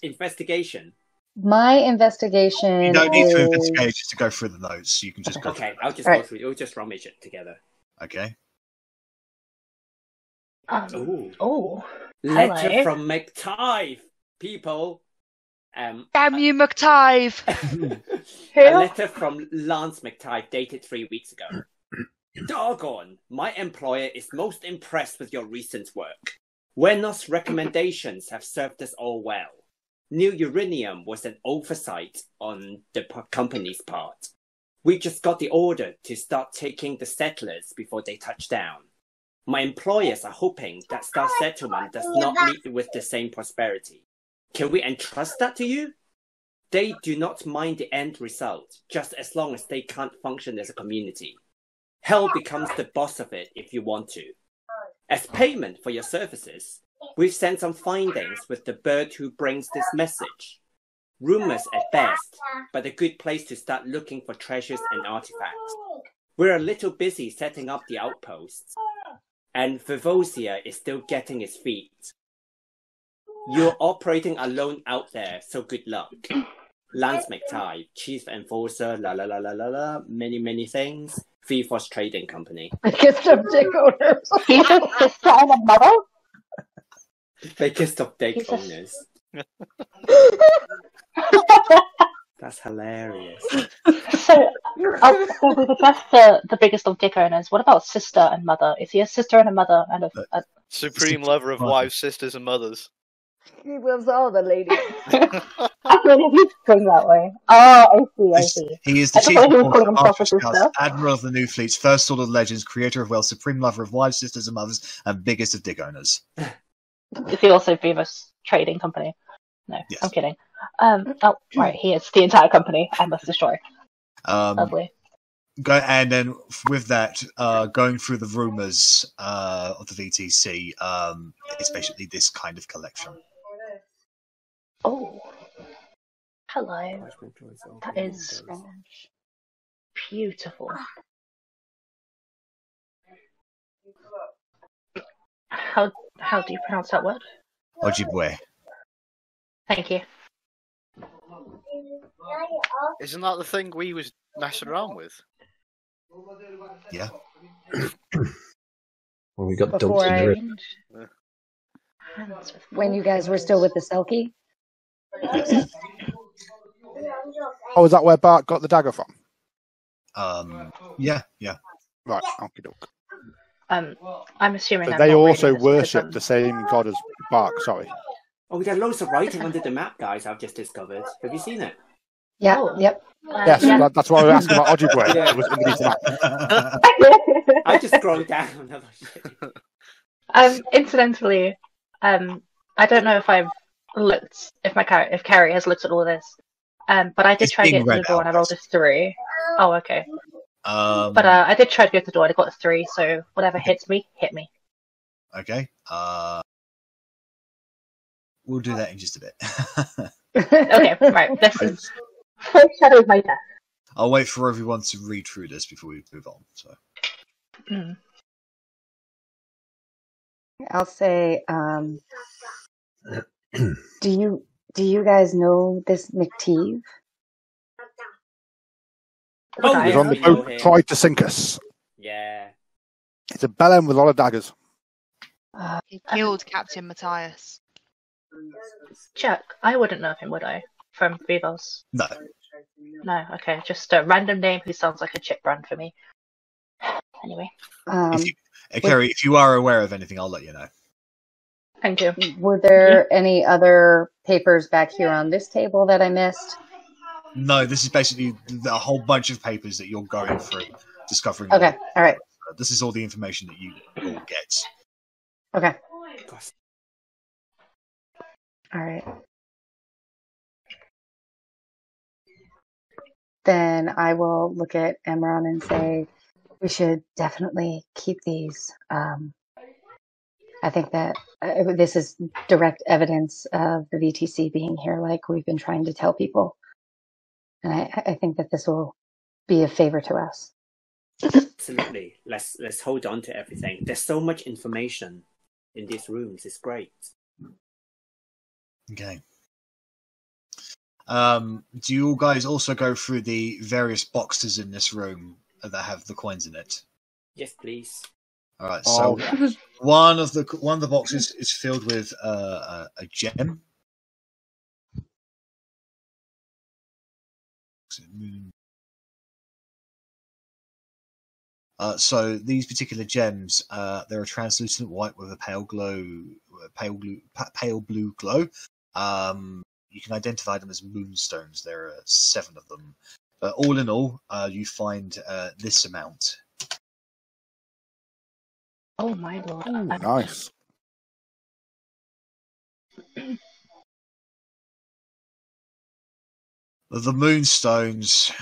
investigation? My investigation. You don't need to is- investigate just to go through the notes. You can just go. Okay, through I'll just Right. go through. We'll just rummage it together. them. Okay. Ooh. Oh, Letter hello. from McTive, people. Damn you, McTive! A letter from Lance McTive dated 3 weeks ago. Doggone, my employer is most impressed with your recent work. Wenos recommendations have served us all well. New uranium was an oversight on the company's part. We just got the order to start taking the settlers before they touch down. My employers are hoping that Star Settlement does not meet with the same prosperity. Can we entrust that to you? They do not mind the end result, just as long as they can't function as a community. Hell becomes the boss of it if you want to. As payment for your services, we've sent some findings with the bird who brings this message. Rumors at best, but a good place to start looking for treasures and artifacts. We're a little busy setting up the outposts, and Vivosia is still getting its feet. You're operating alone out there, so good luck. Lance McTighe, Chief Enforcer, many things. Force Trading Company. Biggest of dick owners. He's a sister and a mother? Biggest of dick owners. That's hilarious. So we've addressed the biggest of dick owners. What about sister and mother? Is he a sister and a mother and a supreme lover of wives, sisters, and mothers? He loves all the ladies. I really did spring that way. Oh, I see. He is the chief of Admiral of the New Fleet's First Sword of Legends, creator of wealth, supreme lover of wives, sisters, and mothers, and biggest of dick owners. Is he also Beavis Trading Company? No, yes. I'm kidding. Right, he is the entire company I must destroy. Lovely. And then with that, going through the rumors of the VTC, it's basically this kind of collection. Oh, hello. That is beautiful. How do you pronounce that word? Ojibwe. Thank you. Isn't that the thing we was messing around with? Yeah. Well, we got dumped in the when you guys were still with the Selkie? Oh, is that where Bart got the dagger from? Yeah. Right, okie doke. I'm assuming but they also worship the same god as Bart, sorry. Oh, there are loads of writing under the map, guys, I've just discovered. Have you seen it? Yeah, yep. Yes, yeah. That's why I was asking about Ojibwe. Yeah. It was underneath the map. I just scrolled down. Incidentally, I don't know if I've looked, if Carrie has looked at all this, but I did try to get to the door and I rolled a 3. Oh, okay. But I did try to go to the door and I got a 3, so whatever hits me, hit me. Okay. We'll do that in just a bit. Okay, right. This is foreshadowing my death. I'll wait for everyone to read through this before we move on. So. I'll say, do you guys know this McTeeve? Oh, he was on the boat, tried to sink us. Yeah. It's a bellend with a lot of daggers. He killed Captain Matthias. Chuck, I wouldn't know him, would I? From Vivos? No. No, okay. Just a random name who sounds like a chip brand for me. Anyway. Kerry, if you are aware of anything, I'll let you know. Thank you. Were there any other papers back here on this table that I missed? No, this is basically a whole bunch of papers that you're going through, discovering. Okay, all right. This is all the information that you will get. Okay. All right. Then I will look at Emron and say, we should definitely keep these. I think that this is direct evidence of the VTC being here like we've been trying to tell people. And I think that this will be a favor to us. Absolutely. Let's hold on to everything. There's so much information in these rooms. It's great. Okay. Do you guys also go through the various boxes in this room that have the coins in it? Yes, please. All right. So one of the boxes is filled with a gem. So these particular gems, they're a translucent white with a pale blue glow. You can identify them as moonstones. There are 7 of them. But all in all, you find this amount. Oh my lord! Ooh, nice. The moonstones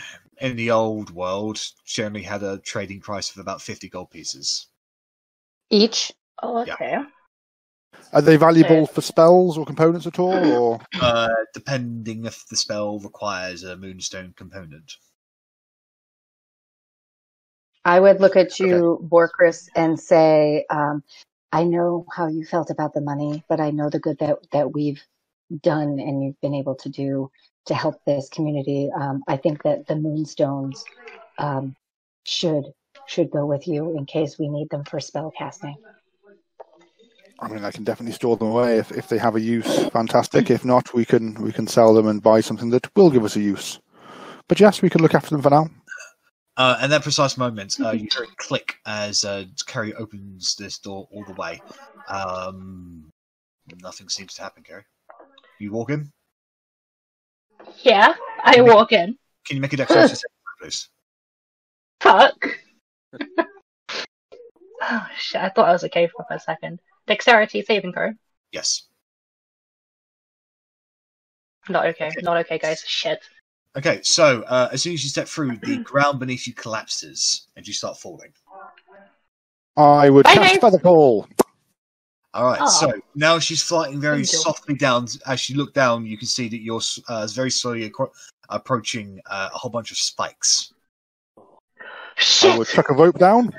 in the old world generally had a trading price of about 50 gold pieces. Each? Oh, okay. Yeah. Are they valuable for spells or components at all, or depending if the spell requires a moonstone component? I would look at you, Borkris, and say, I know how you felt about the money, but I know the good that we've done and you've been able to do to help this community. I think that the moonstones should go with you in case we need them for spell casting. I mean, I can definitely store them away if they have a use. Fantastic. If not, we can sell them and buy something that will give us a use. But yes, we can look after them for now. At that precise moment, you hear a click as Kerry opens this door all the way. Nothing seems to happen, Kerry. You walk in? Yeah, I walk in. Can you make a dexterity saving throw, please? Fuck. Oh shit! I thought I was okay for a second. Dexterity saving throw. Yes. Not okay. Not okay, guys. Shit. Okay, so as soon as you step through, the ground beneath you collapses and you start falling. I would cast Featherfall. All right, so now she's flying very softly down. As you look down, you can see that you're very slowly approaching a whole bunch of spikes. Shit. I would chuck a rope down.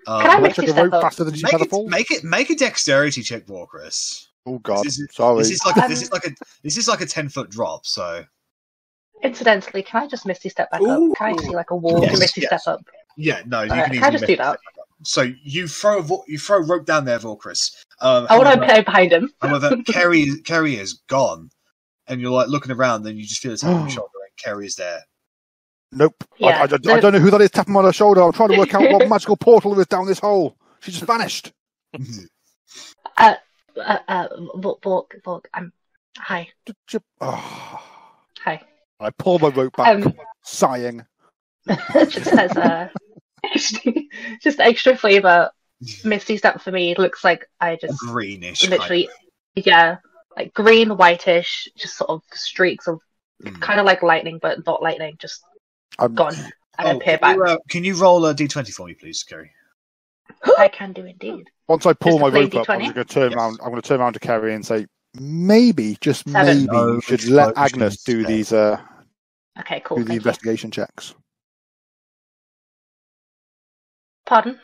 Can I make chuck a rope faster than she Featherfall? Make a dexterity check, Chris. Oh god, sorry. This is like a 10-foot drop. So, incidentally, can I just Misty step back up? Can I see like a wall to Misty step up? Yeah, no, you can I just do that? So you throw rope down there, Chris. I want to play behind him. However, Kerry is gone, and you're like looking around, and you just feel a tap on your shoulder, and Kerry is there. Nope. Yeah, I don't know who that is tapping on her shoulder. I'm trying to work out what magical portal is down this hole. She just vanished. Volk, I'm... Hi. Hi. I pull my rope back, sighing. Just as just extra flavour, Misty Step for me looks like I just... greenish. Literally, yeah. Like green, whitish, just sort of streaks of... Kind of like lightning, but not lightning, just gone. And appear back. Can you roll a d20 for me, please, Kerry? I can do indeed. Once I pull my rope up, I'm going to turn around. I'm going to turn around to Kerry and say, maybe, just 7. maybe, you should let Agnes do these. Okay, cool. Do the investigation checks. Pardon?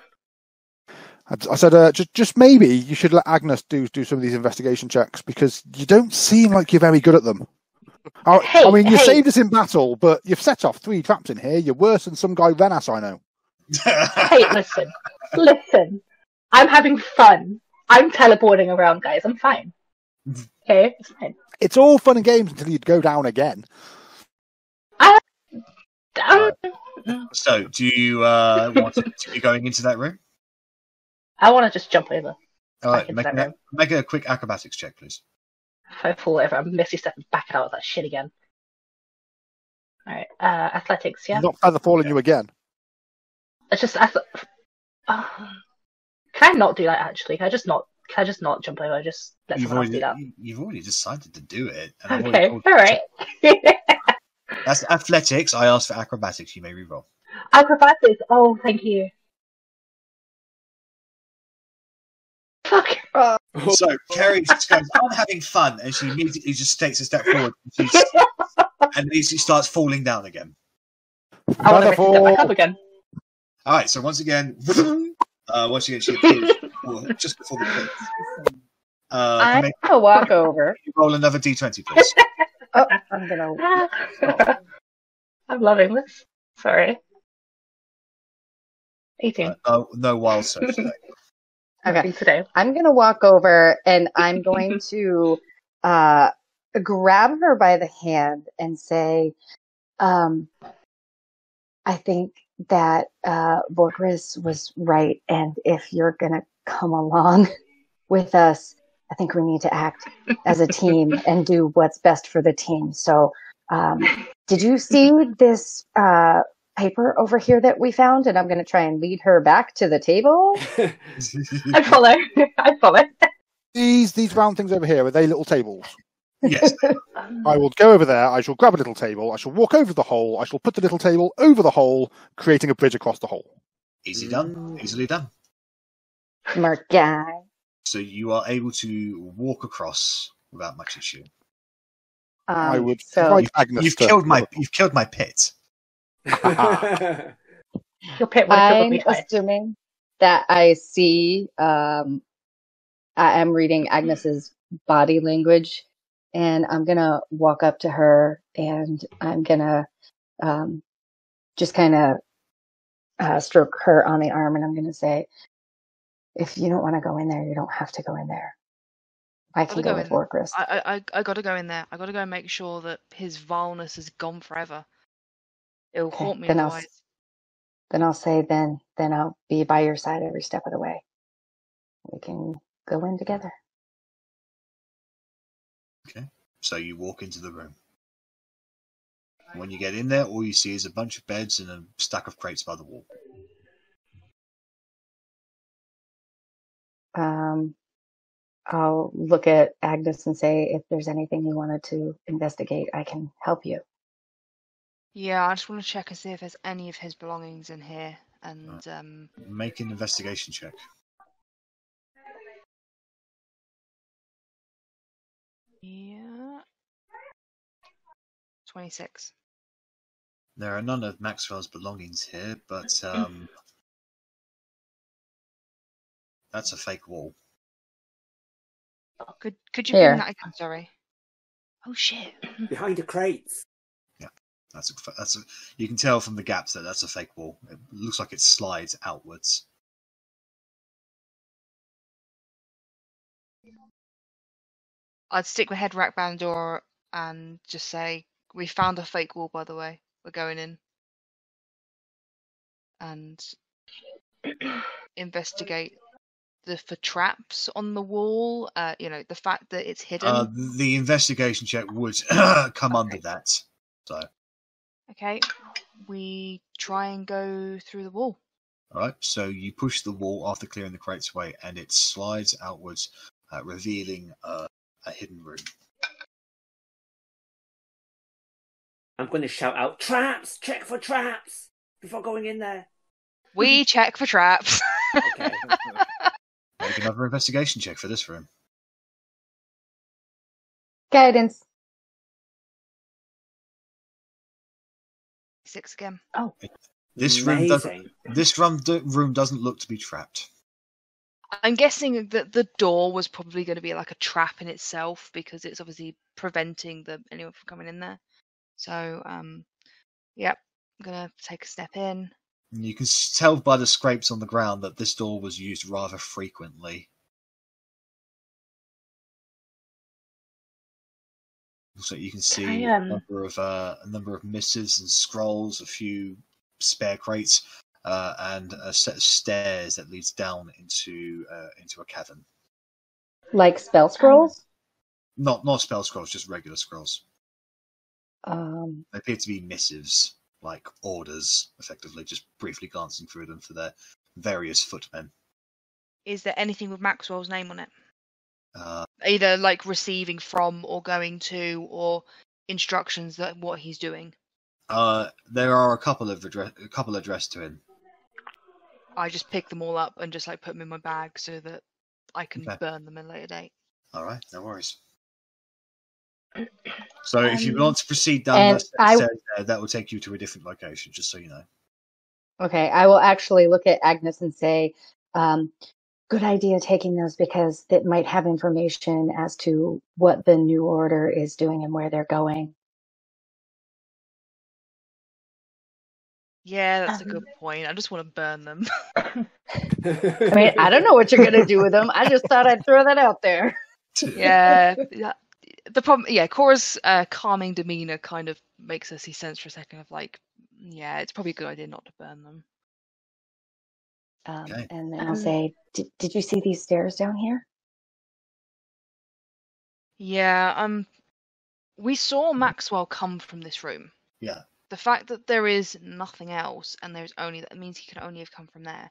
I said, just maybe you should let Agnes do some of these investigation checks because you don't seem like you're very good at them. I mean, you saved us in battle, but you've set off 3 traps in here. You're worse than some guy Renas I know. Hey, listen. I'm having fun. I'm teleporting around, guys. I'm fine. Okay, it's fine. It's all fun and games until you go down again. So, do you want to be going into that room? I want to just jump over. All right, make a quick acrobatics check, please. If I fall over, I'm Misty stepping back out of that shit again. All right, athletics, yeah. Not Featherfalling you again. It's just can I not do that? Actually, can I just not jump over? Just let someone else do that. You've already decided to do it. Okay, all right. That's athletics. I asked for acrobatics. You may reroll. Acrobatics. Oh, thank you. Fuck. So Kerry just goes, "I'm having fun," and she immediately just takes a step forward, and she starts falling down again. I want to step back up again. All right. So once again, she appears just before the cliff. I'm gonna walk over. You roll another d20, please. I'm gonna. I'm loving this. Sorry. 18. No wild search today. Okay. Today. I'm gonna walk over and I'm going to grab her by the hand and say, I think that Borkris was right, and if you're gonna come along with us, I think we need to act as a team and do what's best for the team. So Did you see this paper over here that we found? And I'm going to try and lead her back to the table. I follow. I follow. These round things over here, are they little tables? Yes. I will go over there, I shall grab a little table, I shall walk over the hole, I shall put the little table over the hole, creating a bridge across the hole. Easy done. Easily done. Smart guy. So you are able to walk across without much issue. I would so Agnes you've killed my pit. Your pit would I'm be fine. assuming that I see I am reading Agnes's body language, and I'm gonna walk up to her and I'm gonna just kind of stroke her on the arm, and I'm gonna say, if you don't want to go in there, you don't have to go in there. I can go with Warcris. I gotta go in there. I gotta go and make sure that his vileness is gone forever. It'll haunt me otherwise. Then I'll say, then I'll be by your side every step of the way. We can go in together. Okay, so you walk into the room. When you get in there, all you see is a bunch of beds and a stack of crates by the wall. I'll look at Agnes and say, if there's anything you wanted to investigate, I can help you. Yeah, I just want to check and see if there's any of his belongings in here. And make an investigation check. Yeah. 26. There are none of Maxwell's belongings here, but that's a fake wall. Could you bring that again? Sorry. Oh shit! Behind the crates. Yeah, that's a. You can tell from the gaps that that's a fake wall. It looks like it slides outwards. I'd stick my head right behind the door and just say, "We found a fake wall, by the way. We're going in and investigate for traps on the wall. The fact that it's hidden." The investigation check would come under that. So. Okay, we try and go through the wall. All right, so you push the wall after clearing the crates away, and it slides outwards, revealing a hidden room. I'm going to shout out, "Traps! Check for traps!" before going in there. We check for traps. Okay. Make another investigation check for this room. Guidance. 6 again. Oh, this room doesn't look to be trapped. I'm guessing that the door was probably going to be like a trap in itself because it's obviously preventing anyone from coming in there. So, yep, I'm gonna take a step in. You can tell by the scrapes on the ground that this door was used rather frequently. So you can see a number of missives and scrolls, a few spare crates, and a set of stairs that leads down into a cavern. Like spell scrolls? Not spell scrolls, just regular scrolls. They appear to be missives, like orders, effectively, just briefly glancing through them for their various footmen. Is there anything with Maxwell's name on it? Either like receiving from or going to, or instructions that what he's doing. There are a couple addressed to him. I just pick them all up and just like put them in my bag so that I can burn them at a later date. All right, no worries. So if you want to proceed down the stairs there, that will take you to a different location, just so you know. Okay, I will actually look at Agnes and say, good idea taking those because it might have information as to what the new order is doing and where they're going. Yeah, that's a good point. I just want to burn them. I mean, I don't know what you're going to do with them. I just thought I'd throw that out there. Yeah. The problem, Cora's calming demeanor kind of makes us see sense for a second of like, yeah, it's probably a good idea not to burn them. Okay. And then I'll say, did you see these stairs down here? Yeah, We saw Maxwell come from this room. Yeah. The fact that there is nothing else and there's only that means he can only have come from there.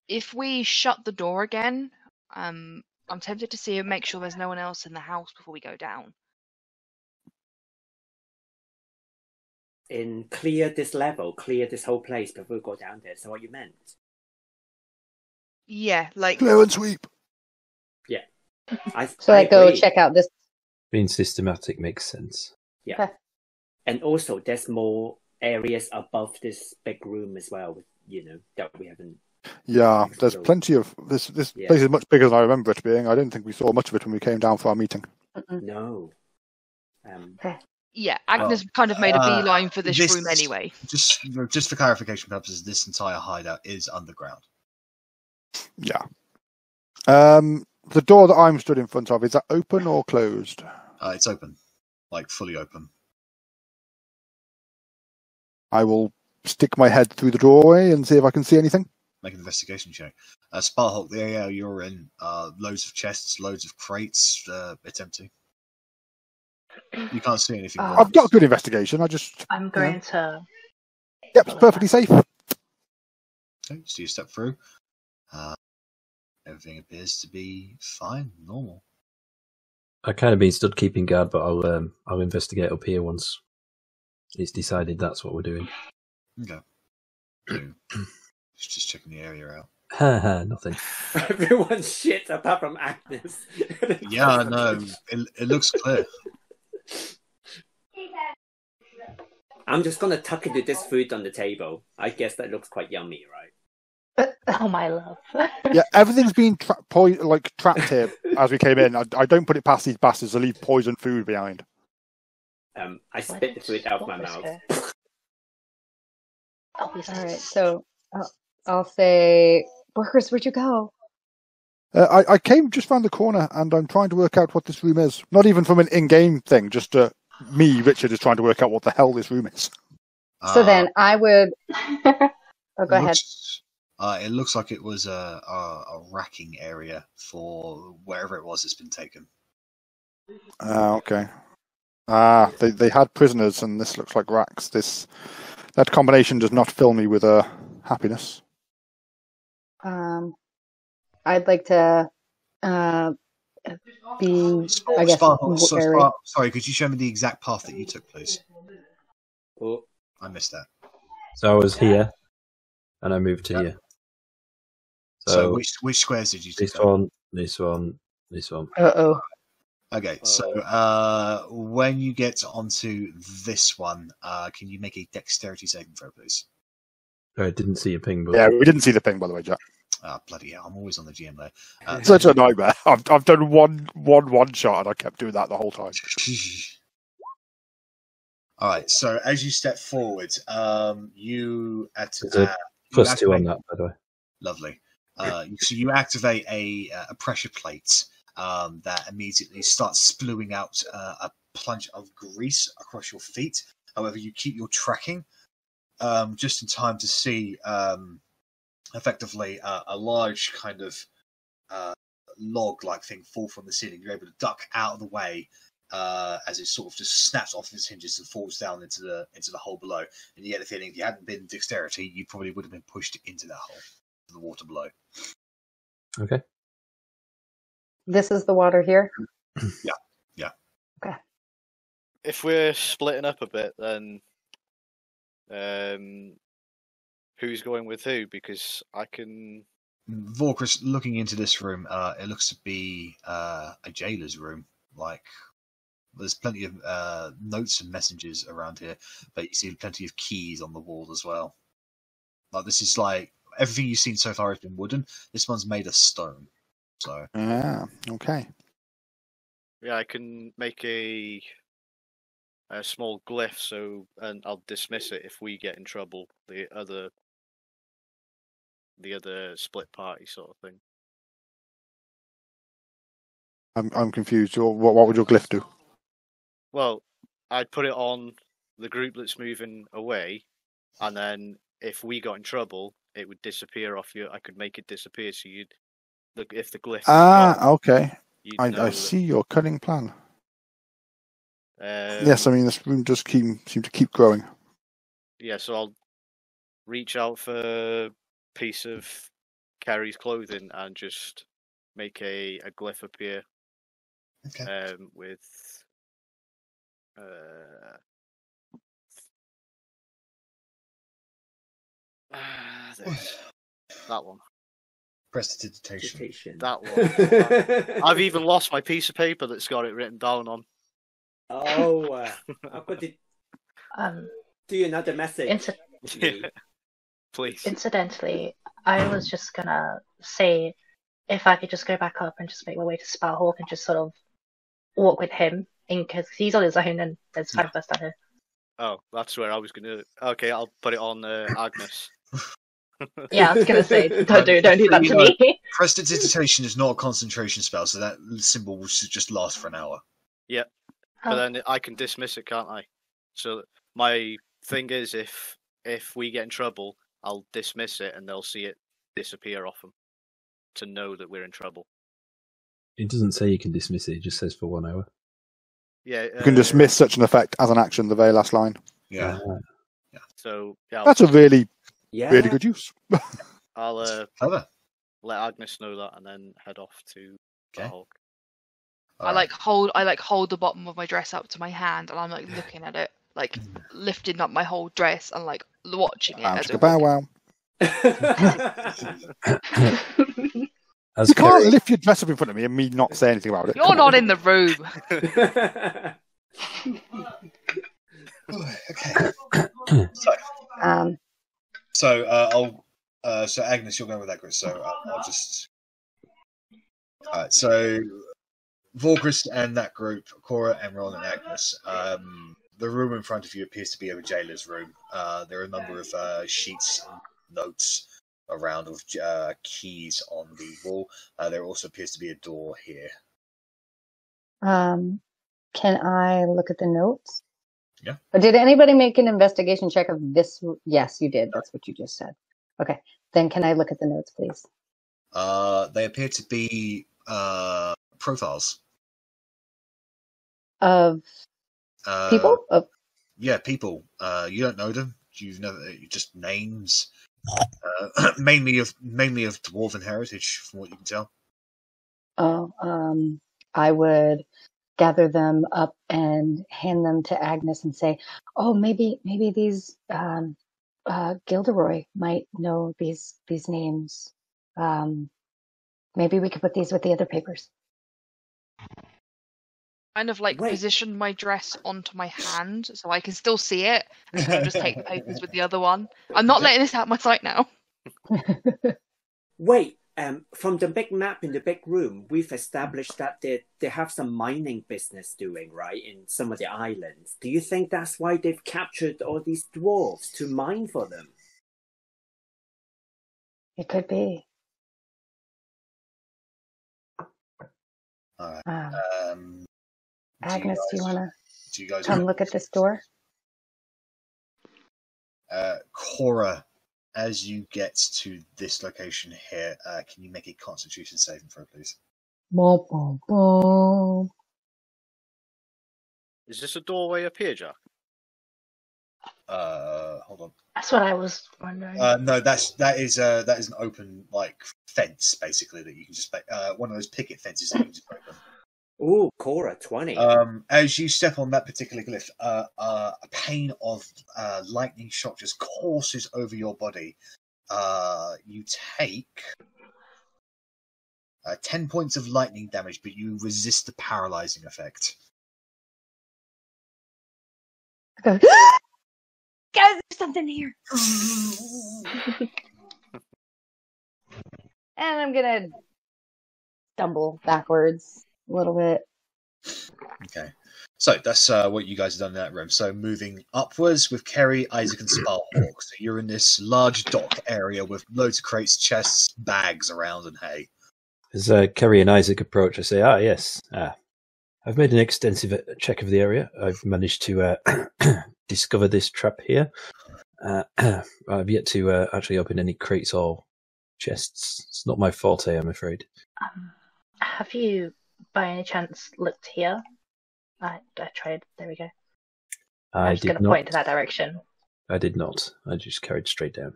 If we shut the door again, I'm tempted to make sure there's no one else in the house before we go down. And clear this level, clear this whole place before we go down there. Is that what you meant? Yeah, like clear and sweep. Yeah. I go check out this. Being systematic makes sense. Yeah. Okay. And also, there's more areas above this big room as well, that we haven't. Yeah, there's plenty of this. This place is much bigger than I remember it being. I don't think we saw much of it when we came down for our meeting. No. Yeah, Agnes kind of made a beeline for this room anyway. Just for clarification purposes, this entire hideout is underground. Yeah. The door that I'm stood in front of, is that open or closed? It's open, like fully open. I will stick my head through the doorway and see if I can see anything. Make an investigation check. Sparhawk, the area you're in, loads of chests, loads of crates. It's empty. You can't see anything. I've got good investigation. I'm going to. Yep, it's perfectly safe. Okay, so you step through. Everything appears to be fine, normal. I kind of been stood keeping guard, but I'll investigate up here once it's decided that's what we're doing. Okay. Just checking the area out. Nothing. Everyone's shit apart from Agnes. Yeah, no, it looks clear. I'm just gonna tuck into this food on the table. I guess that looks quite yummy, right? Oh my love. Yeah, everything's been trapped here as we came in. I don't put it past these bastards to leave poison food behind. I spit the food out of my mouth. All right, so I'll say, workers, where'd you go? I came just round the corner, and I'm trying to work out what this room is. Not even from an in-game thing, just me, Richard, is trying to work out what the hell this room is. So then I would... Oh, go ahead. It looks like it was a racking area for wherever it was that's been taken. Okay. They had prisoners, and this looks like racks. That combination does not fill me with happiness. I'd like to be, I guess, sorry, could you show me the exact path that you took, please? Oh, I missed that. So I was here, and I moved to here. So which squares did you take? This one. Uh-oh. Okay, so when you get onto this one, can you make a dexterity saving throw, please? I didn't see a ping, but... Yeah, we didn't see the ping, by the way, Jack. Bloody hell, I'm always on the GM there. Such a nightmare. I've done one shot, and I kept doing that the whole time. All right, so as you step forward, you +2 on that, by the way. Lovely. So you activate a pressure plate that immediately starts spewing out a plunge of grease across your feet. However, you keep your tracking just in time to see effectively a large kind of log-like thing fall from the ceiling. You're able to duck out of the way as it sort of just snaps off its hinges and falls down into the hole below. And you get the feeling if you hadn't been dexterity, you probably would have been pushed into that hole, the water below. Okay. This is the water here? Yeah. Okay. If we're splitting up a bit, then who's going with who? Because I can... Vorkris, looking into this room, it looks to be a jailer's room. Like, there's plenty of notes and messages around here, but you see plenty of keys on the wall as well. Like, this is like, everything you've seen so far has been wooden. This one's made of stone. So. Yeah, okay. Yeah, I can make a small glyph, and I'll dismiss it if we get in trouble. The other split party sort of thing. I'm confused. What would your glyph do? Well, I'd put it on the group that's moving away, and then if we got in trouble, it would disappear off you. I could make it disappear, so you'd look if the glyph. Okay. I see your cunning plan. Yes, I mean this room does seem to keep growing. Yeah, so I'll reach out for a piece of Kerry's clothing and just make a glyph appear. Okay. With that one. Prestidigitation. That one. I've even lost my piece of paper that's got it written down on. Oh, I've got to do another message. Please. Incidentally, I was just gonna say if I could just go back up and just make my way to Sparhawk and just sort of walk with him, because he's on his own and there's 5 of us down here. Oh, that's where I was gonna. Okay, I'll put it on Agnes. Yeah, I was gonna say, don't do that to me. Prestidigitation is not a concentration spell, so that symbol will just last for an hour. Yep. But then I can dismiss it, can't I? So my thing is, if we get in trouble, I'll dismiss it, and they'll see it disappear off them to know that we're in trouble. It doesn't say you can dismiss it; it just says for 1 hour. Yeah, you can dismiss such an effect as an action. The very last line. Yeah. Yeah. So yeah, that's a really good use. I'll let Agnes know that, and then head off to Sparhawk. I like hold the bottom of my dress up to my hand, and I'm like looking at it, like lifting up my whole dress and like watching it. As bow wow. As you can't lift your dress up in front of me and me not say anything about it. You're not in the room. Okay. So Agnes, you're going with that group. So I'll just. All right. So Vorgrist and that group, Cora, and Ron and Agnes. The room in front of you appears to be a jailer's room. There are a number of sheets and notes around with keys on the wall. There also appears to be a door here. Can I look at the notes? Yeah. Or did anybody make an investigation check of this? Yes, you did. That's what you just said. Okay. Then can I look at the notes, please? They appear to be profiles. Of people? Yeah, people. You don't know them. Just names. Mainly of dwarven heritage, from what you can tell. I would gather them up and hand them to Agnes and say, "Oh, maybe these Gilderoy might know these names. Maybe we could put these with the other papers." Kind of like position my dress onto my hand so I can still see it, and then just take the papers with the other one. I'm not letting this out of my sight now. Wait, from the big map in the big room, we've established that they have some mining business doing, right, in some of the islands. Do you think that's why they've captured all these dwarves to mine for them? It could be. All right. Agnes, do you want to come look at this door? Cora, as you get to this location here, can you make a Constitution saving throw, please? Boom, boom, boom. Is this a doorway up here, Jack? Hold on. That's what I was wondering. No, that is an open fence basically that you can just one of those picket fences that you can just open. Ooh, Cora, 20. As you step on that particular glyph, a pane of lightning shock just courses over your body. You take 10 points of lightning damage, but you resist the paralyzing effect. Guys, there's something here. And I'm gonna stumble backwards a little bit. Okay. So that's what you guys have done in that room. So moving upwards with Kerry, Isaac, and Sparhawk. So you're in this large dock area with loads of crates, chests, bags around, and hay. As Kerry and Isaac approach, I say, yes. I've made an extensive check of the area. I've managed to discover this trap here. I've yet to actually open any crates or chests. It's not my forte, I'm afraid. Have you, by any chance, looked here? I tried. There we go. I'm just going to point to that direction. I did not. I just carried straight down.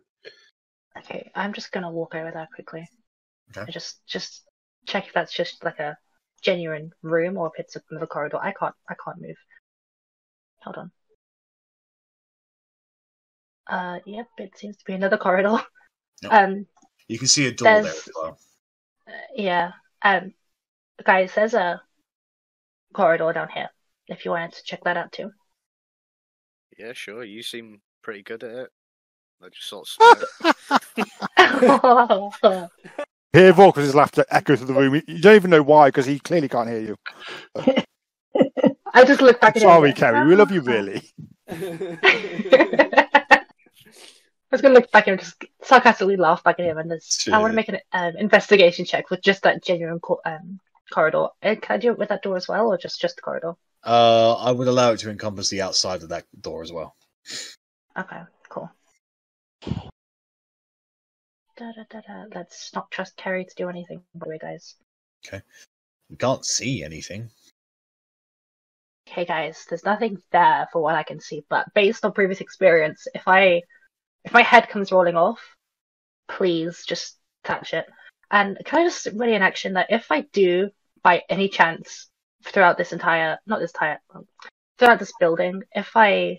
Okay, I'm just going to walk over there quickly. Okay. And just check if that's just like a genuine room or if it's another corridor. I can't move. Hold on. Yep, it seems to be another corridor. Yep. You can see a door there as well. Yeah. Guys, there's a corridor down here. If you wanted to check that out too. Yeah, sure. You seem pretty good at it. I just sort of smile. Hear Vorkus's laughter echo through the room. You don't even know why, because he clearly can't hear you. I just look back at him. Sorry, Kerry. We love you, really. I was going to look back at him and just sarcastically laugh back at him. And I want to make an investigation check with just that genuine corridor. Can I do it with that door as well, or just the corridor? I would allow it to encompass the outside of that door as well. Okay, cool. Let's not trust Kerry to do anything, by the way, guys. Okay. We can't see anything. Okay, guys, there's nothing there for what I can see, but based on previous experience, if my head comes rolling off, please just touch it. And can I just ready an action that if I do, by any chance, throughout this building, if I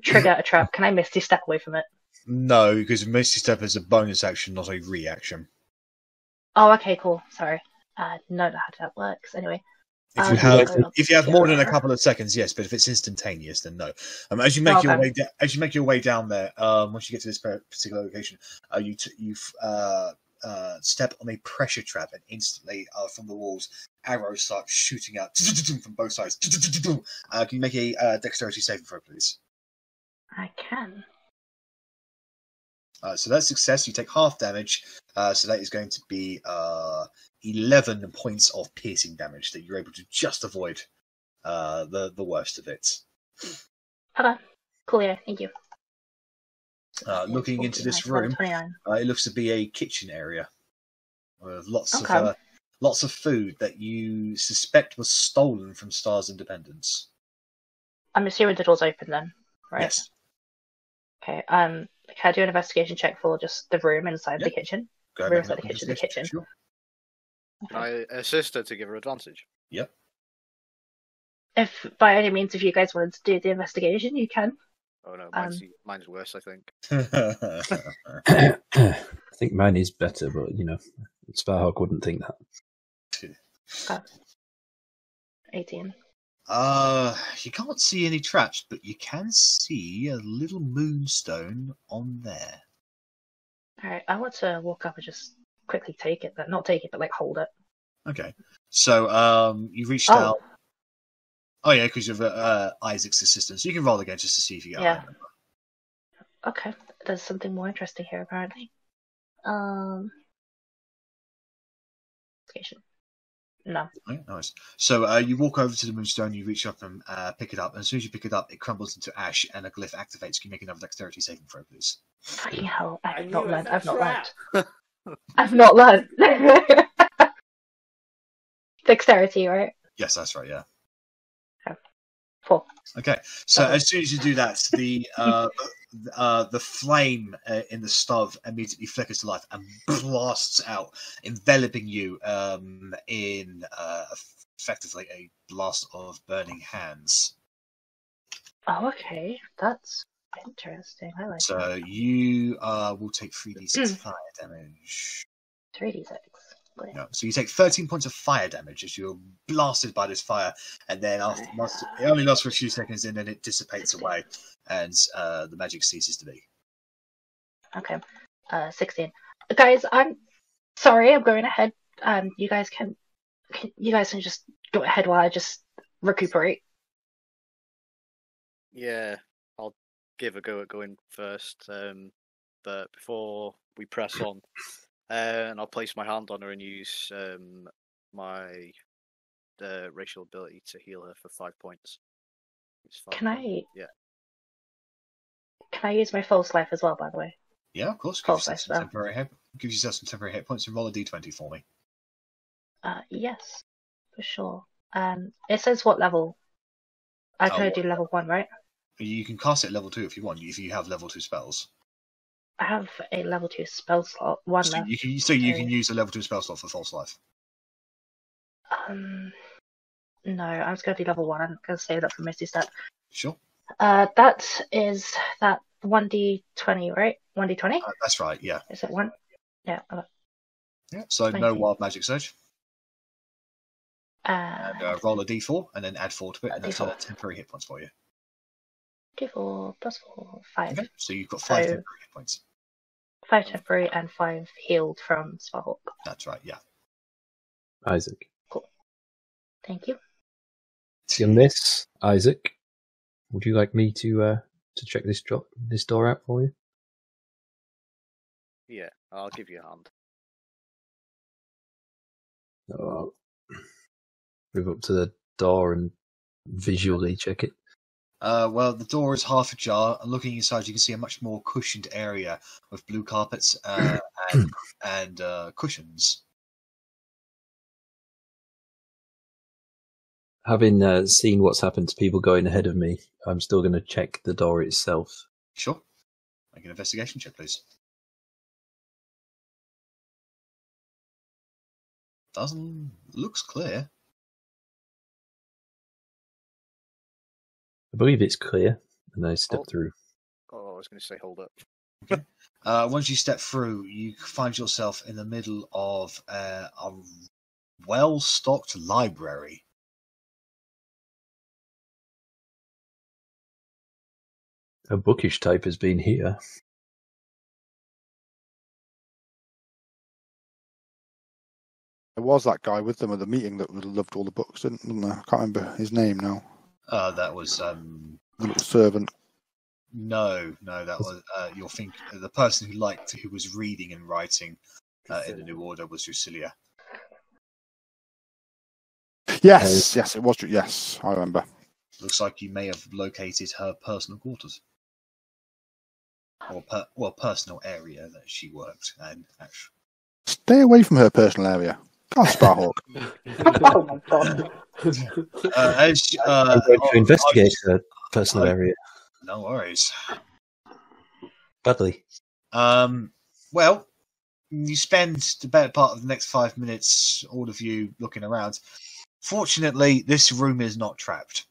trigger a trap, can I misty step away from it? No, because Misty Step is a bonus action, not a reaction. Oh, okay, cool. Sorry. No, not how that works. Anyway. If you have more than a couple of seconds, yes, but if it's instantaneous, then no. As you make your way down there, once you get to this particular location, you step on a pressure trap, and instantly from the walls, arrows start shooting out from both sides. Can you make a dexterity saving throw, please? I can. So that's success. You take half damage. So that is going to be 11 points of piercing damage that you're able to just avoid the worst of it. Okay. Cool, yeah. Thank you. Looking into this room, it looks to be a kitchen area with lots of food that you suspect was stolen from Star's Independence. I'm assuming the door's open then, right? Yes. Okay. Can I do an investigation check for just the room inside the kitchen? Go room inside the kitchen. Sure. Can I assist her to give her advantage? Yep. If by any means, if you guys wanted to do the investigation, you can. Oh no, mine's worse, I think. I think mine is better, but Sparhawk wouldn't think that. Okay. 18. You can't see any traps, but you can see a little moonstone on there. Alright, I want to walk up and just quickly take it, but not take it, but like hold it. Okay. So, you reached out. Oh yeah, because you've Isaac's assistant, so you can roll again just to see if you get a high number. Okay, there's something more interesting here apparently. No. Right, nice. So you walk over to the moonstone, you reach up and pick it up, and as soon as you pick it up, it crumbles into ash, and a glyph activates. Can you make another dexterity saving throw, please? Fucking hell! I've not learned. I've not learned. Dexterity, right? Yes, that's right. Yeah. Okay. 4. Okay. So as soon as you do that, the flame in the stove immediately flickers to life and blasts out, enveloping you in effectively a blast of burning hands. Oh, okay. That's interesting. I like so that. You will take 3d6 fire damage. 3d6. No. So you take 13 points of fire damage as you're blasted by this fire, and then it only lasts for a few seconds, and then it dissipates away, and the magic ceases to be. Okay. 16. Guys, I'm sorry. I'm going ahead. You guys can just go ahead while I just recuperate. Yeah, I'll give a go at going first. But before we press on. And I'll place my hand on her and use my racial ability to heal her for 5 points. Can I? Yeah. Can I use my false life as well? By the way. Yeah, of course. False life. Give yourself some temporary hit points and roll a d20 for me. Yes, for sure. It says what level? I can only do level 1, right? You can cast it level 2 if you want, if you have level 2 spells. I have a level 2 spell slot, one so left. You can use a level 2 spell slot for False Life. No, I'm just going to do level 1. I'm going to save that for Misty Step. Sure. That is that 1d20, right? 1d20? That's right, yeah. Is it 1? Yeah. Yeah, so 20. no Wild Magic Surge. And roll a d4 and then add 4 to it, and that's D4. temporary hit points for you. d4 plus 4, 5. Okay, so you've got 5 temporary hit points. 5 temporary and 5 healed from Sparhawk. That's right, yeah. Isaac. Cool. Thank you. See on this, Isaac. Would you like me to check this door out for you? Yeah, I'll give you a hand. I'll move up to the door and visually check it. Well, the door is half ajar, and looking inside, you can see a much more cushioned area with blue carpets and cushions. Having seen what's happened to people going ahead of me, I'm still going to check the door itself. Sure. Make an investigation check, please. Looks clear. I believe it's clear, and I step through. Oh, I was going to say hold up. Once you step through, you find yourself in the middle of a well-stocked library. A bookish type has been here. There was that guy with them at the meeting that loved all the books, didn't there? I can't remember his name now. That was the little servant. No, that was the person who was reading and writing in the New Order was Drusilia. Yes, it was. Yes, I remember. Looks like you may have located her personal quarters, or personal area that she worked in. Actually, stay away from her personal area. God, Sparhawk. Oh my god. I'm going to investigate her personal area. No worries. Badly. Well, you spend the better part of the next 5 minutes, all of you, looking around. Fortunately, this room is not trapped.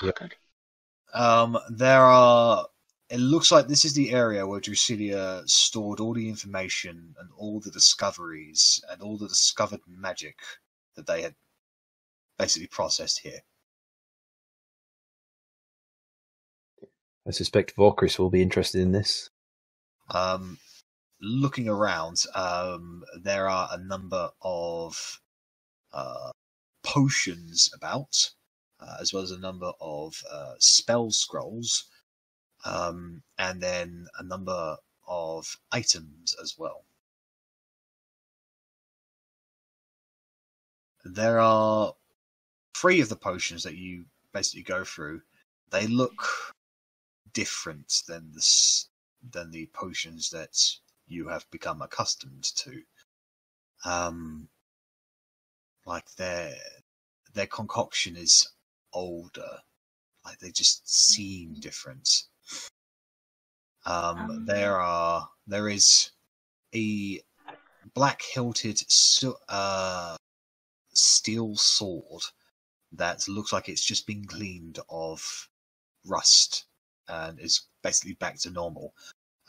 Yep. It looks like this is the area where Drusilia stored all the information and all the discoveries and all the discovered magic that they had basically processed here. I suspect Vorkris will be interested in this. Looking around, there are a number of potions about, as well as a number of spell scrolls, and then a number of items as well. There are 3 of the potions that you basically go through. They look different than the potions that you have become accustomed to. Like their concoction is older. Like they just seem different. There is a black-hilted steel sword that looks like it's just been cleaned of rust and is basically back to normal,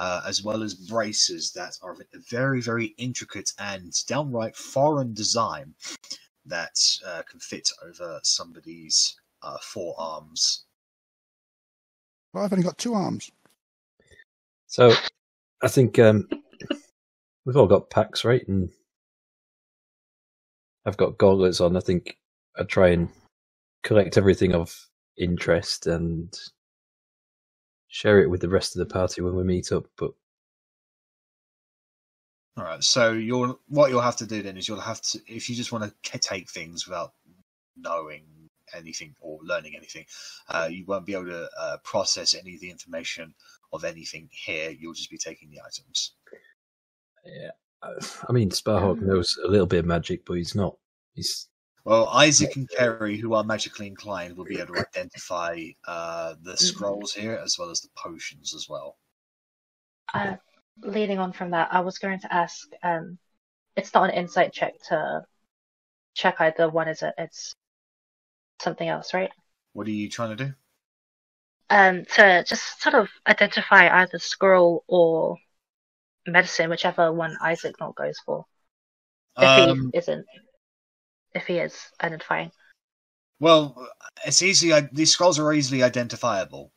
as well as braces that are of a very, very intricate and downright foreign design that can fit over somebody's forearms. Well, I've only got 2 arms. So, I think we've all got packs, right? And I've got gauntlets on. I think I'd try and collect everything of interest and share it with the rest of the party when we meet up. But all right, so what you'll have to do then is you'll have to, if you just want to take things without knowing anything or learning anything, you won't be able to process any of the information of anything here. You'll just be taking the items. Yeah, I mean, Sparhawk knows a little bit of magic, but he's not. Well, Isaac and Kerry, who are magically inclined, will be able to identify the scrolls here as well as the potions as well. Leading on from that, I was going to ask. It's not an insight check to check either one, is it? It's something else, right? What are you trying to do? To just sort of identify either scroll or medicine, whichever one Isaac not goes for. If he is identifying. Well, it's easy. These scrolls are easily identifiable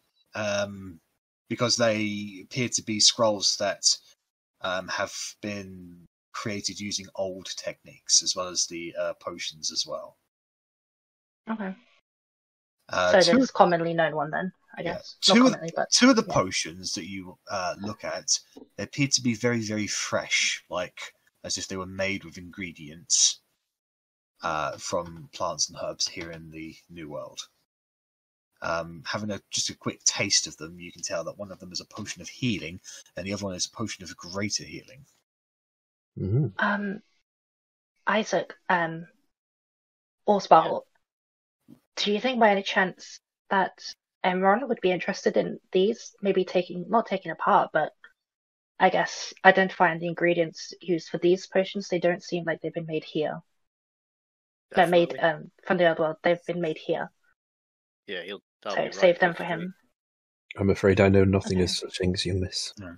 because they appear to be scrolls that have been created using old techniques, as well as the potions as well. Okay. So this is commonly known one then, I guess. Two of the potions that you look at, they appear to be very, very fresh, like as if they were made with ingredients from plants and herbs here in the New World. Having just a quick taste of them, you can tell that one of them is a potion of healing, and the other one is a potion of greater healing. Mm-hmm. Isaac, or Sparhawk, do you think by any chance that Emron would be interested in these? Maybe not taking apart, but I guess identifying the ingredients used for these potions. They don't seem like they've been made here. They're made from the other world. They've been made here. Yeah, so save them for him. I'm afraid I know nothing of such things, young miss. No.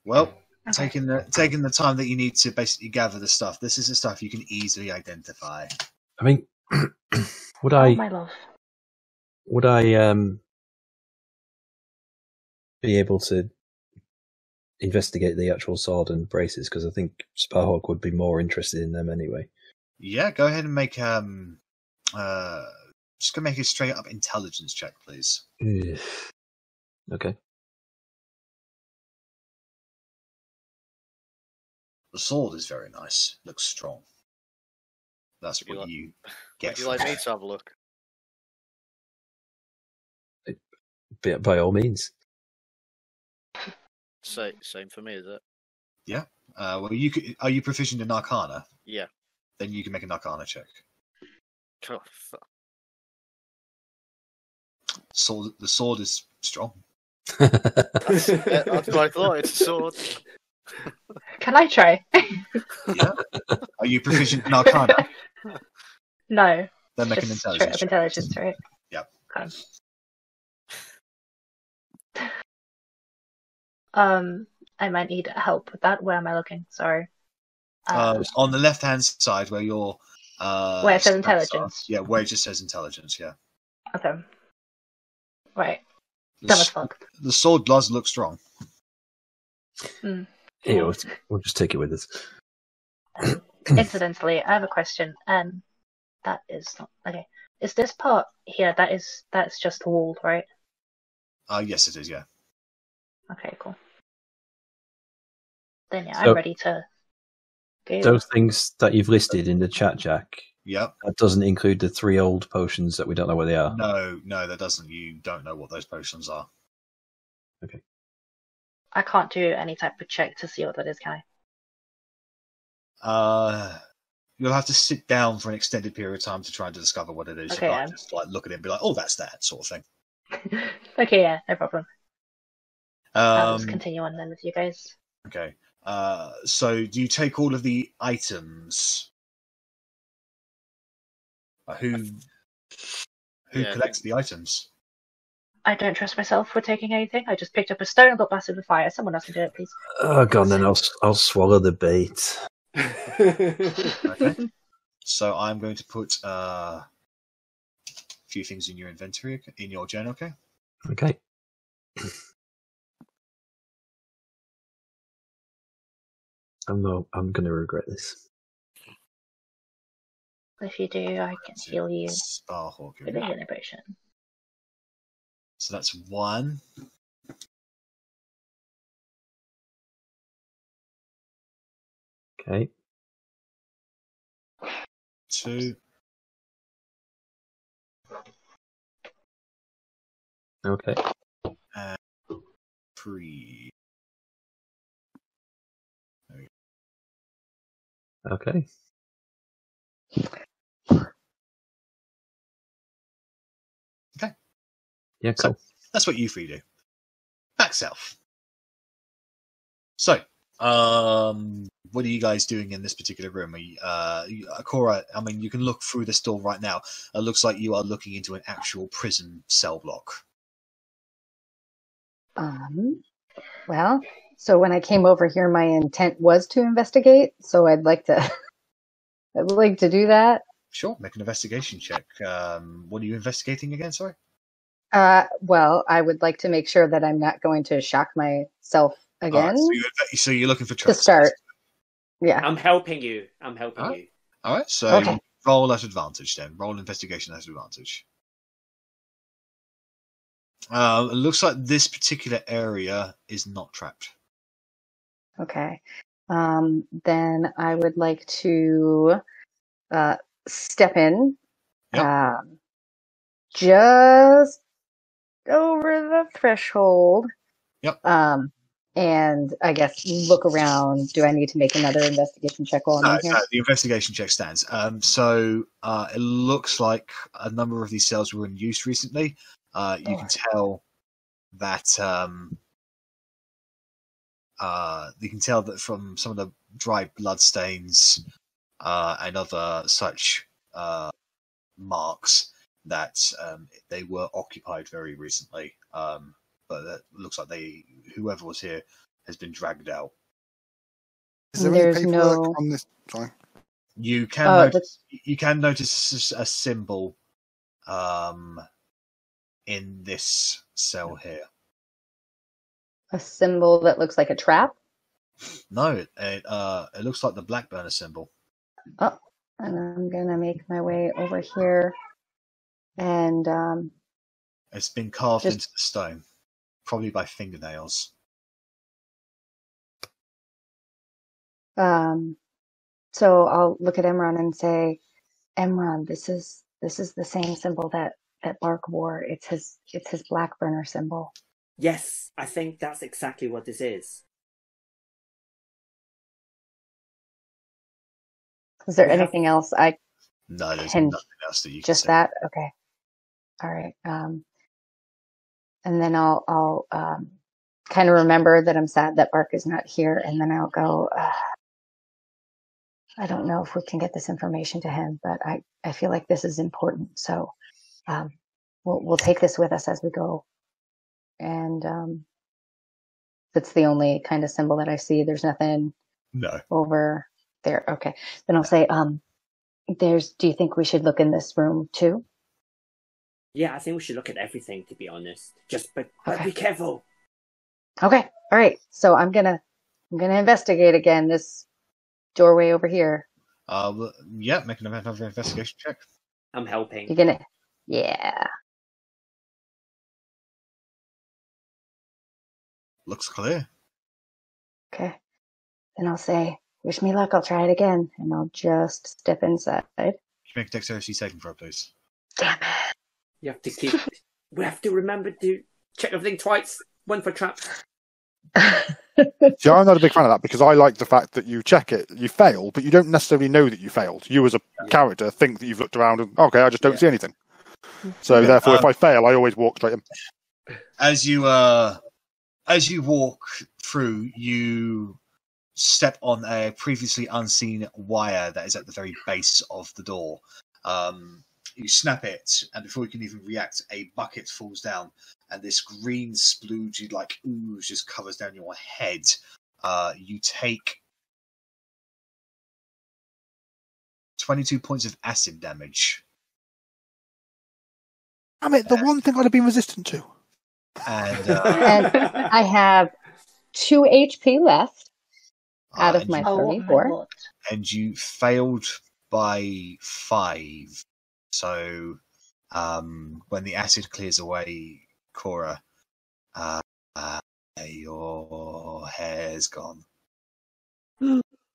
Well, taking the time that you need to basically gather the stuff. This is the stuff you can easily identify. I mean, my love. Would I be able to investigate the actual sword and braces? Because I think Sparhawk would be more interested in them anyway. Yeah, go ahead and make just go make a straight up intelligence check, please. Okay. The sword is very nice. Looks strong. That's what you get. Would you like me to have a look? By all means. Same for me, is it? Yeah. Well, are you proficient in Arcana? Yeah. Then you can make an Arcana check. Oh, The sword is strong. That's what I thought. It's a sword. Can I try? Yeah. Are you proficient in Arcana? No. Then make an intelligence check. Intelligence, right? Yep. Okay. I might need help with that. Where am I looking? Sorry. On the left-hand side, where your where it says intelligence. Yeah, where it just says intelligence. Yeah. Okay. Right. The sword does look strong. Here, we'll just take it with us. Incidentally, I have a question. That is not okay. Is this part here? That's just walled, right? Yes, it is. Yeah. Okay, cool. Then yeah, I'm ready to go. Those things that you've listed in the chat, Jack. Yep. That doesn't include the 3 old potions that we don't know where they are. No, that doesn't. You don't know what those potions are. Okay. I can't do any type of check to see what that is, can I? You'll have to sit down for an extended period of time to try and discover what it is. Okay, you can't just look at it and be like, "Oh, that's that," sort of thing. Okay, yeah, no problem. I'll just continue on then with you guys. Okay. So do you take all of the items? Who collects the items? I don't trust myself for taking anything. I just picked up a stone and got blasted with fire. Someone else can do it, please. Oh, God, then I'll swallow the bait. Okay. So I'm going to put a few things in your inventory, in your journal, okay? Okay. I'm going to regret this. If you do, I can heal you Sparhawk, with a healing potion. So that's 1. Okay. 2. Okay. And 3. Okay. Yeah, cool. So that's what you three do. Back south. So, what are you guys doing in this particular room? Cora, I mean, you can look through this door right now. It looks like you are looking into an actual prison cell block. Well, so when I came over here, my intent was to investigate. So I'd like to, I'd like to do that. Sure, make an investigation check. What are you investigating again? Sorry. Well, I would like to make sure that I'm not going to shock myself again. Right, so you're looking for to start. Yeah. I'm helping you. All right. So roll at advantage then. Roll investigation at advantage. It looks like this particular area is not trapped. Okay. Then I would like to step in. Yep. Just over the threshold. Yep. And I guess look around. Do I need to make another investigation check while I'm in here? No, the investigation check stands. So it looks like a number of these cells were in use recently. You can tell that from some of the dry blood stains and other such marks that they were occupied very recently. But it looks like whoever was here has been dragged out. Is there any paperwork on this? Sorry. You can notice a symbol in this cell here. A symbol that looks like a trap? No, it looks like the black burner symbol. Oh, and I'm gonna make my way over here, and it's been carved into the stone, probably by fingernails. So I'll look at Emron and say, Emron, this is the same symbol that Lark wore. It's his black burner symbol. Yes, I think that's exactly what this is. Is there anything else No, there's nothing else that you can just say. that? Okay. All right. And then I'll kind of remember that I'm sad that Bark is not here, and then I'll go, I don't know if we can get this information to him, but I feel like this is important. So we'll take this with us as we go. And that's the only kind of symbol that I see. There's nothing over there. Okay. Then I'll say, do you think we should look in this room too? Yeah, I think we should look at everything, to be honest. But be careful. Okay. All right. So I'm gonna investigate again this doorway over here. Yeah, make another investigation check. I'm helping. You're gonna, yeah. Looks clear. Okay. Then I'll say, wish me luck. I'll try it again, and I'll just step inside. Can you make a dexterity saving throw, please? Damn it. You have to we have to remember to check everything twice. One for traps. See, I'm not a big fan of that because I like the fact that you check it, you fail, but you don't necessarily know that you failed. You as a character think that you've looked around and, okay, I just don't see anything. So therefore, if I fail, I always walk straight in. As you walk through, you step on a previously unseen wire that is at the very base of the door. You snap it, and before you can even react, a bucket falls down, and this green splooge like ooze just covers down your head. You take 22 points of acid damage. I mean, the one thing I'd have been resistant to. And I have 2 HP left out of my 34. And you failed by 5. So when the acid clears away, Cora, your hair's gone.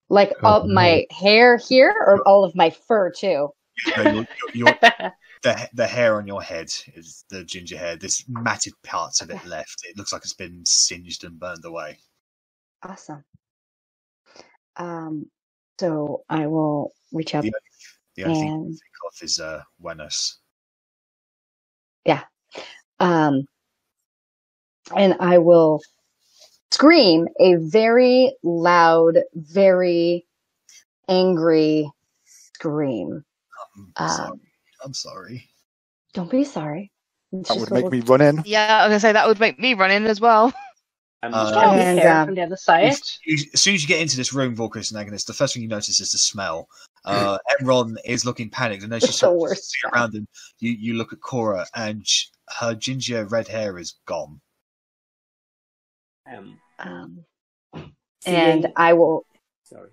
Like my hair here, or all of my fur too? No, the hair on your head is the ginger hair. There's matted parts of it left. It looks like it's been singed and burned away. Awesome. So I will reach up. The only thing you think of is Wenos. Yeah. and I will scream a very loud, very angry scream. I'm sorry. Don't be sorry. That would make me run in. Yeah, I was gonna say that would make me run in as well. Just try to be fair from the other side. As soon as you get into this room, Vorkus and Agnes, the first thing you notice is the smell. Enron is looking panicked, and as you sort of see around and you look at Cora, and her ginger red hair is gone. And I will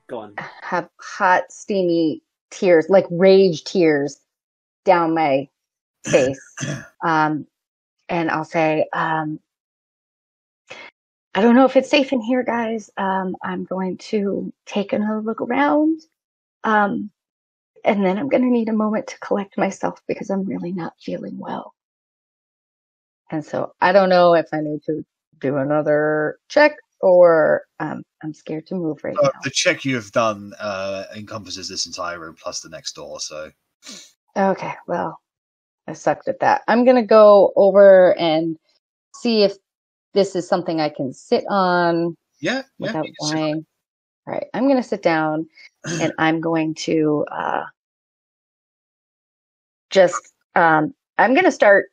go on. Have hot, steamy tears, like rage tears, down my face. And I'll say, I don't know if it's safe in here, guys. I'm going to take another look around. And then I'm going to need a moment to collect myself because I'm really not feeling well. And so I don't know if I need to do another check or I'm scared to move right now. The check you have done encompasses this entire room plus the next door, so. Okay, well, I sucked at that. I'm going to go over and see if this is something I can sit on without lying. All right, I'm going to sit down and I'm going to I'm going to start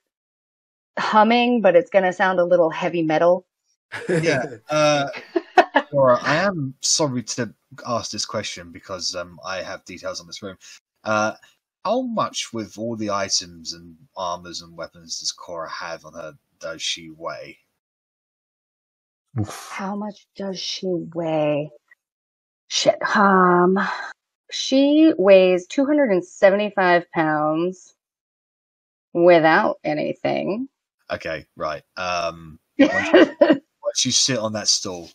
humming, but it's going to sound a little heavy metal. Yeah. Laura, I am sorry to ask this question because I have details on this room. How much, with all the items and armors and weapons does Cora have on her, does she weigh? How much does she weigh? Shit. She weighs 275 pounds without anything. Okay, right. Once you sit on that stool,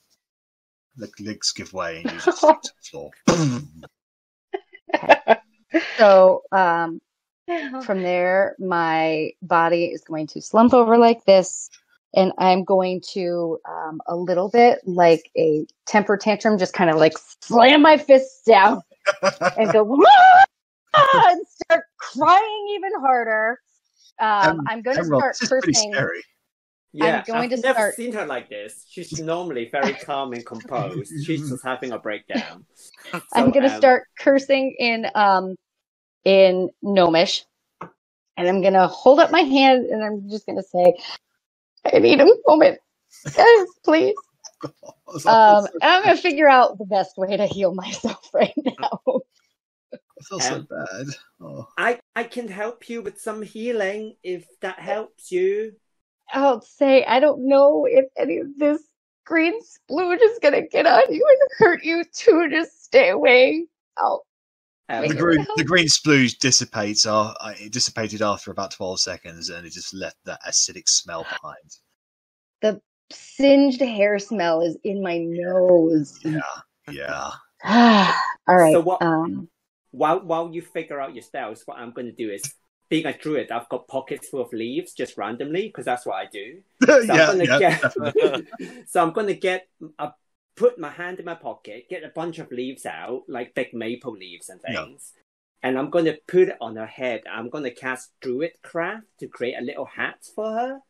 the legs give way and you just sit to the floor. Okay. So from there, my body is going to slump over like this, and I'm going to a little bit like a temper tantrum, just kind of like slam my fists down and go and start crying even harder. I'm going to start cursing. Yeah, I've never seen her like this. She's normally very calm and composed. She's just having a breakdown. So, I'm going to start cursing in Gnomish, and I'm going to hold up my hand, and I'm just going to say, I need a moment, guys, please. And I'm going to figure out the best way to heal myself right now. I feel so bad. Oh. I can help you with some healing if that helps you. I'll say, I don't know if any of this green splooge is going to get on you and hurt you too. Just stay away. The green splooge dissipates. It dissipated after about 12 seconds, and it just left that acidic smell behind. The singed hair smell is in my nose. Yeah. All right. So while you figure out your spells, what I'm going to do is, being a druid, I've got pockets full of leaves just randomly because that's what I do. So I'm going to put my hand in my pocket, get a bunch of leaves out, like big maple leaves and things, and I'm going to put it on her head. I'm going to cast Druidcraft to create a little hat for her.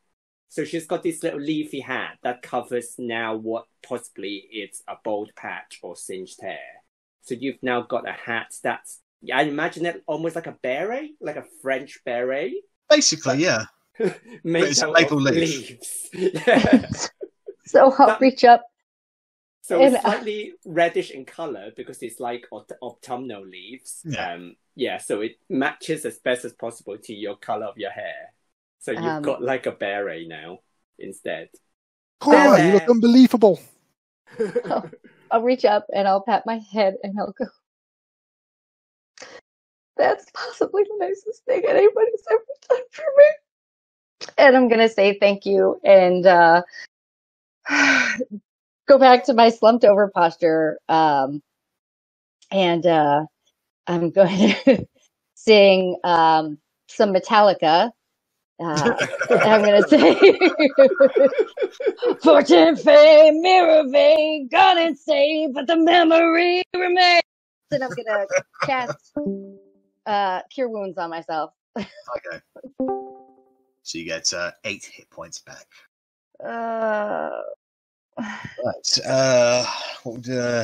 So she's got this little leafy hat that covers now what possibly is a bald patch or singed hair. So you've now got a hat that's, I imagine it almost like a beret, like a French beret. Basically, yeah. Made out maple of leaves. Yeah. So I'll reach up. So it's slightly reddish in color because it's like autumnal leaves. So it matches as best as possible to your color of your hair. So you've got like a beret now instead. Oh, you look unbelievable. I'll reach up and I'll pat my head and I'll go, that's possibly the nicest thing anybody's ever done for me. And I'm going to say thank you and go back to my slumped over posture. And I'm going to sing some Metallica. I'm going to say, fortune, fame, mirror vein, gone insane, but the memory remains. And I'm going to cast Cure Wounds on myself. Okay. So you get 8 hit points back. Uh, Right.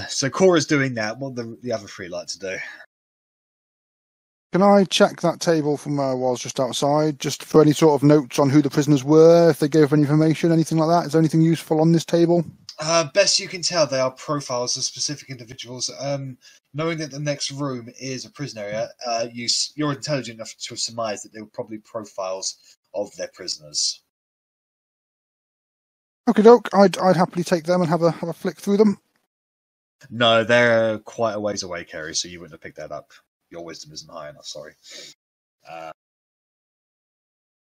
So Cora's doing that. What would the other 3 like to do? Can I check that table from where I was just outside, just for any sort of notes on who the prisoners were, if they gave any information, anything like that? Is there anything useful on this table? Best you can tell, they are profiles of specific individuals. Knowing that the next room is a prison area, you're intelligent enough to surmise that they were probably profiles of their prisoners. Okay, doke. I'd happily take them and have a flick through them. No, they're quite a ways away, Kerry, so you wouldn't have picked that up. Your wisdom isn't high enough, sorry.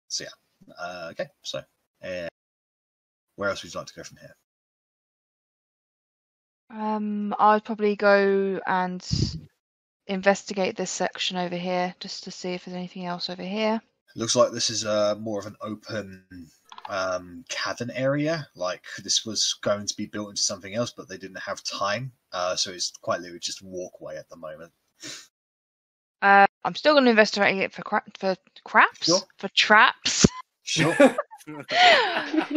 So yeah. Okay, so where else would you like to go from here? I'd probably go and investigate this section over here, just to see if there's anything else over here. Looks like this is more of an open cavern area. Like this was going to be built into something else, but they didn't have time. So it's quite literally just walkway at the moment. I'm still going to investigate it for craps? Sure. For traps. Sure.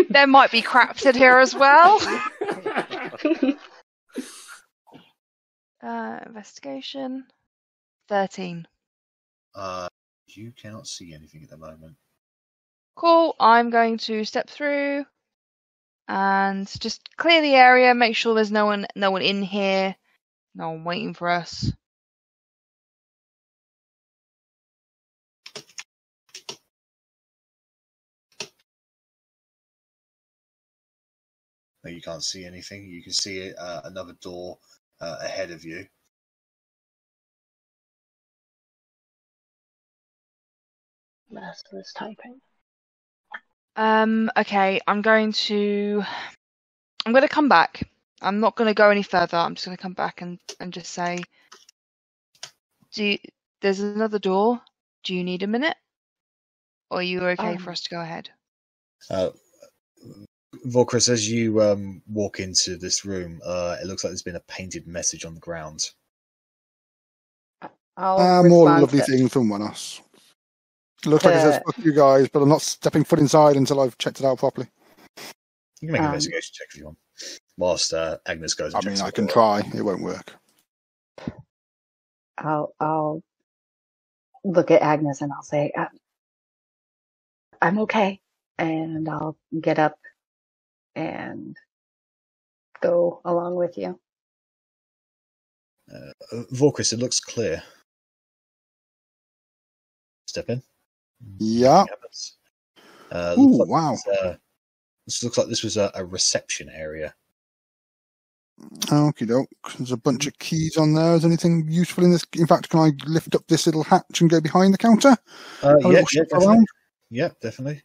There might be craps in here as well. Investigation. 13. You cannot see anything at the moment. Cool. I'm going to step through and just clear the area, make sure there's no one in here, no one waiting for us. No, you can't see anything. You can see another door ahead of you. Merciless typing. Okay, I'm going to come back. I'm not going to go any further. I'm just going to come back and just say, there's another door. Do you need a minute? Or are you okay for us to go ahead? Volchris, as you walk into this room, it looks like there's been a painted message on the ground. More lovely things from us. It looks like it says, fuck you guys, but I'm not stepping foot inside until I've checked it out properly. You can make an investigation check if you want. Whilst Agnes goes and checks I can try. It won't work. I'll look at Agnes and I'll say, I'm okay. And I'll get up and go along with you. Volchris, it looks clear. Step in. Yeah. Wow. This looks like this was a reception area. Okie doke. There's a bunch of keys on there. Is anything useful in this? In fact, can I lift up this little hatch and go behind the counter? Yeah, definitely. Yeah, definitely.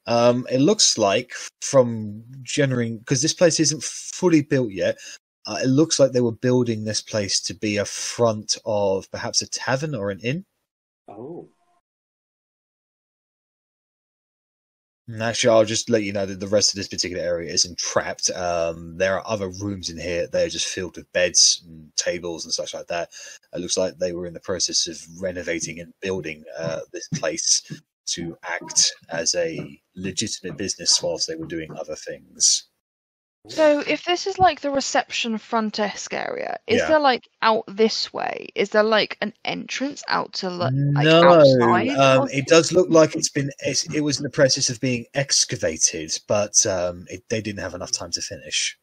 It looks like from generating, because this place isn't fully built yet, it looks like they were building this place to be a front of perhaps a tavern or an inn. Oh. And actually, I'll just let you know that the rest of this particular area isn't trapped. There are other rooms in here. They're just filled with beds and tables and such like that. It looks like they were in the process of renovating and building this place to act as a legitimate business whilst they were doing other things. So if this is like the reception front desk area, is there like out this way? Is there like an entrance out to like outside? It does look like it was in the process of being excavated, but they didn't have enough time to finish.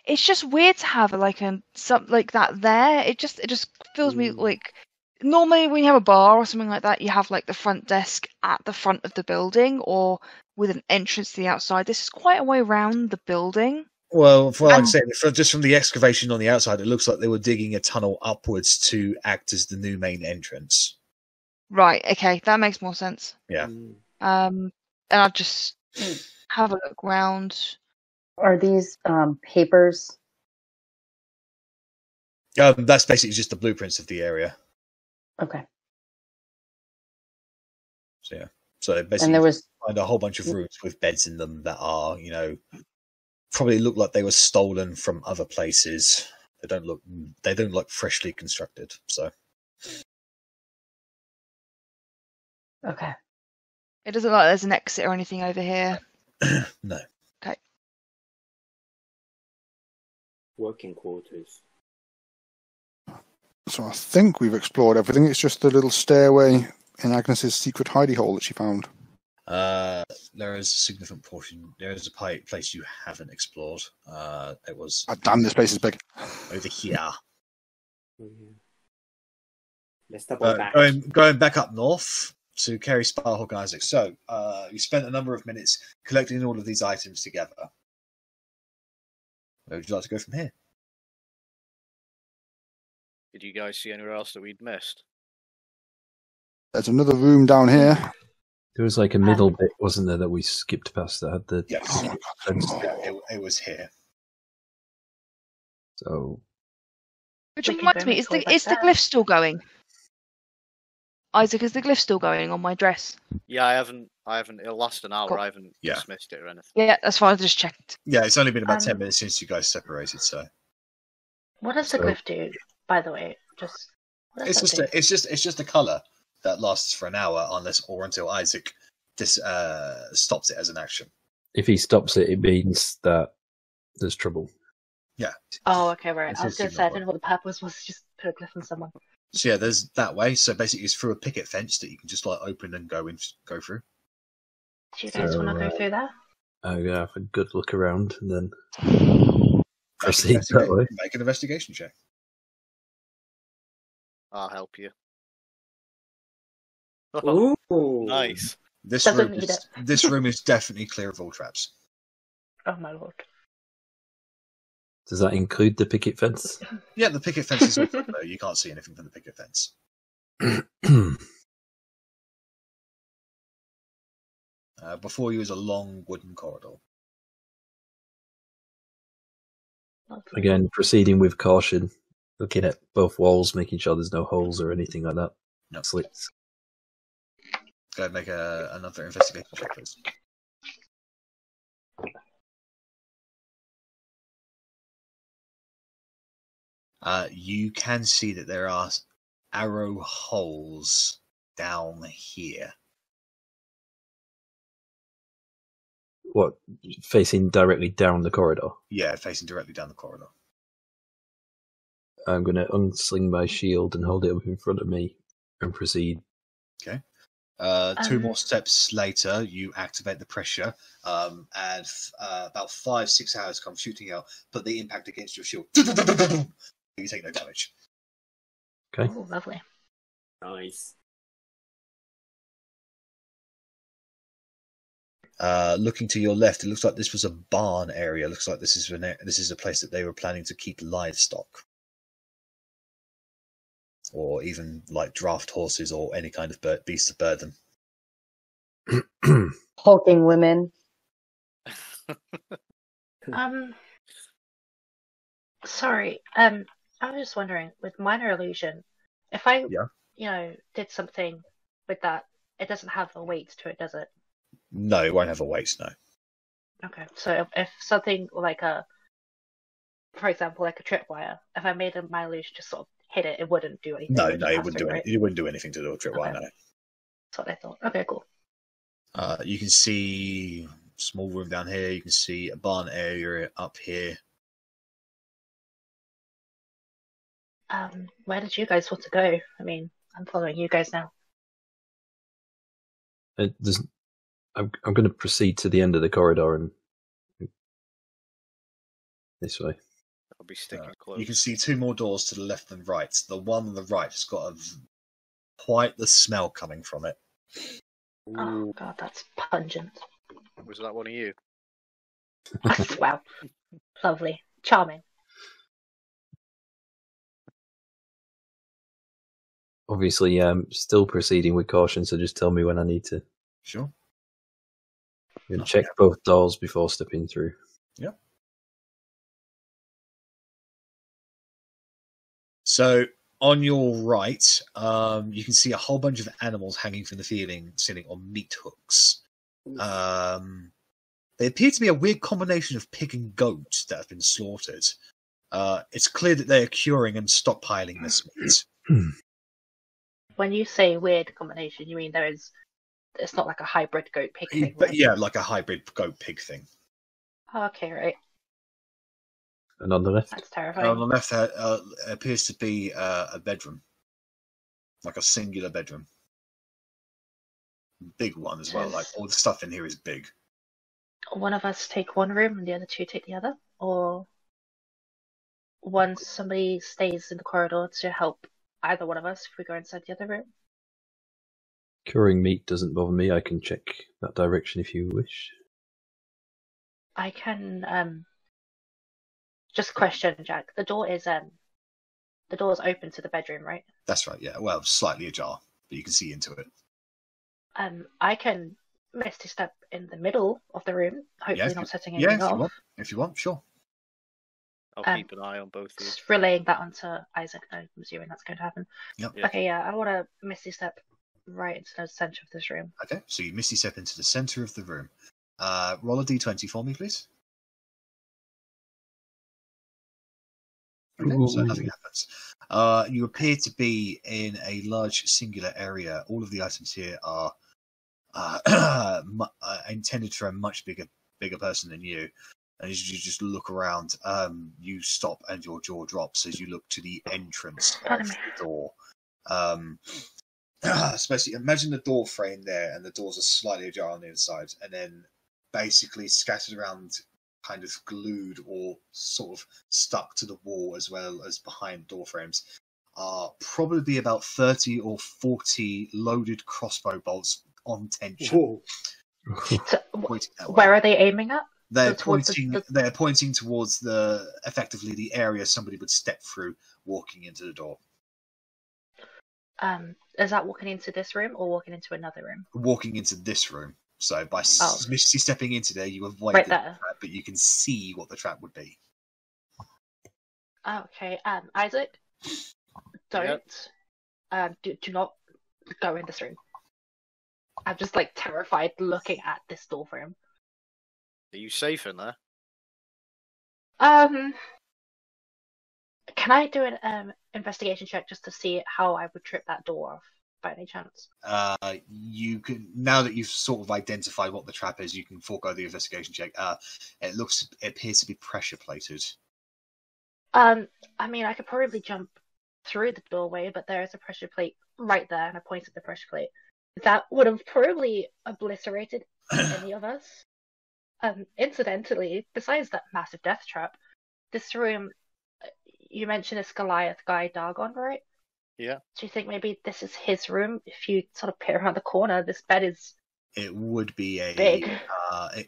It's just weird to have like something like that there. It just feels me like normally when you have a bar or something like that, you have like the front desk at the front of the building or with an entrance to the outside. This is quite a way around the building. Well, like I said, just from the excavation on the outside, it looks like they were digging a tunnel upwards to act as the new main entrance. Right, okay, that makes more sense. Yeah. And I'll just have a look round. Are these papers? That's basically just the blueprints of the area. Okay. So yeah. So basically, and there was find a whole bunch of rooms with beds in them that are, probably look like they were stolen from other places. They don't look freshly constructed. So. Okay. It doesn't look like there's an exit or anything over here. No. Okay. Working quarters. So I think we've explored everything. It's just the little stairway in Agnes's secret hidey hole that she found. There is a significant portion. There is a place you haven't explored. It was. Oh, damn, this place is big. Over here. Let's double back. Going back up north to Kerry, Sparhawk, Isaac. So, you spent a number of minutes collecting all of these items together. Where would you like to go from here? Did you guys see anywhere else that we'd missed? There's another room down here. There was like a middle bit, wasn't there, that we skipped past that had the... Yes. Yeah, it was here. So... Which reminds me, is the glyph still going? Isaac, is the glyph still going on my dress? Yeah, I haven't. It'll last an hour. Cool. I haven't dismissed it or anything. Yeah, that's fine. I just checked. Yeah, it's only been about 10 minutes since you guys separated, so... What does the glyph do, by the way? It's just a colour that lasts for an hour until Isaac stops it as an action. If he stops it, it means that there's trouble. Yeah. Oh, okay, right. I was going to say, I don't know what the purpose was, just put a glyph on someone. So yeah, there's that way. So basically it's through a picket fence that you can just like open and go through. Do you guys want to go through there? I'm going to have a good look around and then proceed that way. Make an investigation check. I'll help you. Ooh. Nice. This room is definitely clear of all traps. Oh my lord. Does that include the picket fence? Yeah, the picket fence is open, though. You can't see anything from the picket fence. Before you is a long wooden corridor. Again, proceeding with caution, looking at both walls, making sure there's no holes or anything like that. No slits. Go ahead and make another investigation check, please. You can see that there are arrow holes down here. What, facing directly down the corridor? Yeah, facing directly down the corridor. I'm going to unsling my shield and hold it up in front of me and proceed. Okay. 2 more steps later, you activate the pressure, and about 5-6 arrows come shooting out, but the impact against your shield. You take no damage. Okay. Oh, lovely. Nice. Looking to your left, it looks like this was a barn area. Looks like this is a place that they were planning to keep livestock, or even like draft horses or any kind of beast of burden. Hulking women. Sorry. I was just wondering, with minor illusion, if I, did something with that, it doesn't have a weight to it, does it? No, it won't have a weight, no. Okay, so if something like for example, like a tripwire, if I made a minor illusion just sort of hit it, it wouldn't do anything. No, it wouldn't do anything. It wouldn't do anything to the tripwire, no. That's what I thought. Okay, cool. You can see a small room down here. You can see a barn area up here. Where did you guys want to go? I mean, I'm following you guys now. I'm going to proceed to the end of the corridor and this way. I'll be sticking close. You can see 2 more doors to the left and right. The one on the right has got quite the smell coming from it. Oh god, that's pungent. Was that one of you? Wow. Lovely. Charming. Obviously, still proceeding with caution, so just tell me when I need to. Sure. I'm going to check both doors before stepping through. Yep. So, on your right, you can see a whole bunch of animals hanging from the ceiling on meat hooks. They appear to be a weird combination of pig and goat that have been slaughtered. It's clear that they are curing and stockpiling this meat. When you say weird combination, you mean there is it's not like a hybrid goat pig thing, But right? yeah, like a hybrid goat pig thing. Oh, okay, right. And on the left? That's terrifying. On the left appears to be a bedroom. Like a singular bedroom. Big one as well. Like all the stuff in here is big. One of us take one room and the other two take the other? Or somebody stays in the corridor to help either one of us if we go inside the other room? Curing meat doesn't bother me. I can check that direction if you wish. I can just question, Jack. The door is open to the bedroom, right? That's right, yeah. Well, slightly ajar, but you can see into it. I can misty step in the middle of the room, hopefully not setting anything off. If you want, sure. I'll keep an eye on both of you. Just relaying that onto Isaac. I'm assuming that's going to happen. Yep. Okay, yeah, I want to misty step right into the center of this room. Okay, so you misty step into the center of the room. Roll a d20 for me, please. Okay, so nothing happens. You appear to be in a large singular area. All of the items here are intended for a much bigger person than you. And as you just look around, you stop and your jaw drops as you look to the entrance of the door. Especially, imagine the door frame there, and the doors are slightly ajar on the inside, and then basically scattered around, kind of glued or sort of stuck to the wall as well as behind door frames, are probably about 30 or 40 loaded crossbow bolts on tension. So, where are they aiming at? They're pointing towards effectively the area somebody would step through walking into the door. Is that walking into this room or walking into another room? Walking into this room. So by misty stepping into there, you avoid right the there. trap, but you can see what the trap would be. Okay, Isaac, don't. Do not go in this room. I'm just like terrified looking at this door frame. Are you safe in there? Can I do an investigation check just to see how I would trip that door off, by any chance? You can, now that you've sort of identified what the trap is, you can forego the investigation check. It appears to be pressure plated. I mean, I could probably jump through the doorway, but there is a pressure plate right there, and I point at the pressure plate. That would have probably obliterated any of us. Incidentally, besides that massive death trap, this room, you mentioned it's Goliath guy Dargon, right? Yeah. Do you think maybe this is his room? If you sort of peer around the corner, this bed is It would be a big.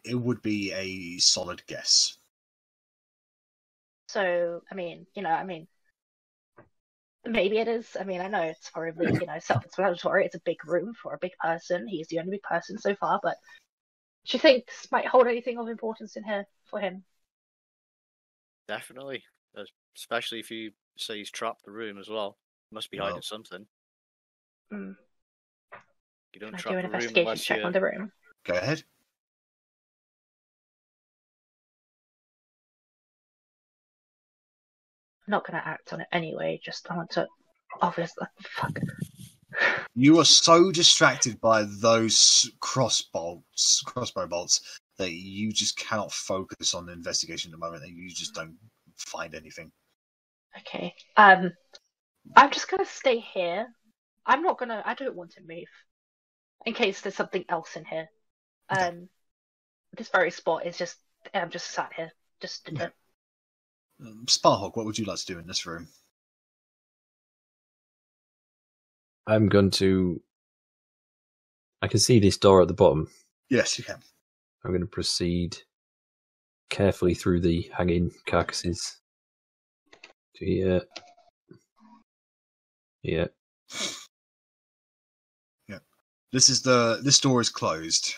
It would be a solid guess. So, I mean, maybe it is. I mean, I know it's horribly, self-explanatory. It's a big room for a big person. He's the only big person so far, but do you think this might hold anything of importance in here for him? Definitely. Especially if you say he's trapped the room as well. Must be hiding something. Mm. You don't Can I trap do an the room investigation unless check you... on the room? Go ahead. I'm not going to act on it anyway. Just I want to. Obviously, fuck. You are so distracted by those crossbow bolts that you just cannot focus on the investigation at the moment, and you just don't find anything. Okay. I'm just gonna stay here. I don't want to move. In case there's something else in here. This very spot is just. I'm just sat here. Just. Okay. Sparhawk, what would you like to do in this room? I'm going to... I can see this door at the bottom. Yes, you can. I'm going to proceed carefully through the hanging carcasses to here. Yeah. Yeah. This door is closed.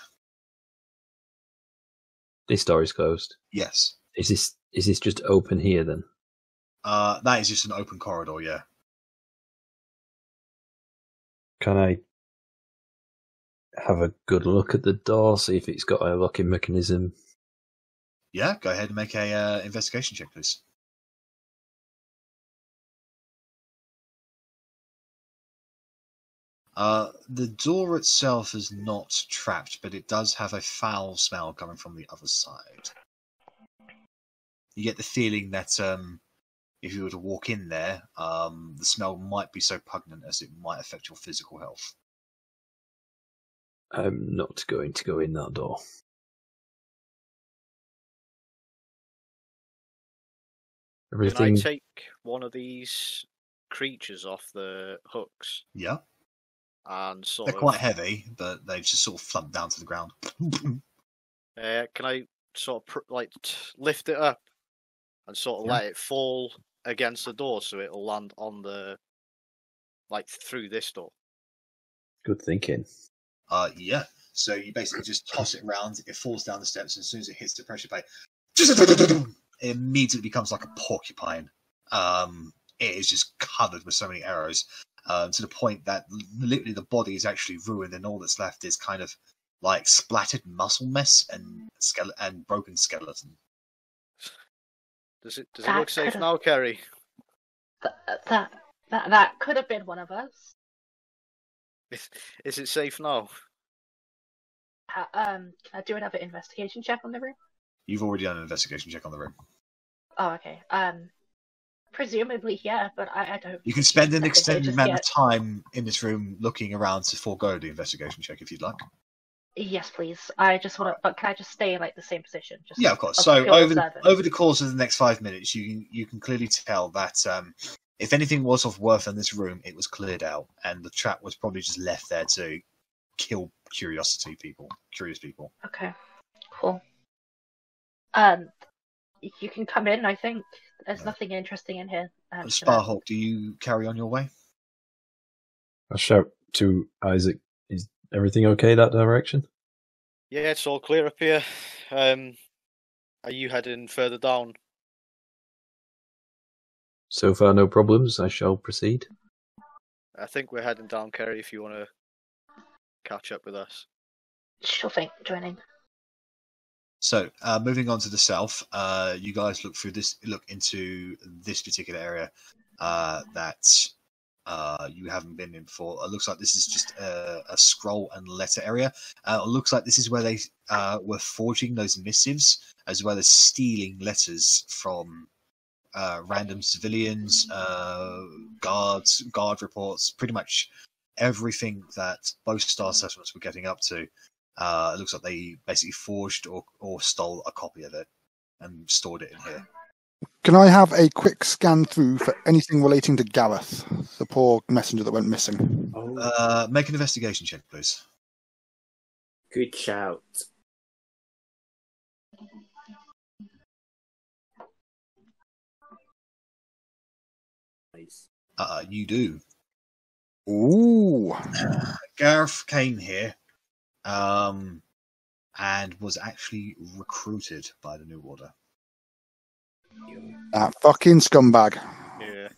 This door is closed. Yes. Is this just open here then? That is just an open corridor, yeah. Can I have a good look at the door, see if it's got a locking mechanism? Yeah, go ahead and make a investigation check, please. The door itself is not trapped, but it does have a foul smell coming from the other side. You get the feeling that if you were to walk in there, the smell might be so pungent as it might affect your physical health. I'm not going to go in that door. Everything. Can I take one of these creatures off the hooks? Yeah. And They're quite heavy, but they just sort of flump down to the ground. Can I sort of lift it up and sort of let it fall against the door so it'll land on the through this door? Good thinking. Yeah. So you basically just toss it around. It falls down the steps, and as soon as it hits the pressure plate, it immediately becomes like a porcupine. It is just covered with so many arrows. To the point that literally the body is actually ruined, and all that's left is kind of like splattered muscle mess and broken skeleton. Does it look safe now, Kerry? That could have been one of us. Is it safe now? Can I do another investigation check on the room? You've already done an investigation check on the room. Oh, okay. Presumably, yeah, but I don't. You can spend an extended amount of time in this room looking around to forego the investigation check if you'd like. Yes, please. I just want to. But can I just stay in the same position? Yeah, of course. So over the course of the next 5 minutes, you can clearly tell that if anything was of worth in this room, it was cleared out, and the trap was probably just left there to kill curious people. Okay, cool. You can come in. I think there's nothing interesting in here. Sparhawk, do you carry on your way? I shout to Isaac, is everything okay that direction? Yeah, it's all clear up here. Are you heading further down? So far, no problems. I shall proceed. I think we're heading down, Kerry, if you want to catch up with us. Sure thing, joining. So, moving on to the south, you guys look into this particular area that you haven't been in before. It looks like this is just a scroll and letter area. It looks like this is where they were forging those missives, as well as stealing letters from random civilians, guard reports, pretty much everything that both star settlements were getting up to. It looks like they basically forged or stole a copy of it and stored it in here. Can I have a quick scan through for anything relating to Gareth, the poor messenger that went missing? Make an investigation check, please. Good shout. Nice. You do. Ooh. Gareth came here and was actually recruited by the New Order. That fucking scumbag. Yeah.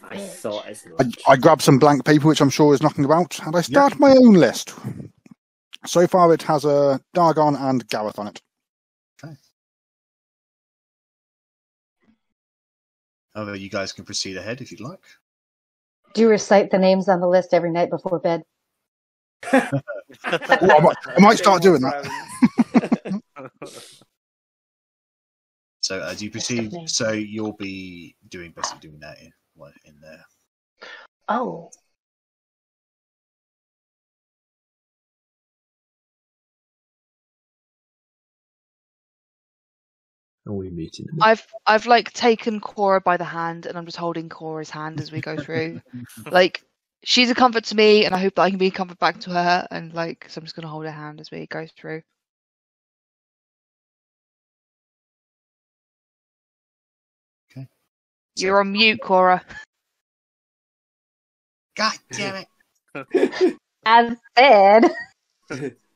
I thought as much. I grabbed some blank paper, which I'm sure is knocking about, and I start my own list. So far, it has a Dargon and Gareth on it. Okay. However, you guys can proceed ahead if you'd like. Do you recite the names on the list every night before bed? I might start doing that. So, do you proceed? So, you'll be basically doing that in there. Oh. Are we meeting? I've taken Cora by the hand, and I'm just holding Cora's hand as we go through. She's a comfort to me, and I hope that I can be a comfort back to her. And so I'm just gonna hold her hand as we go through. Okay. You're on mute, Cora. God damn it! As said.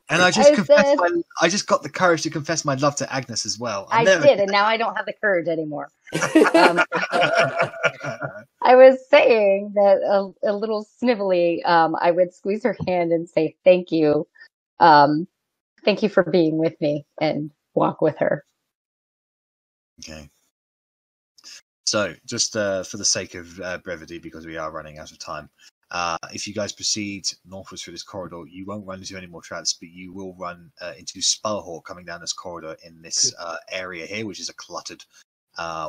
And I just got the courage to confess my love to Agnes as well. I did, and now I don't have the courage anymore. I was saying that a little snivelly, I would squeeze her hand and say thank you. Thank you for being with me, and walk with her. Okay. So, just for the sake of brevity, because we are running out of time, If you guys proceed northwards through this corridor, you won't run into any more traps, but you will run into Sparhawk coming down this corridor in this area here, which is a cluttered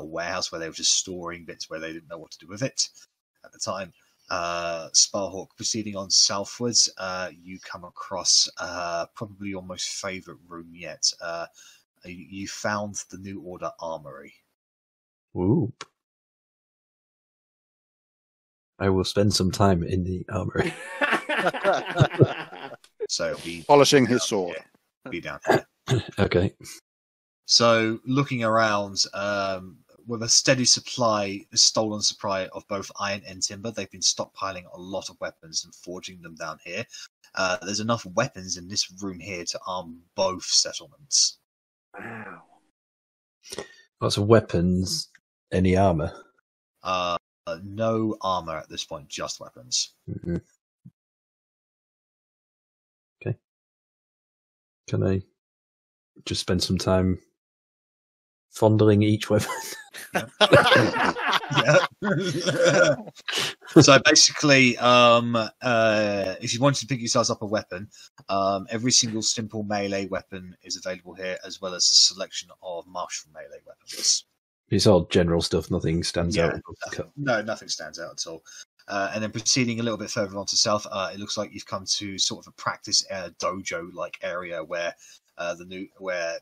warehouse where they were just storing bits where they didn't know what to do with it at the time. Sparhawk proceeding on southwards, you come across probably your most favourite room yet. You found the New Order Armory. Ooh. I will spend some time in the armory. So polishing his sword. Be down here. Okay. So looking around, with a steady stolen supply of both iron and timber, they've been stockpiling a lot of weapons and forging them down here. There's enough weapons in this room here to arm both settlements. Wow. Lots of weapons. Any armor? No armor at this point, just weapons. Mm-hmm. Okay. Can I just spend some time fondling each weapon? Yeah. So basically, if you wanted to pick yourselves up a weapon, every single simple melee weapon is available here, as well as a selection of martial melee weapons. It's all general stuff. Nothing stands out. No, nothing stands out at all. And then proceeding a little bit further on to south, it looks like you've come to sort of a practice dojo-like area where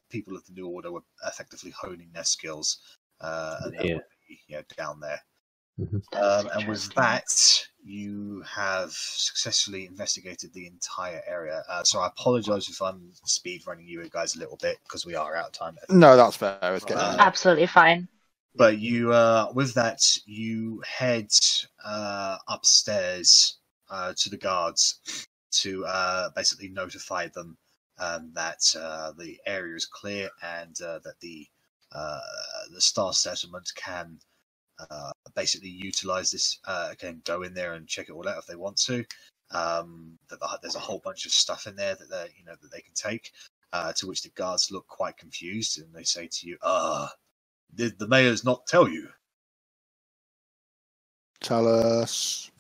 people of the New Order were effectively honing their skills. Down there. Mm-hmm. And with that, you have successfully investigated the entire area. So I apologise if I'm speed running you guys a little bit because we are out of time. No, that's fair. Absolutely fine. But you, with that, you head upstairs to the guards to basically notify them that the area is clear and that the Star Settlement can basically utilize this, can go in there and check it all out if they want to. That there's a whole bunch of stuff in there that that they can take. To which the guards look quite confused and they say to you, "Did the mayor's not tell you?" Tell us.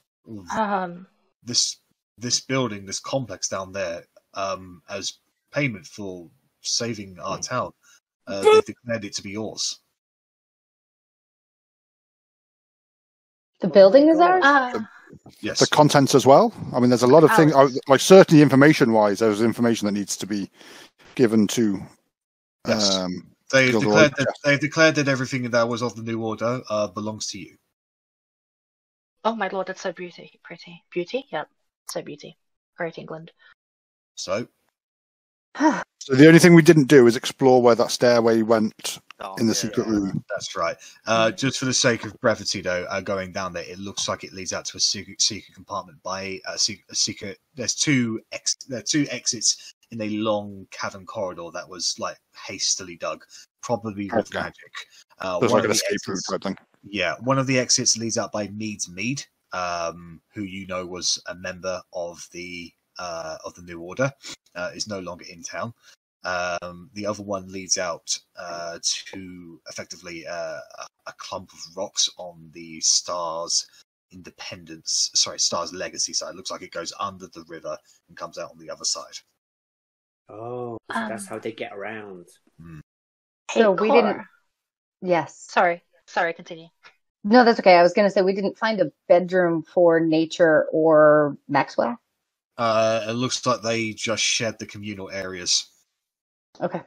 This building, this complex down there, as payment for saving our town, they declared it to be yours. The building is ours? Yes. The contents as well. I mean, there's a lot of things. Like certainly, information-wise, there's information that needs to be given to. Yes. They've declared that everything that was of the New Order belongs to you. Oh my lord, that's so pretty. Beauty? Yep. So beauty. Great England. So the only thing we didn't do is explore where that stairway went in the secret room. That's right. Just for the sake of brevity, though, going down there, it looks like it leads out to a secret compartment by a secret. There's two exits in a long cavern corridor that was like hastily dug, probably with magic. There's like an escape route type thing. Yeah, one of the exits leads out by Mead's Mead, who you know was a member of the New Order, is no longer in town. The other one leads out to effectively a clump of rocks on the Star's Legacy side. Looks like it goes under the river and comes out on the other side. Oh, so that's how they get around. So we didn't. Yes. Sorry, continue. No, that's okay. I was going to say we didn't find a bedroom for Nature or Maxwell. It looks like they just shared the communal areas. Okay.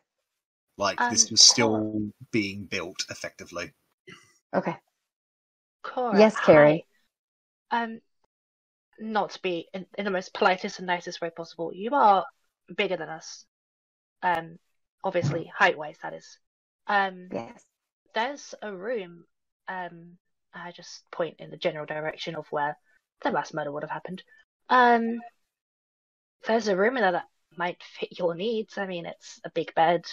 Like this was still being built effectively. Okay. Cora, yes, Carrie. Not to be in the most politest and nicest way possible. You are bigger than us. Obviously, height-wise, that is. Yes. There's a room. I just point in the general direction of where the last murder would have happened. There's a room in there that might fit your needs. I mean, it's a big bed.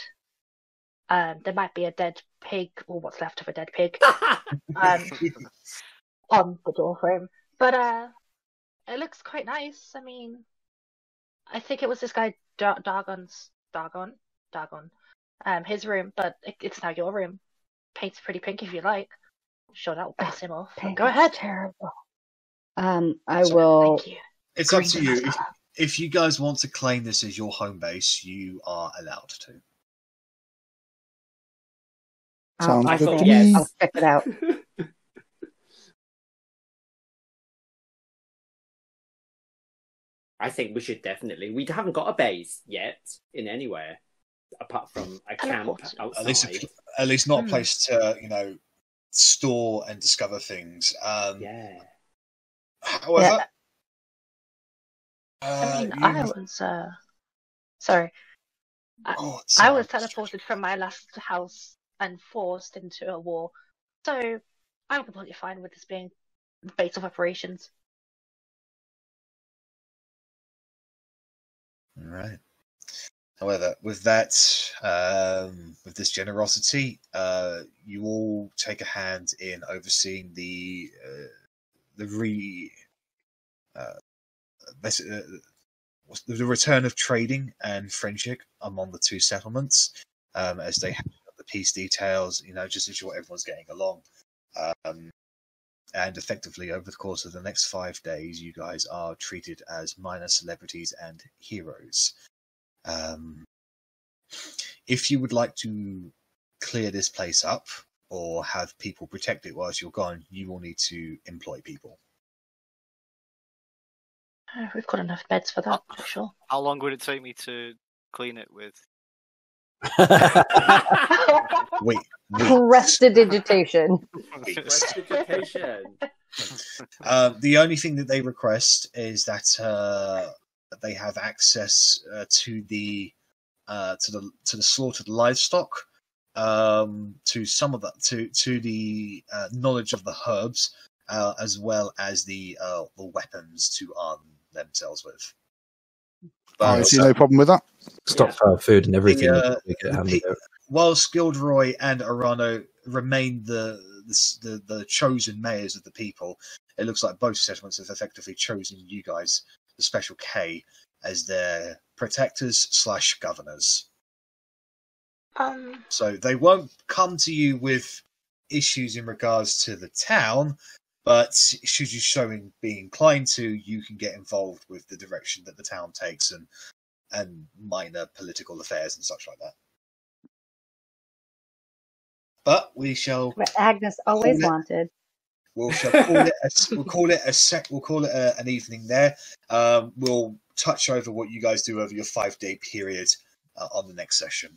There might be a dead pig, or what's left of a dead pig, on the door frame. But it looks quite nice. I mean, I think it was this guy Dargon, his room, but it's now your room. Paint's pretty pink if you like. Sure, that'll piss him off. Pink Go ahead. Terrible. I will. Thank you. It's up to you. If you guys want to claim this as your home base, you are allowed to. Sounds I'll good to yes. me. I'll check it out. I think we should definitely. We haven't got a base yet in anywhere apart from a camp outside. At least not a place to store and discover things. Yeah. However, I mean, I was sorry. I was teleported from my last house and forced into a war, so I'm completely fine with this being the base of operations. All right. However, with that, with this generosity, you all take a hand in overseeing the return of trading and friendship among the two settlements, as they have the peace details, just ensure everyone's getting along. And effectively, over the course of the next 5 days, you guys are treated as minor celebrities and heroes. If you would like to clear this place up or have people protect it whilst you're gone, you will need to employ people. We've got enough beds for that, for sure. How long would it take me to clean it with? Wait. Prestidigitation. The only thing that they request is that they have access to the slaughtered livestock, to some of that, to the knowledge of the herbs, as well as the weapons to arm themselves with. But I see no problem with that. Stockpile food and everything. Whilst Gilderoy and Arano remain the chosen mayors of the people, it looks like both settlements have effectively chosen you guys, the Special K, as their protectors / governors. So they won't come to you with issues in regards to the town, but should you be inclined to, you can get involved with the direction that the town takes and minor political affairs and such like that. But we shall. What Agnes always wanted. We'll call it an evening there. We'll touch over what you guys do over your 5-day period on the next session.